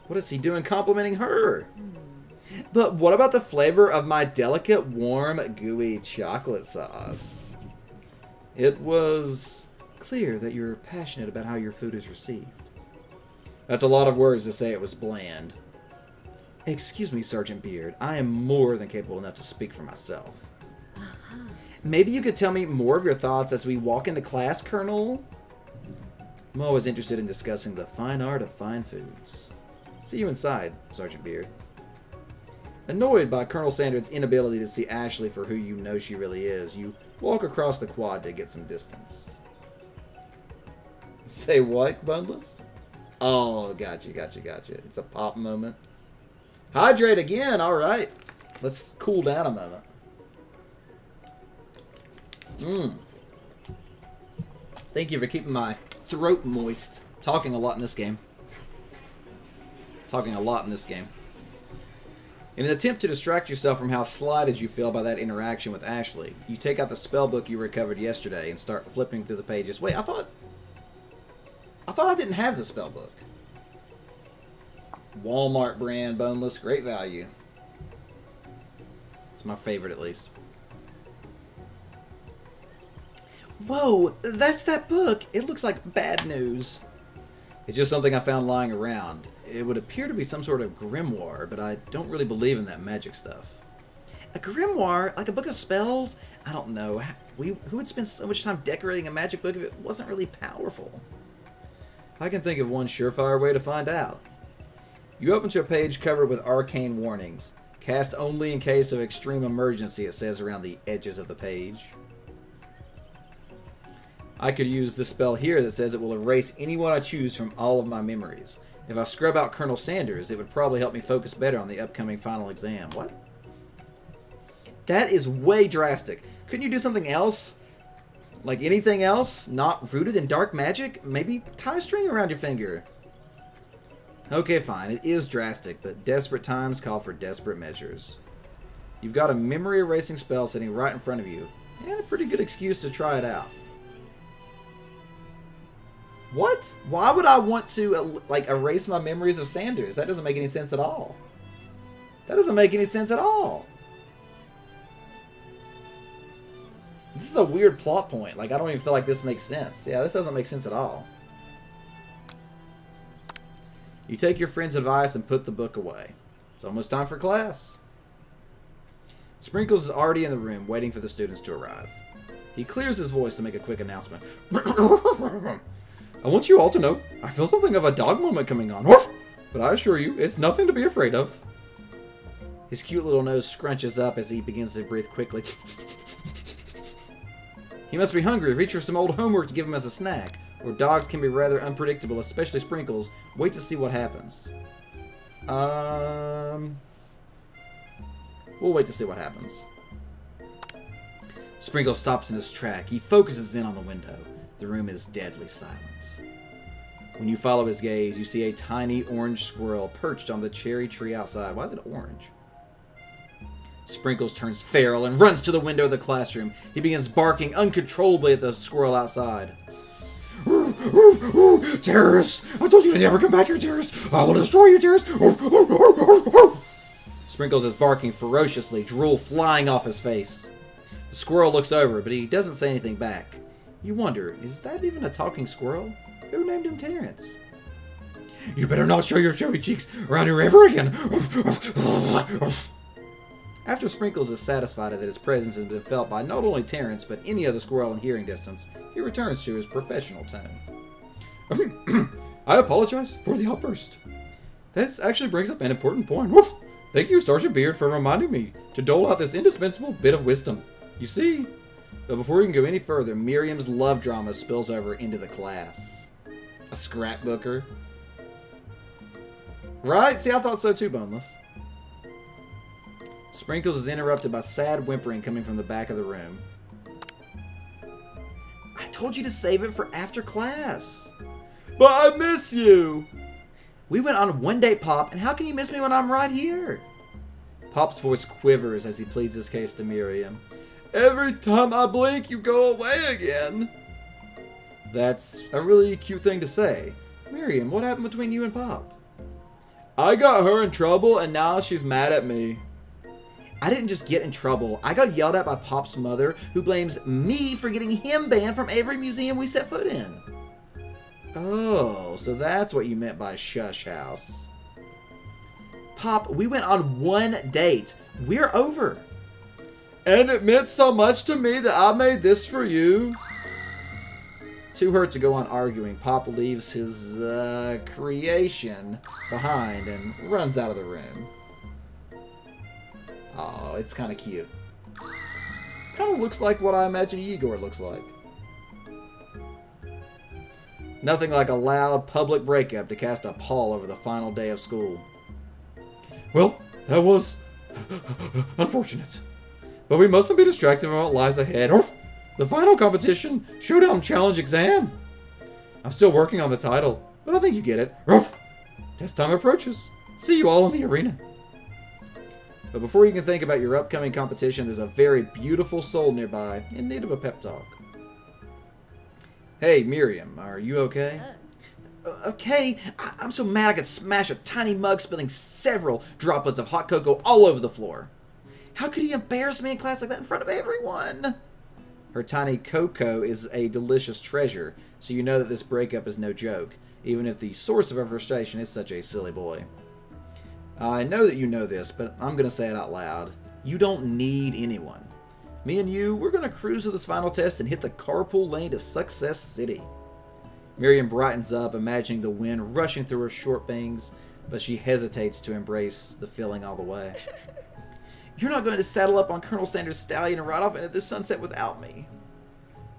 What is he doing complimenting her? But what about the flavor of my delicate, warm, gooey chocolate sauce? It was clear that you're passionate about how your food is received. That's a lot of words to say it was bland. Excuse me, Sergeant Beard. I am more than capable enough to speak for myself. Maybe you could tell me more of your thoughts as we walk into class, Colonel? I'm always interested in discussing the fine art of fine foods. See you inside, Sergeant Beard. Annoyed by Colonel Sanders' inability to see Ashley for who you know she really is, you walk across the quad to get some distance. Say what, Bundless? Oh, gotcha. It's a pop moment. Hydrate again, alright. Let's cool down a moment. Thank you for keeping my throat moist. Talking a lot in this game. In an attempt to distract yourself from how slighted you feel by that interaction with Ashley, you take out the spell book you recovered yesterday and start flipping through the pages. Wait, I thought I didn't have the spell book. Walmart brand, boneless, great value. It's my favorite, at least. Whoa, that's that book. It looks like bad news. It's just something I found lying around. It would appear to be some sort of grimoire, but I don't really believe in that magic stuff. A grimoire? Like a book of spells? I don't know. Who would spend so much time decorating a magic book if it wasn't really powerful? I can think of one surefire way to find out. You open to a page covered with arcane warnings. Cast only in case of extreme emergency, it says around the edges of the page. I could use this spell here that says it will erase anyone I choose from all of my memories. If I scrub out Colonel Sanders, it would probably help me focus better on the upcoming final exam. What? That is way drastic. Couldn't you do something else? Like anything else? Not rooted in dark magic? Maybe tie a string around your finger. Okay, fine. It is drastic, but desperate times call for desperate measures. You've got a memory erasing spell sitting right in front of you, and a pretty good excuse to try it out. What? Why would I want to, erase my memories of Sanders? That doesn't make any sense at all. This is a weird plot point. I don't even feel like this makes sense. Yeah, this doesn't make sense at all. You take your friend's advice and put the book away. It's almost time for class. Sprinkles is already in the room, waiting for the students to arrive. He clears his voice to make a quick announcement. I want you all to know, I feel something of a dog moment coming on. But I assure you, it's nothing to be afraid of. His cute little nose scrunches up as he begins to breathe quickly. He must be hungry. Reach for some old homework to give him as a snack. Or dogs can be rather unpredictable, especially Sprinkles. Wait to see what happens. We'll wait to see what happens. Sprinkles stops in his track. He focuses in on the window. The room is deadly silent. When you follow his gaze, you see a tiny orange squirrel perched on the cherry tree outside. Why is it orange? Sprinkles turns feral and runs to the window of the classroom. He begins barking uncontrollably at the squirrel outside. Terrorists! I told you to never come back here, terrorists! I will destroy you, terrorists! Sprinkles is barking ferociously, drool flying off his face. The squirrel looks over, but he doesn't say anything back. You wonder, is that even a talking squirrel? Who named him Terrence? You better not show your chubby cheeks around here ever again! After Sprinkles is satisfied that his presence has been felt by not only Terrence, but any other squirrel in hearing distance, he returns to his professional tone. I apologize for the outburst. That actually brings up an important point. Woof! Thank you, Sergeant Beard, for reminding me to dole out this indispensable bit of wisdom. You see, but before we can go any further, Miriam's love drama spills over into the class. A scrapbooker. Right? See, I thought so too, Boneless. Sprinkles is interrupted by sad whimpering coming from the back of the room. I told you to save it for after class. But I miss you. We went on one date, Pop, and how can you miss me when I'm right here? Pop's voice quivers as he pleads his case to Miriam. Every time I blink, you go away again. That's a really cute thing to say. Miriam, what happened between you and Pop? I got her in trouble, and now she's mad at me. I didn't just get in trouble. I got yelled at by Pop's mother, who blames me for getting him banned from every museum we set foot in. Oh, so that's what you meant by shush house. Pop, we went on one date. We're over. And it meant so much to me that I made this for you. Too hurt to go on arguing, Pop leaves his creation behind and runs out of the room. Oh, it's kind of cute. Kind of looks like what I imagine Igor looks like. Nothing like a loud public breakup to cast a pall over the final day of school. Well, that was unfortunate. But we mustn't be distracted from what lies ahead. The final competition, Showdown Challenge exam. I'm still working on the title, but I think you get it. Test time approaches. See you all in the arena. But before you can think about your upcoming competition, there's a very beautiful soul nearby in need of a pep talk. Hey, Miriam, are you okay? Okay, I'm so mad I could smash a tiny mug, spilling several droplets of hot cocoa all over the floor. How could he embarrass me in class like that in front of everyone? Her tiny cocoa is a delicious treasure, so you know that this breakup is no joke, even if the source of her frustration is such a silly boy. I know that you know this, but I'm going to say it out loud. You don't need anyone. Me and you, we're going to cruise to this final test and hit the carpool lane to Success City. Miriam brightens up, imagining the wind rushing through her short bangs, but she hesitates to embrace the feeling all the way. You're not going to saddle up on Colonel Sanders' stallion and ride off into the sunset without me.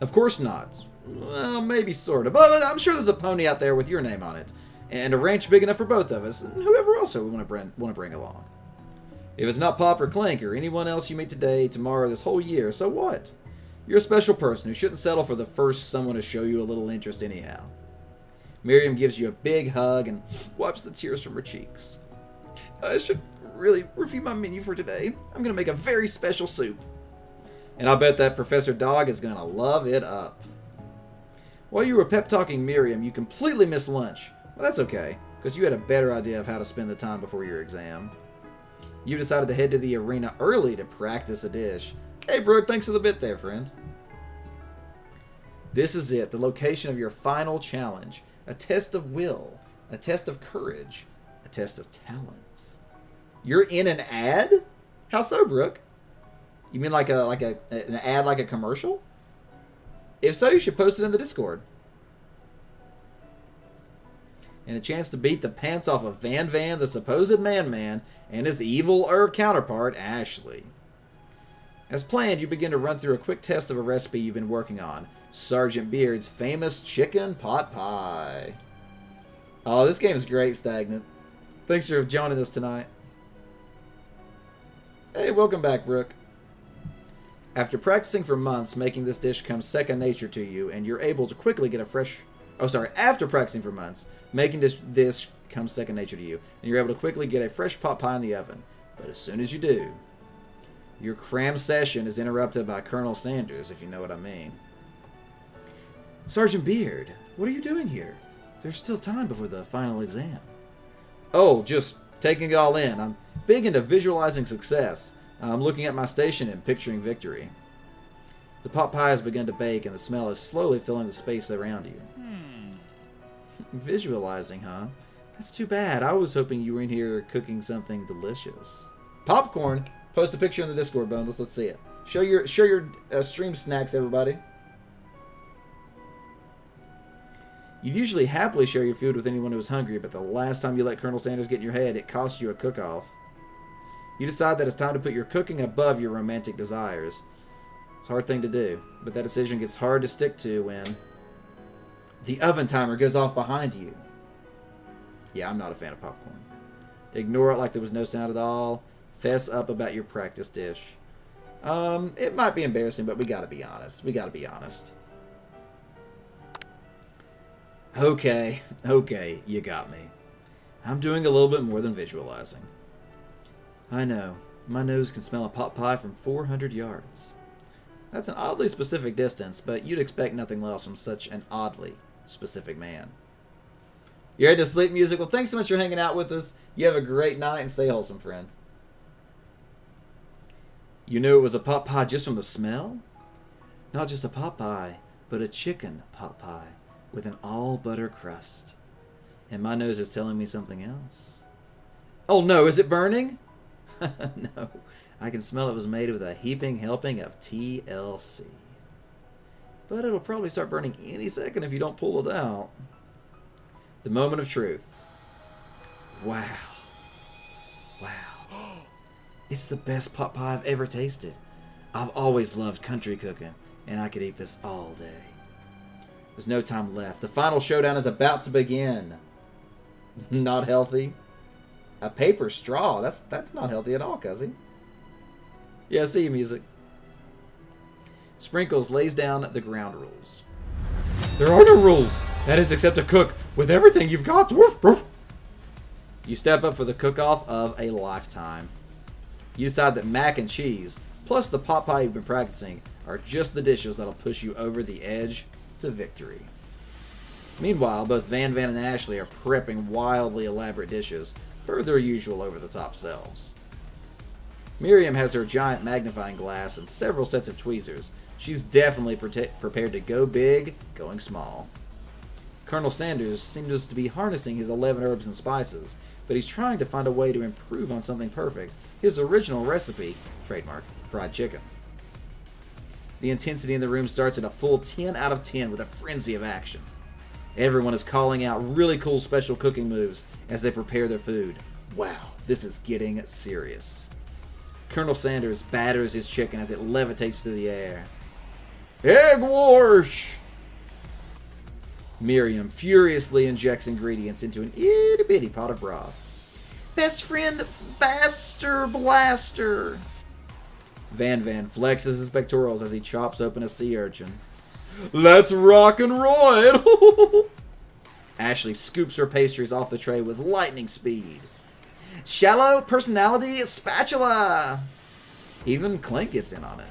Of course not. Well, maybe sort of, but I'm sure there's a pony out there with your name on it, and a ranch big enough for both of us, and whoever else we want to bring along. If it's not Pop or Clank or anyone else you meet today, tomorrow, this whole year, so what? You're a special person who shouldn't settle for the first someone to show you a little interest anyhow. Miriam gives you a big hug and wipes the tears from her cheeks. I should really review my menu for today. I'm going to make a very special soup. And I bet that Professor Dog is going to love it up. While you were pep-talking Miriam, you completely missed lunch. Well, that's okay, because you had a better idea of how to spend the time before your exam. You decided to head to the arena early to practice a dish. Hey, Brooke, thanks for the bit there, friend. This is it, the location of your final challenge. A test of will, a test of courage, a test of talent. You're in an ad? How so, Brooke? You mean like an ad like a commercial? If so, you should post it in the Discord. And a chance to beat the pants off of Van Van, the supposed man-man, and his evil counterpart, Ashley. As planned, you begin to run through a quick test of a recipe you've been working on. Sergeant Beard's famous chicken pot pie. Oh, this game is great, Stagnant. Thanks for joining us tonight. Hey, welcome back, Brooke. After practicing for months, making this dish comes second nature to you, and you're able to quickly get a fresh... After practicing for months, making this comes second nature to you, and you're able to quickly get a fresh pot pie in the oven. But as soon as you do, your cram session is interrupted by Colonel Sanders, if you know what I mean. Sergeant Beard, what are you doing here? There's still time before the final exam. Oh, just taking it all in. I'm big into visualizing success. I'm looking at my station and picturing victory. The pot pie has begun to bake, and the smell is slowly filling the space around you. Visualizing, huh? That's too bad. I was hoping you were in here cooking something delicious. Popcorn. Post a picture in the Discord, Boneless. Let's see it. Show your stream snacks, everybody. You'd usually happily share your food with anyone who was hungry, but the last time you let Colonel Sanders get in your head, it cost you a cook-off. You decide that it's time to put your cooking above your romantic desires. It's a hard thing to do, but that decision gets hard to stick to when the oven timer goes off behind you. Yeah, I'm not a fan of popcorn. Ignore it like there was no sound at all. Fess up about your practice dish. It might be embarrassing, but we gotta be honest. Okay, you got me. I'm doing a little bit more than visualizing. I know, my nose can smell a pot pie from 400 yards. That's an oddly specific distance, but you'd expect nothing less from such an oddly specific man. You ready to sleep, music? Well, thanks so much for hanging out with us. You have a great night and stay wholesome, friend. You knew it was a pot pie just from the smell? Not just a pot pie, but a chicken pot pie with an all-butter crust. And my nose is telling me something else. Oh no, is it burning? No, I can smell it was made with a heaping helping of TLC. But it'll probably start burning any second if you don't pull it out. The moment of truth. Wow. It's the best pot pie I've ever tasted. I've always loved country cooking, and I could eat this all day. There's no time left. The final showdown is about to begin. Not healthy. A paper straw. That's not healthy at all, cuzzy. Yeah, see you, music. Sprinkles lays down the ground rules. There are no rules. That is, except to cook with everything you've got. Woof, woof. You step up for the cook-off of a lifetime. You decide that mac and cheese, plus the pot pie you've been practicing, are just the dishes that'll push you over the edge to victory. Meanwhile, both Van and Ashley are prepping wildly elaborate dishes per their usual over-the-top selves. Miriam has her giant magnifying glass and several sets of tweezers. She's definitely prepared to go big, going small. Colonel Sanders seems to be harnessing his 11 herbs and spices, but he's trying to find a way to improve on something perfect, his original recipe, trademark, fried chicken. The intensity in the room starts at a full 10 out of 10 with a frenzy of action. Everyone is calling out really cool special cooking moves as they prepare their food. Wow, this is getting serious. Colonel Sanders batters his chicken as it levitates through the air. Egg wash! Miriam furiously injects ingredients into an itty-bitty pot of broth. Best friend, faster blaster! Van flexes his pectorals as he chops open a sea urchin. Let's rock and roll! Ashley scoops her pastries off the tray with lightning speed. Shallow personality spatula! Even Clink gets in on it.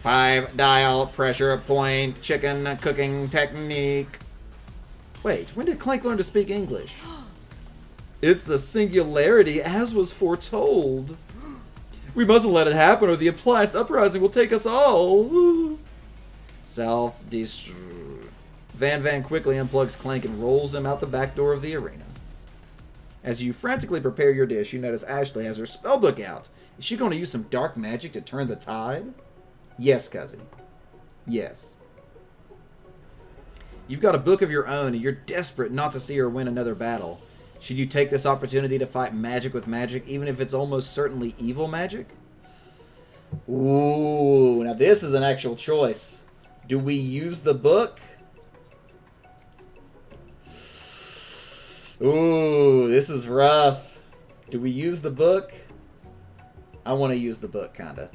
5-dial pressure point chicken cooking technique. Wait, when did Clink learn to speak English? It's the singularity as was foretold. We mustn't let it happen or the appliance uprising will take us all. Self-destruct. Van quickly unplugs Clank and rolls him out the back door of the arena. As you frantically prepare your dish, you notice Ashley has her spellbook out. Is she going to use some dark magic to turn the tide? Yes, cousin. Yes. You've got a book of your own, and you're desperate not to see her win another battle. Should you take this opportunity to fight magic with magic, even if it's almost certainly evil magic? Ooh, now this is an actual choice. Do we use the book? Ooh, this is rough. Do we use the book? I want to use the book, kinda.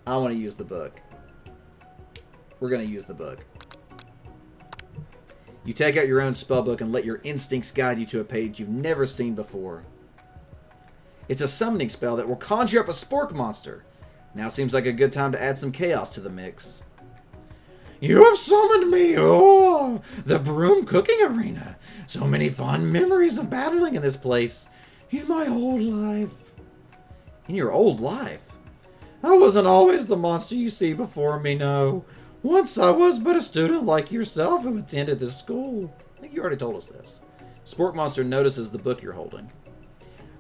I want to use the book. We're going to use the book. You take out your own spellbook and let your instincts guide you to a page you've never seen before. It's a summoning spell that will conjure up a spork monster. Now seems like a good time to add some chaos to the mix. You have summoned me! Oh, the broom cooking arena. So many fond memories of battling in this place. In my old life. In your old life? I wasn't always the monster you see before me, no. Once I was but a student like yourself who attended this school. I think you already told us this. Spork Monster notices the book you're holding.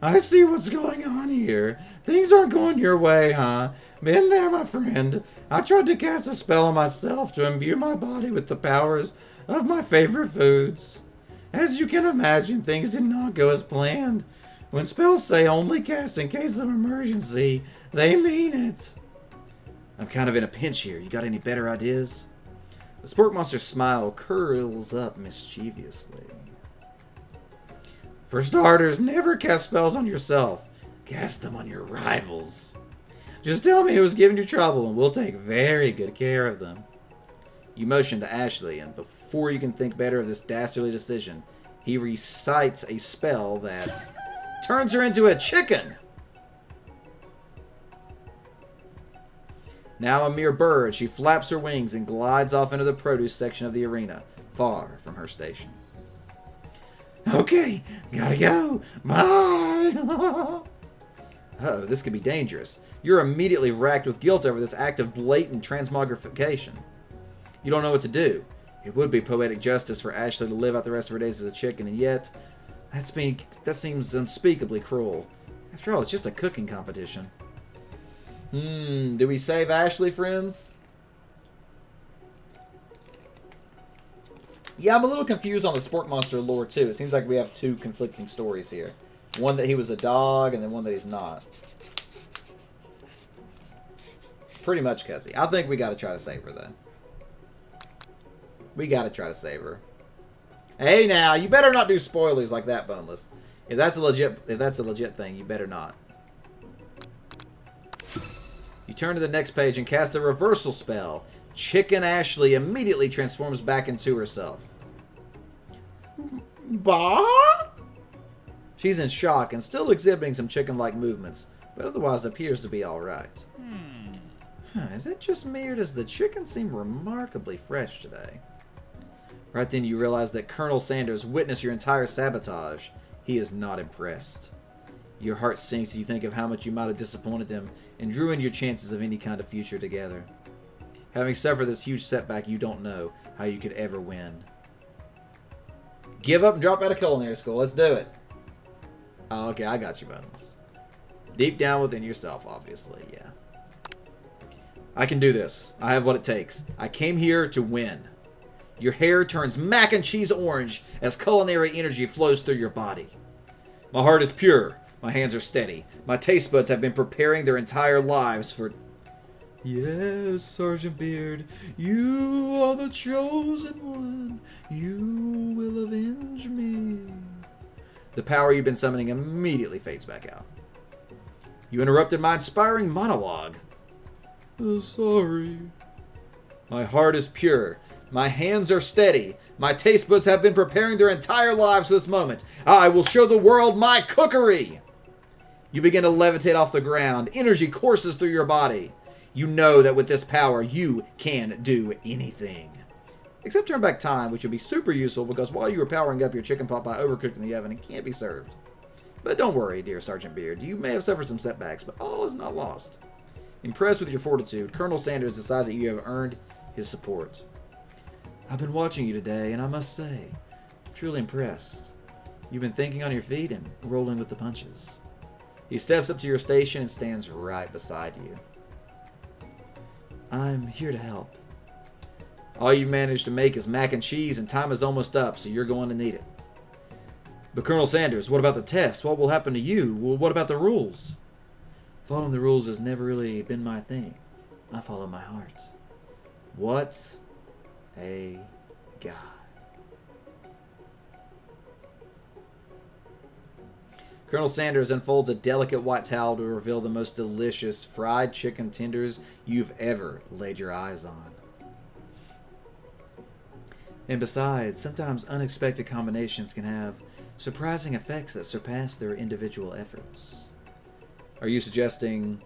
I see what's going on here. Things aren't going your way, huh? Been there, my friend. I tried to cast a spell on myself to imbue my body with the powers of my favorite foods. As you can imagine, things did not go as planned. When spells say only cast in case of emergency, they mean it. I'm kind of in a pinch here. You got any better ideas? The Spork Monster's smile curls up mischievously. For starters, never cast spells on yourself. Cast them on your rivals. Just tell me who's giving you trouble and we'll take very good care of them. You motion to Ashley, and before you can think better of this dastardly decision, he recites a spell that turns her into a chicken. Now a mere bird, she flaps her wings and glides off into the produce section of the arena, far from her station. Okay, gotta go. Bye. Uh-oh, this could be dangerous. You're immediately racked with guilt over this act of blatant transmogrification. You don't know what to do. It would be poetic justice for Ashley to live out the rest of her days as a chicken, and yet that seems unspeakably cruel. After all, it's just a cooking competition. Do we save Ashley, friends? Yeah, I'm a little confused on the Spork Monster lore, too. It seems like we have two conflicting stories here. One that he was a dog, and then one that he's not. Pretty much Cuzzy. I think we got to try to save her, though. We got to try to save her. Hey, now, you better not do spoilers like that, Boneless. If that's a legit thing, you better not. You turn to the next page and cast a reversal spell. Chicken Ashley immediately transforms back into herself. Bah? She's in shock and still exhibiting some chicken-like movements, but otherwise appears to be alright. Is it just me, or does the chicken seem remarkably fresh today? Right then you realize that Colonel Sanders witnessed your entire sabotage. He is not impressed. Your heart sinks as you think of how much you might have disappointed him and ruined your chances of any kind of future together. Having suffered this huge setback, you don't know how you could ever win. Give up and drop out of culinary school. Let's do it. Oh, okay, I got you, Bones. Deep down within yourself, obviously, yeah. I can do this. I have what it takes. I came here to win. Your hair turns mac and cheese orange as culinary energy flows through your body. My heart is pure. My hands are steady. My taste buds have been preparing their entire lives for... Yes, Sergeant Beard, you are the chosen one. You will avenge me. The power you've been summoning immediately fades back out. You interrupted my inspiring monologue. Sorry. My heart is pure. My hands are steady. My taste buds have been preparing their entire lives for this moment. I will show the world my cookery. You begin to levitate off the ground. Energy courses through your body. You know that with this power, you can do anything. Except turn back time, which would be super useful because while you were powering up, your chicken pot pie overcooked in the oven and can't be served. But don't worry, dear Sergeant Beard. You may have suffered some setbacks, but all is not lost. Impressed with your fortitude, Colonel Sanders decides that you have earned his support. I've been watching you today, and I must say, I'm truly impressed. You've been thinking on your feet and rolling with the punches. He steps up to your station and stands right beside you. I'm here to help. All you've managed to make is mac and cheese, and time is almost up, so you're going to need it. But Colonel Sanders, what about the test? What will happen to you? Well, what about the rules? Following the rules has never really been my thing. I follow my heart. What a guy. Colonel Sanders unfolds a delicate white towel to reveal the most delicious fried chicken tenders you've ever laid your eyes on. And besides, sometimes unexpected combinations can have surprising effects that surpass their individual efforts. Are you suggesting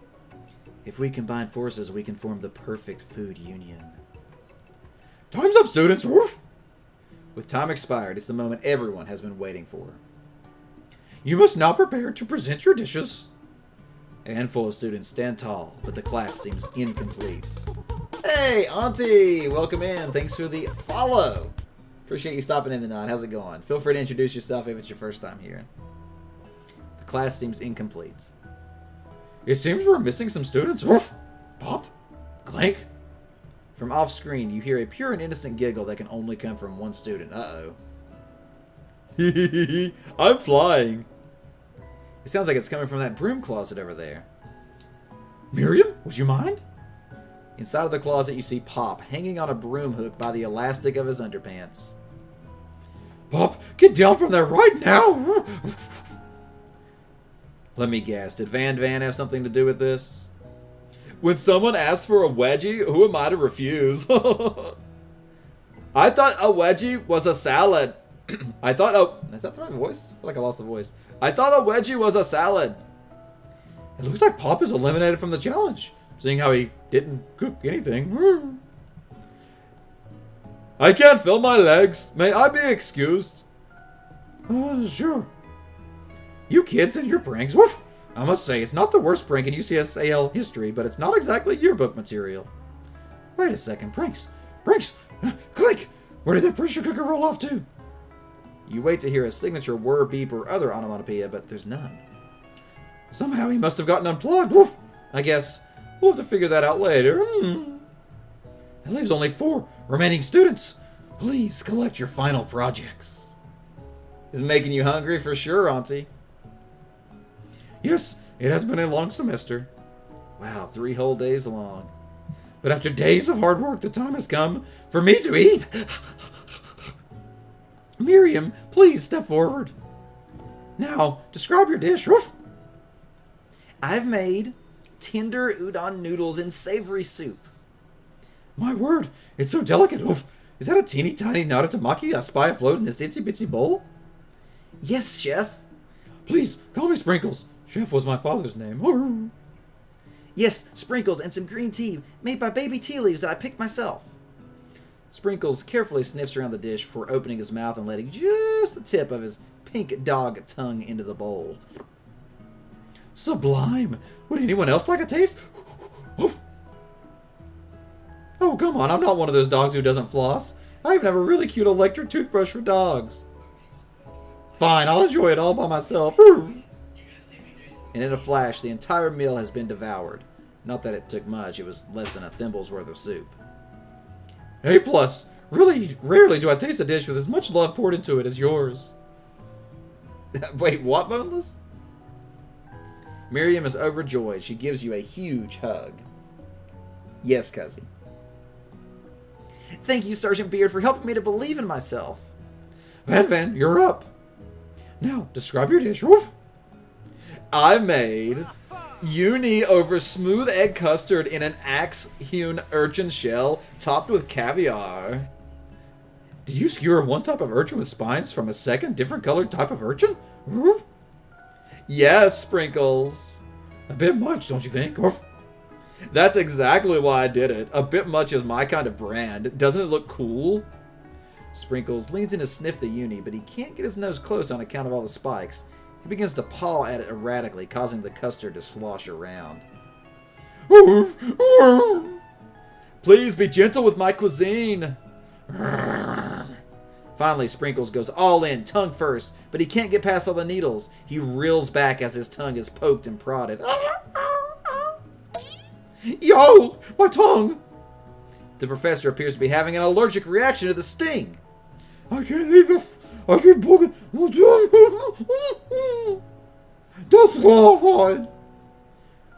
if we combine forces, we can form the perfect food union? Time's up, students! Woof. With time expired, it's the moment everyone has been waiting for. You must now prepare to present your dishes. A handful of students stand tall, but the class seems incomplete. Hey, Auntie! Welcome in. Thanks for the follow. Appreciate you stopping in tonight. How's it going? Feel free to introduce yourself if it's your first time here. The class seems incomplete. It seems we're missing some students. Woof. Pop. Clank. From off screen, you hear a pure and innocent giggle that can only come from one student. Uh-oh. I'm flying. It sounds like it's coming from that broom closet over there. Miriam, would you mind? Inside of the closet, you see Pop hanging on a broom hook by the elastic of his underpants. Pop, get down from there right now! Let me guess, did Van have something to do with this? When someone asks for a wedgie, who am I to refuse? I thought a wedgie was a salad. I thought, oh, is that the right voice? I feel like I lost the voice. I thought a wedgie was a salad. It looks like Pop is eliminated from the challenge, seeing how he didn't cook anything. I can't feel my legs. May I be excused? Sure. You kids and your pranks. Woof! I must say, it's not the worst prank in UCSAL history, but it's not exactly yearbook material. Wait a second. Pranks! Pranks! Click! Where did that pressure cooker roll off to? You wait to hear a signature whir, beep, or other onomatopoeia, but there's none. Somehow he must have gotten unplugged. Woof! I guess we'll have to figure that out later. That leaves only 4 remaining students. Please collect your final projects. Is making you hungry for sure, Auntie. Yes, it has been a long semester. Wow, 3 whole days long. But after days of hard work, the time has come for me to eat. Miriam, please step forward. Now, describe your dish. Woof. I've made tender udon noodles in savory soup. My word, it's so delicate. Oof. Is that a teeny tiny naratamaki I spy afloat in this itsy bitsy bowl? Yes, chef. Please, call me Sprinkles. Chef was my father's name. Yes, sprinkles and some green tea made by baby tea leaves that I picked myself. Sprinkles carefully sniffs around the dish before opening his mouth and letting just the tip of his pink dog tongue into the bowl. Sublime. Would anyone else like a taste? Oof. Oh, come on. I'm not one of those dogs who doesn't floss. I even have a really cute electric toothbrush for dogs. Fine, I'll enjoy it all by myself. And in a flash, the entire meal has been devoured. Not that it took much, it was less than a thimble's worth of soup. A+. Really rarely do I taste a dish with as much love poured into it as yours. Wait, what, Boneless? Miriam is overjoyed. She gives you a huge hug. Yes, Cuzzy. Thank you, Sergeant Beard, for helping me to believe in myself. Van, you're up. Now, describe your dish. Woof. I made uni over smooth egg custard in an axe-hewn urchin shell topped with caviar. Did you skewer one type of urchin with spines from a second different colored type of urchin? Woof. Yes, Sprinkles. A bit much, don't you think? Woof. That's exactly why I did it. A bit much is my kind of brand. Doesn't it look cool? Sprinkles leans in to sniff the uni, but he can't get his nose close on account of all the spikes. He begins to paw at it erratically, causing the custard to slosh around. Woof. Woof. Please be gentle with my cuisine. Finally, Sprinkles goes all in, tongue first, but he can't get past all the needles. He reels back as his tongue is poked and prodded. Yo, my tongue! The professor appears to be having an allergic reaction to the sting. I can't eat this. I keep poking. That's horrified.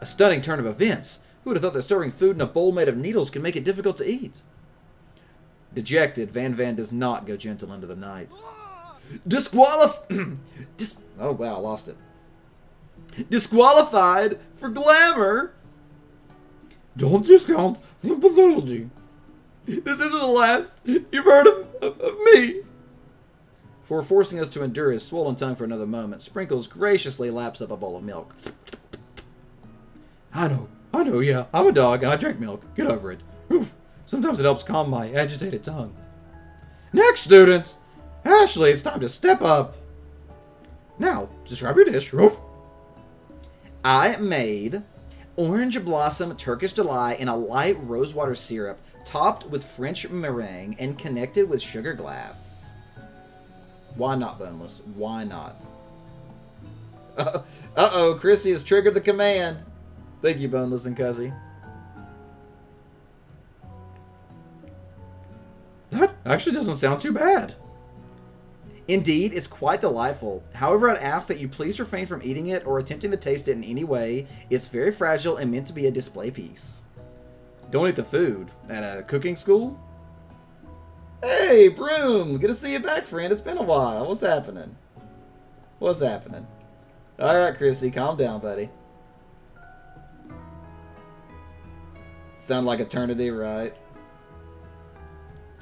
A stunning turn of events. Who would have thought that serving food in a bowl made of needles can make it difficult to eat? Dejected, Van does not go gentle into the night. Oh wow, lost it. Disqualified for glamour. Don't discount sympathy. This isn't the last you've heard of me. For forcing us to endure his swollen tongue for another moment, Sprinkles graciously laps up a bowl of milk. I know, yeah. I'm a dog and I drink milk. Get over it. Oof. Sometimes it helps calm my agitated tongue. Next, student! Ashley, it's time to step up. Now, describe your dish. Oof. I made orange blossom Turkish delight in a light rosewater syrup topped with French meringue and connected with sugar glass. Why not, Boneless? Why not? Uh-oh, Chrissy has triggered the command. Thank you, Boneless and Cuzzy. That actually doesn't sound too bad. Indeed, it's quite delightful. However, I'd ask that you please refrain from eating it or attempting to taste it in any way. It's very fragile and meant to be a display piece. Don't eat the food. At a cooking school? Hey, Broom! Good to see you back, friend. It's been a while. What's happening? What's happening? Alright, Chrissy, calm down, buddy. Sound like eternity, right?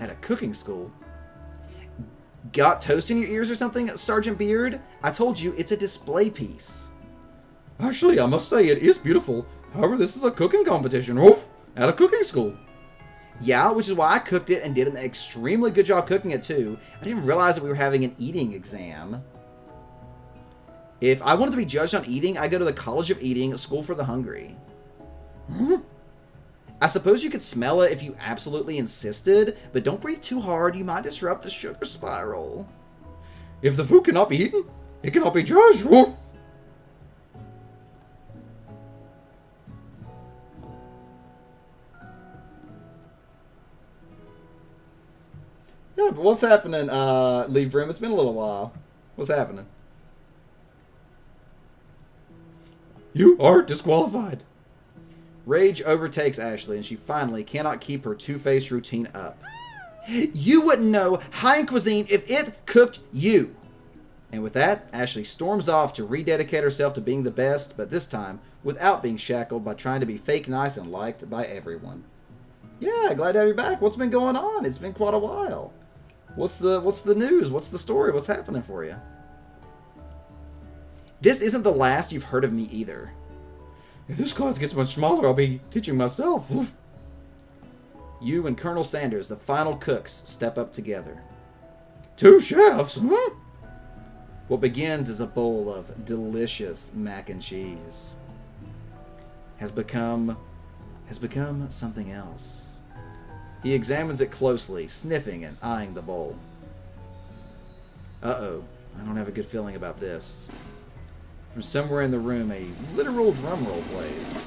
At a cooking school? Got toast in your ears or something, Sergeant Beard? I told you, it's a display piece. Actually, I must say, it is beautiful. However, this is a cooking competition. Oof! At a cooking school. Yeah, which is why I cooked it and did an extremely good job cooking it too. I didn't realize that we were having an eating exam. If I wanted to be judged on eating, I go to the College of Eating, School for the Hungry. I suppose you could smell it if you absolutely insisted, but don't breathe too hard, you might disrupt the sugar spiral. If the food cannot be eaten, it cannot be judged. Oof! Yeah, but what's happening, Leave Room? It's been a little while. What's happening? You are disqualified. Rage overtakes Ashley, and she finally cannot keep her two-faced routine up. You wouldn't know high-end cuisine if it cooked you. And with that, Ashley storms off to rededicate herself to being the best, but this time without being shackled by trying to be fake nice and liked by everyone. Yeah, glad to have you back. What's been going on? It's been quite a while. What's the news? What's the story? What's happening for you? This isn't the last you've heard of me either. If this class gets much smaller, I'll be teaching myself. Oof. You and Colonel Sanders, the final cooks, step up together. 2 chefs? Huh? What begins as a bowl of delicious mac and cheese has become something else. He examines it closely, sniffing and eyeing the bowl. Uh-oh, I don't have a good feeling about this. From somewhere in the room, a literal drum roll plays.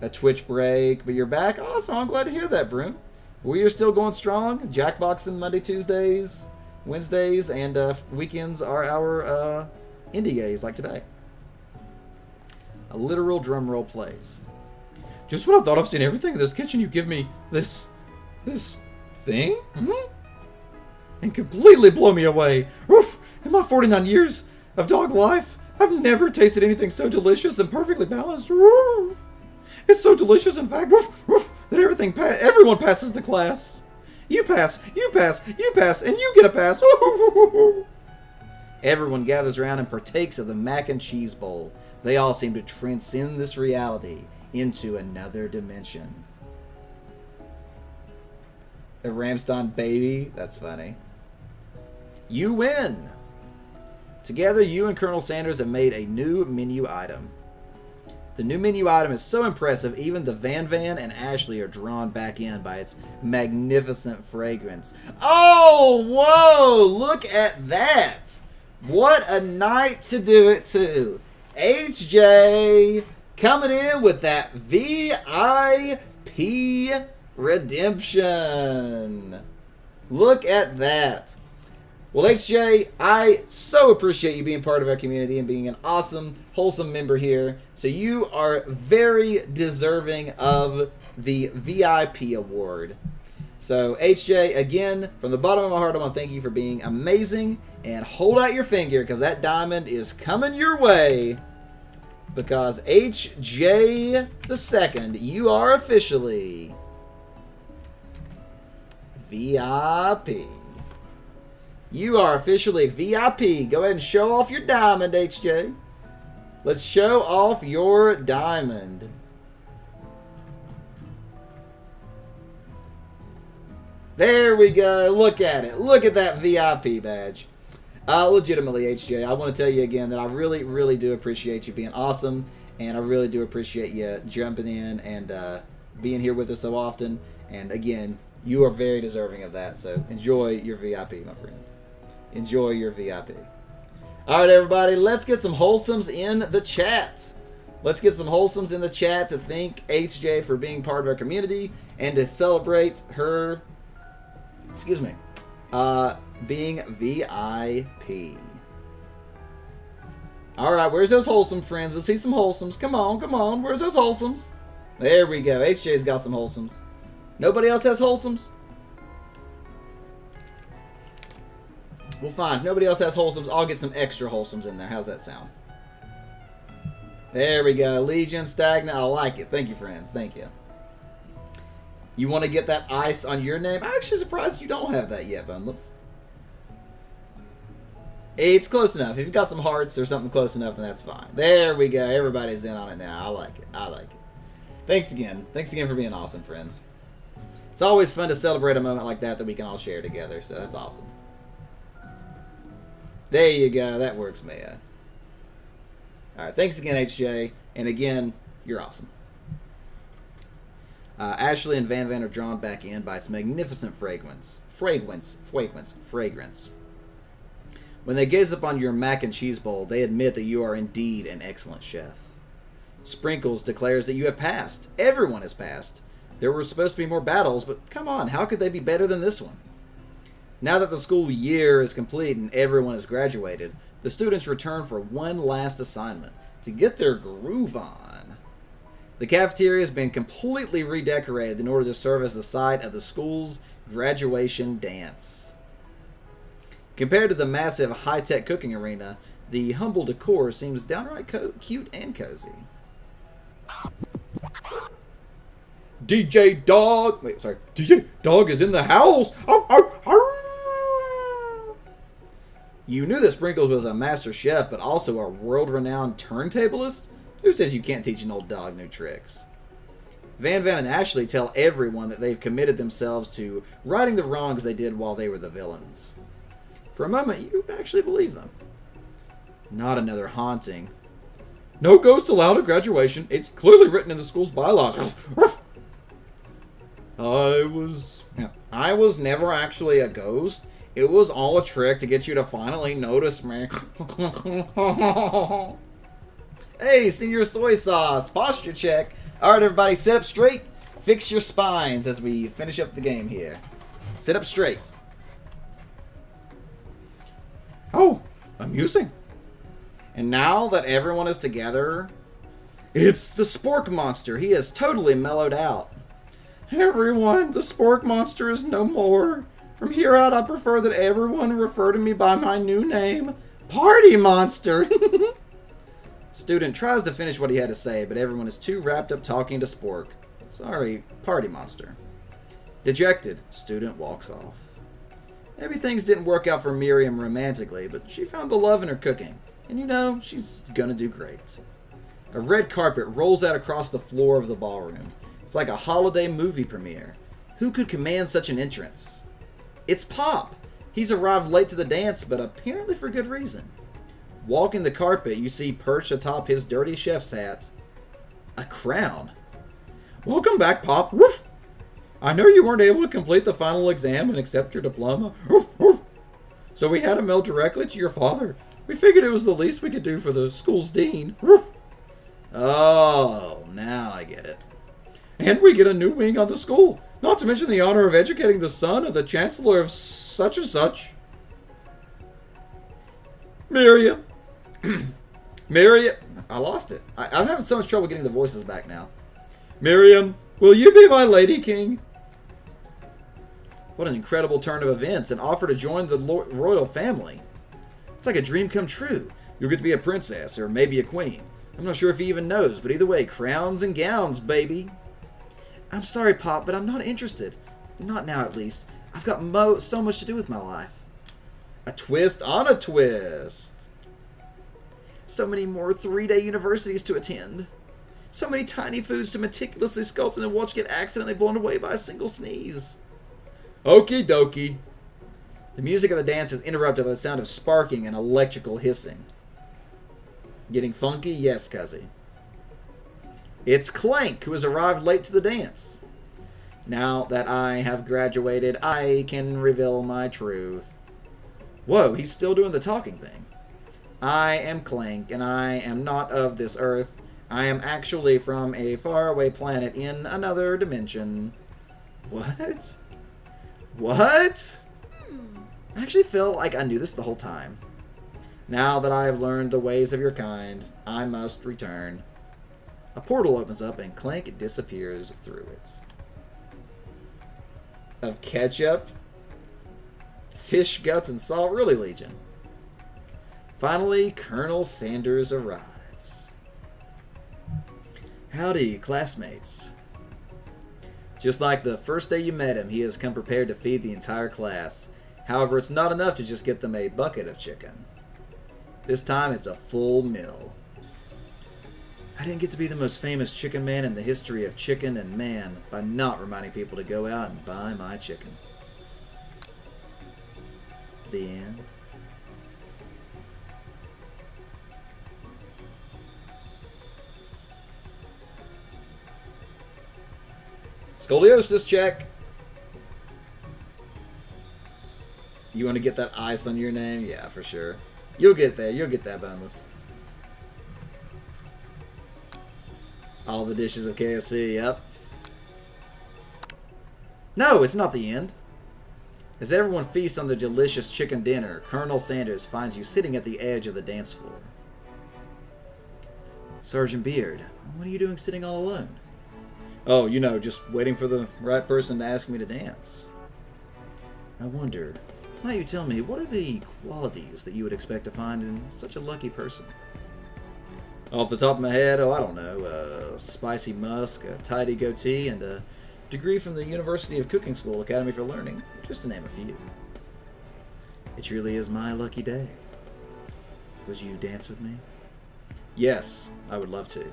A Twitch break, but you're back? Awesome, I'm glad to hear that, Broom. We are still going strong. Jackboxing Monday, Tuesdays, Wednesdays, and weekends are our indie gays like today. A literal drum roll plays. Just when I thought I've seen everything in this kitchen, you give me this thing? Mm-hmm. And completely blow me away. Oof! In my 49 years of dog life, I've never tasted anything so delicious and perfectly balanced. Oof! It's so delicious, in fact, oof, oof, that everyone passes the class. You pass, you pass, you pass, and you get a pass. Ooh. Everyone gathers around and partakes of the mac and cheese bowl. They all seem to transcend this reality into another dimension. A Ramstein baby? That's funny. You win! Together, you and Colonel Sanders have made a new menu item. The new menu item is so impressive, even the Van and Ashley are drawn back in by its magnificent fragrance. Oh, whoa! Look at that! What a night to do it to. HJ coming in with that VIP redemption. Look at that. Well, HJ, I so appreciate you being part of our community and being an awesome, wholesome member here. So you are very deserving of the VIP award. So HJ, again, from the bottom of my heart, I want to thank you for being amazing. And hold out your finger, because that diamond is coming your way. Because HJ the second, you are officially VIP. You are officially VIP. Go ahead and show off your diamond, HJ. Let's show off your diamond. There we go. Look at it. Look at that VIP badge. Legitimately, HJ, I want to tell you again that I really, really do appreciate you being awesome. And I really do appreciate you jumping in and being here with us so often. And again, you are very deserving of that. So enjoy your VIP, my friend. Enjoy your VIP. All right, everybody, let's get some wholesomes in the chat. Let's get some wholesomes in the chat to thank HJ for being part of our community and to celebrate her, being VIP. All right, where's those wholesome friends? Let's see some wholesomes. Come on, come on. Where's those wholesomes? There we go. HJ's got some wholesomes. Nobody else has wholesomes? Well, fine. If nobody else has wholesomes, I'll get some extra wholesomes in there. How's that sound? There we go. Legion, Stagnant. I like it. Thank you, friends. Thank you. You want to get that ice on your name? I'm actually surprised you don't have that yet, Bundles. It's close enough. If you've got some hearts or something close enough, then that's fine. There we go. Everybody's in on it now. I like it. I like it. Thanks again. Thanks again for being awesome, friends. It's always fun to celebrate a moment like that we can all share together, so that's awesome. There you go. That works, Maya. All right. Thanks again, HJ. And again, you're awesome. Ashley and Van are drawn back in by its magnificent fragrance. Fragrance. When they gaze upon your mac and cheese bowl, they admit that you are indeed an excellent chef. Sprinkles declares that you have passed. Everyone has passed. There were supposed to be more battles, but come on, how could they be better than this one? Now that the school year is complete and everyone has graduated, the students return for one last assignment. to get their groove on. The cafeteria has been completely redecorated in order to serve as the site of the school's graduation dance. Compared to the massive high-tech cooking arena, the humble decor seems downright cute and cozy. DJ Dog. Wait, sorry. DJ Dog is in the house. Ow, ow, ow. You knew that Sprinkles was a master chef, but also a world-renowned turntablist? Who says you can't teach an old dog new tricks? Van and Ashley tell everyone that they've committed themselves to righting the wrongs they did while they were the villains. For a moment, you actually believe them. Not another haunting. No ghosts allowed at graduation. It's clearly written in the school's bylaws. I was never actually a ghost. It was all a trick to get you to finally notice me. Hey, senior soy sauce. Posture check. Alright, everybody, sit up straight. Fix your spines as we finish up the game here. Sit up straight. Oh, amusing. And now that everyone is together, it's the Spork Monster. He has totally mellowed out. Everyone, the Spork Monster is no more. From here out, I prefer that everyone refer to me by my new name, Party Monster. Student tries to finish what he had to say, but everyone is too wrapped up talking to Spork. Sorry, Party Monster. Dejected, student walks off. Maybe things didn't work out for Miriam romantically, but she found the love in her cooking. And you know, she's gonna do great. A red carpet rolls out across the floor of the ballroom. It's like a holiday movie premiere. Who could command such an entrance? It's Pop! He's arrived late to the dance, but apparently for good reason. Walking the carpet, you see perched atop his dirty chef's hat a crown. Welcome back, Pop. Woof. I know you weren't able to complete the final exam and accept your diploma. Woof, woof. So we had to mail directly to your father. We figured it was the least we could do for the school's dean. Woof. Oh, now I get it. And we get a new wing on the school. Not to mention the honor of educating the son of the chancellor of such and such. Miriam. Miriam. I lost it. I'm having so much trouble getting the voices back now. Miriam, will you be my lady king? What an incredible turn of events. An offer to join the royal family. It's like a dream come true. You'll get to be a princess, or maybe a queen. I'm not sure if he even knows, but either way, crowns and gowns, baby. I'm sorry, Pop, but I'm not interested. Not now, at least. I've got so much to do with my life. A twist on a twist. So many more 3-day universities to attend. So many tiny foods to meticulously sculpt and then watch get accidentally blown away by a single sneeze. Okie dokie. The music of the dance is interrupted by the sound of sparking and electrical hissing. Getting funky? Yes, Cuzzy. It's Clank, who has arrived late to the dance. Now that I have graduated, I can reveal my truth. Whoa, he's still doing the talking thing. I am Clank, and I am not of this earth. I am actually from a faraway planet in another dimension. What? What? I actually feel like I knew this the whole time. Now that I have learned the ways of your kind, I must return. A portal opens up and Clank disappears through it. Of ketchup, fish guts, and salt, really, Legion. Finally, Colonel Sanders arrives. Howdy, classmates. Just like the first day you met him, he has come prepared to feed the entire class. However, it's not enough to just get them a bucket of chicken. This time, it's a full meal. I didn't get to be the most famous chicken man in the history of chicken and man by not reminding people to go out and buy my chicken. The end. Scoliosis check. You want to get that ice on your name? Yeah, for sure. You'll get there. You'll get that bonus. All the dishes of KFC, yep. No, it's not the end. As everyone feasts on the delicious chicken dinner, Colonel Sanders finds you sitting at the edge of the dance floor. Sergeant Beard, what are you doing sitting all alone? Oh, you know, just waiting for the right person to ask me to dance. I wonder, might you tell me, what are the qualities that you would expect to find in such a lucky person? Off the top of my head, I don't know, spicy musk, a tidy goatee, and a degree from the University of Cooking School Academy for Learning, just to name a few. It truly is my lucky day. Would you dance with me? Yes, I would love to.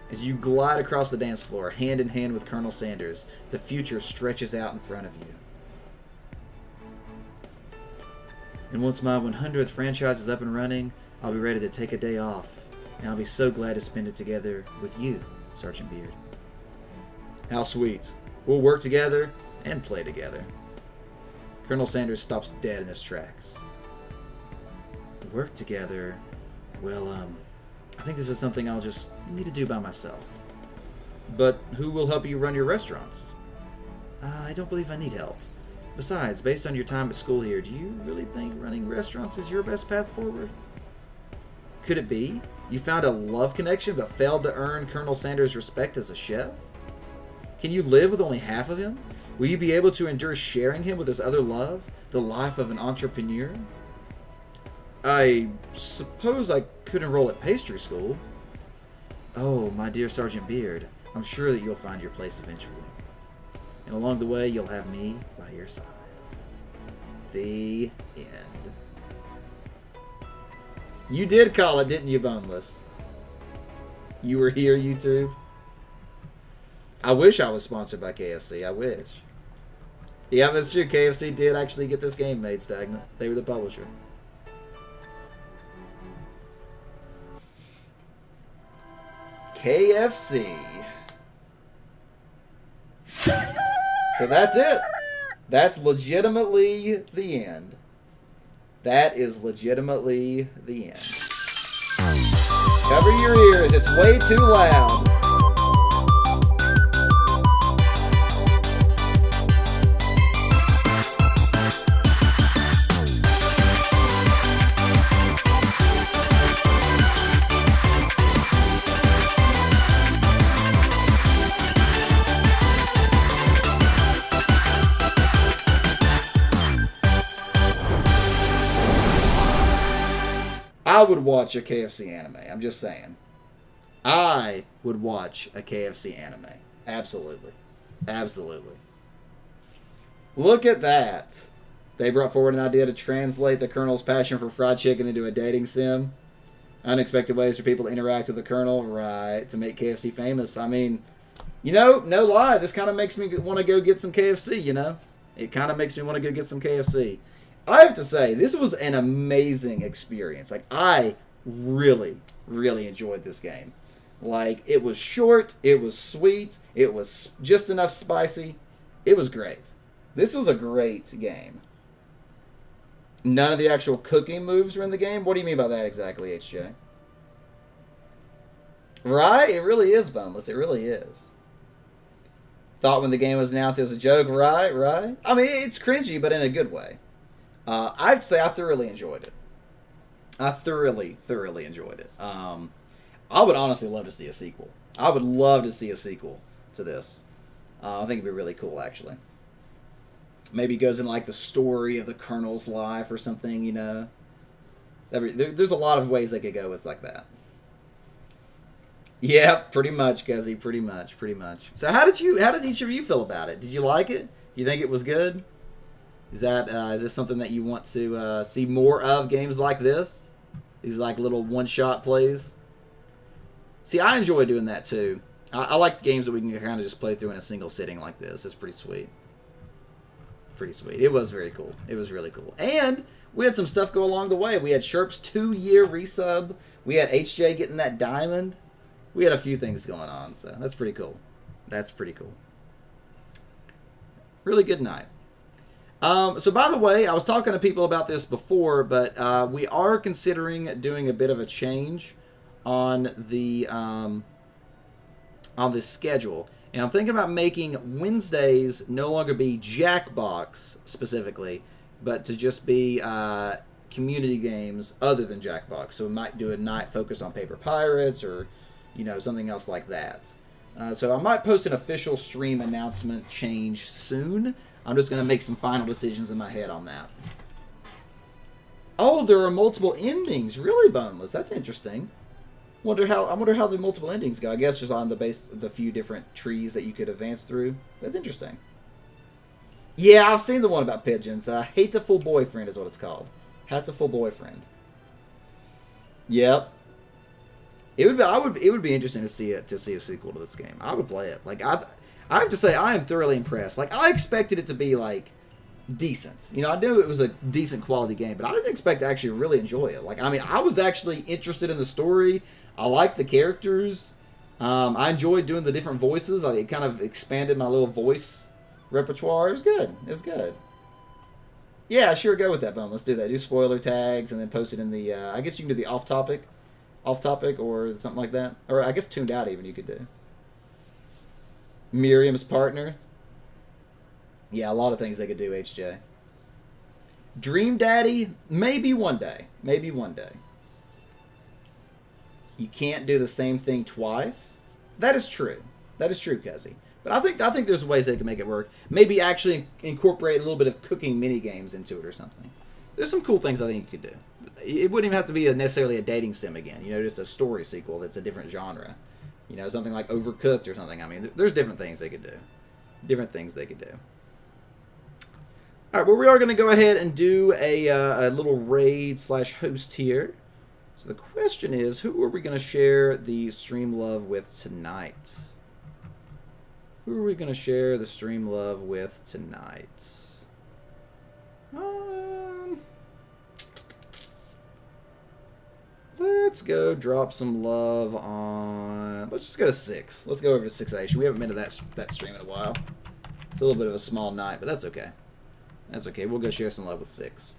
As you glide across the dance floor, hand in hand with Colonel Sanders, the future stretches out in front of you. And once my 100th franchise is up and running, I'll be ready to take a day off, and I'll be so glad to spend it together with you, Sergeant Beard. How sweet. We'll work together and play together. Colonel Sanders stops dead in his tracks. Work together? Well, I think this is something I'll just need to do by myself. But who will help you run your restaurants? I don't believe I need help. Besides, based on your time at school here, do you really think running restaurants is your best path forward? Could it be you found a love connection but failed to earn Colonel Sanders' respect as a chef? Can you live with only half of him? Will you be able to endure sharing him with his other love, the life of an entrepreneur? I suppose I could enroll at pastry school. Oh, my dear Sergeant Beard, I'm sure that you'll find your place eventually. And along the way, you'll have me by your side. The end. You did call it, didn't you, Boneless? You were here, YouTube? I wish I was sponsored by KFC. I wish. Yeah, that's true. KFC did actually get this game made, Stagnant. They were the publisher. KFC. So that's it. That's legitimately the end. That is legitimately the end. Cover your ears. It's way too loud. I would watch a KFC anime. I'm just saying. I would watch a KFC anime. Absolutely. Absolutely. Look at that. They brought forward an idea to translate the Colonel's passion for fried chicken into a dating sim. Unexpected ways for people to interact with the Colonel. Right. To make KFC famous. I mean, you know, no lie. This kind of makes me want to go get some KFC, you know? It kind of makes me want to go get some KFC. I have to say, this was an amazing experience. Like, I really, really enjoyed this game. Like, it was short, it was sweet, it was just enough spicy. It was great. This was a great game. None of the actual cooking moves were in the game? What do you mean by that exactly, HJ? Right? It really is, Boneless. It really is. Thought when the game was announced it was a joke, right? Right? I mean, it's cringy, but in a good way. I have to say I thoroughly enjoyed it. I thoroughly enjoyed it. I would honestly love to see a sequel. I would love to see a sequel to this. I think it'd be really cool, actually. Maybe it goes in like the story of the Colonel's life or something, you know. There's a lot of ways they could go with like that. Yeah, pretty much, Guzzy. Pretty much. So how did each of you feel about it? Did you like it? You think it was good? Is this something that you want to see more of, games like this? These like little one-shot plays? See, I enjoy doing that too. I like games that we can kind of just play through in a single sitting like this. It's pretty sweet. Pretty sweet. It was very cool. It was really cool. And we had some stuff go along the way. We had Sherp's 2-year resub. We had HJ getting that diamond. We had a few things going on, so that's pretty cool. That's pretty cool. Really good night. So by the way, I was talking to people about this before, but we are considering doing a bit of a change on the schedule, and I'm thinking about making Wednesdays no longer be Jackbox specifically, but to just be community games other than Jackbox. So we might do a night focused on Paper Pirates or, you know, something else like that. So I might post an official stream announcement change soon. I'm just going to make some final decisions in my head on that. Oh, there are multiple endings. Really, Boneless? That's interesting. I wonder how the multiple endings go. I guess just on the few different trees that you could advance through. That's interesting. Yeah, I've seen the one about pigeons. Hateful Boyfriend is what it's called. Hateful Boyfriend. Yep. It would be interesting to see a sequel to this game. I would play it. Like I have to say I am thoroughly impressed. Like I expected it to be like decent. You know, I knew it was a decent quality game, but I didn't expect to actually really enjoy it. Like I mean, I was actually interested in the story. I liked the characters. I enjoyed doing the different voices. It kind of expanded my little voice repertoire. It was good. It was good. Yeah, sure, go with that, Bone. Let's do that. Do spoiler tags and then post it in the, I guess you can do the off topic or something like that. Or I guess tuned out even you could do. Miriam's partner. Yeah, a lot of things they could do, HJ. Dream Daddy, maybe one day. Maybe one day. You can't do the same thing twice. That is true. That is true, Kuzzy. But I think there's ways they can make it work. Maybe actually incorporate a little bit of cooking mini games into it or something. There's some cool things I think you could do. It wouldn't even have to be necessarily a dating sim again. You know, just a story sequel that's a different genre. You know, something like Overcooked or something. I mean, there's different things they could do. Different things they could do. All right, well, we are going to go ahead and do a little raid / host here. So the question is, who are we going to share the stream love with tonight? Who are we going to share the stream love with tonight? Let's go drop some love on... Let's just go to 6. Let's go over to 6 We haven't been to that stream in a while. It's a little bit of a small night, but that's okay. That's okay. We'll go share some love with 6.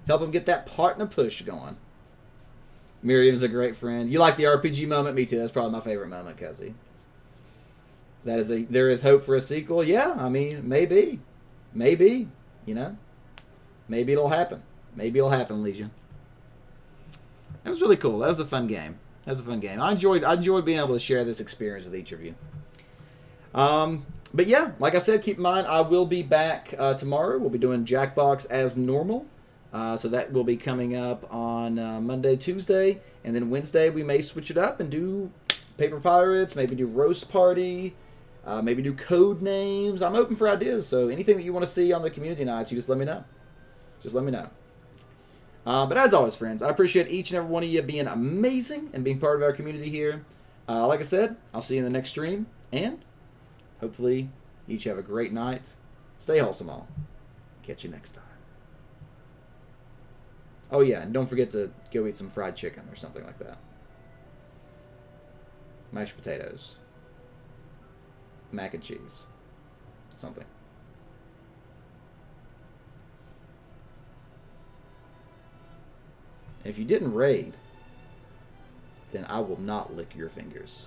Help him get that partner push going. Miriam's a great friend. You like the RPG moment? Me too. That's probably my favorite moment, Kuzzy. There is hope for a sequel? Yeah, I mean, maybe. Maybe. You know? Maybe it'll happen. Maybe it'll happen, Legion. That was really cool. That was a fun game. That was a fun game. I enjoyed being able to share this experience with each of you. But yeah, like I said, keep in mind, I will be back tomorrow. We'll be doing Jackbox as normal. So that will be coming up on Monday, Tuesday. And then Wednesday, we may switch it up and do Paper Pirates, maybe do Roast Party, maybe do Code Names. I'm open for ideas, so anything that you want to see on the community nights, you just let me know. Just let me know. But as always, friends, I appreciate each and every one of you being amazing and being part of our community here. Like I said, I'll see you in the next stream, and hopefully each have a great night. Stay wholesome all. Catch you next time. Oh yeah, and don't forget to go eat some fried chicken or something like that. Mashed potatoes. Mac and cheese. Something. And if you didn't raid, then I will not lick your fingers.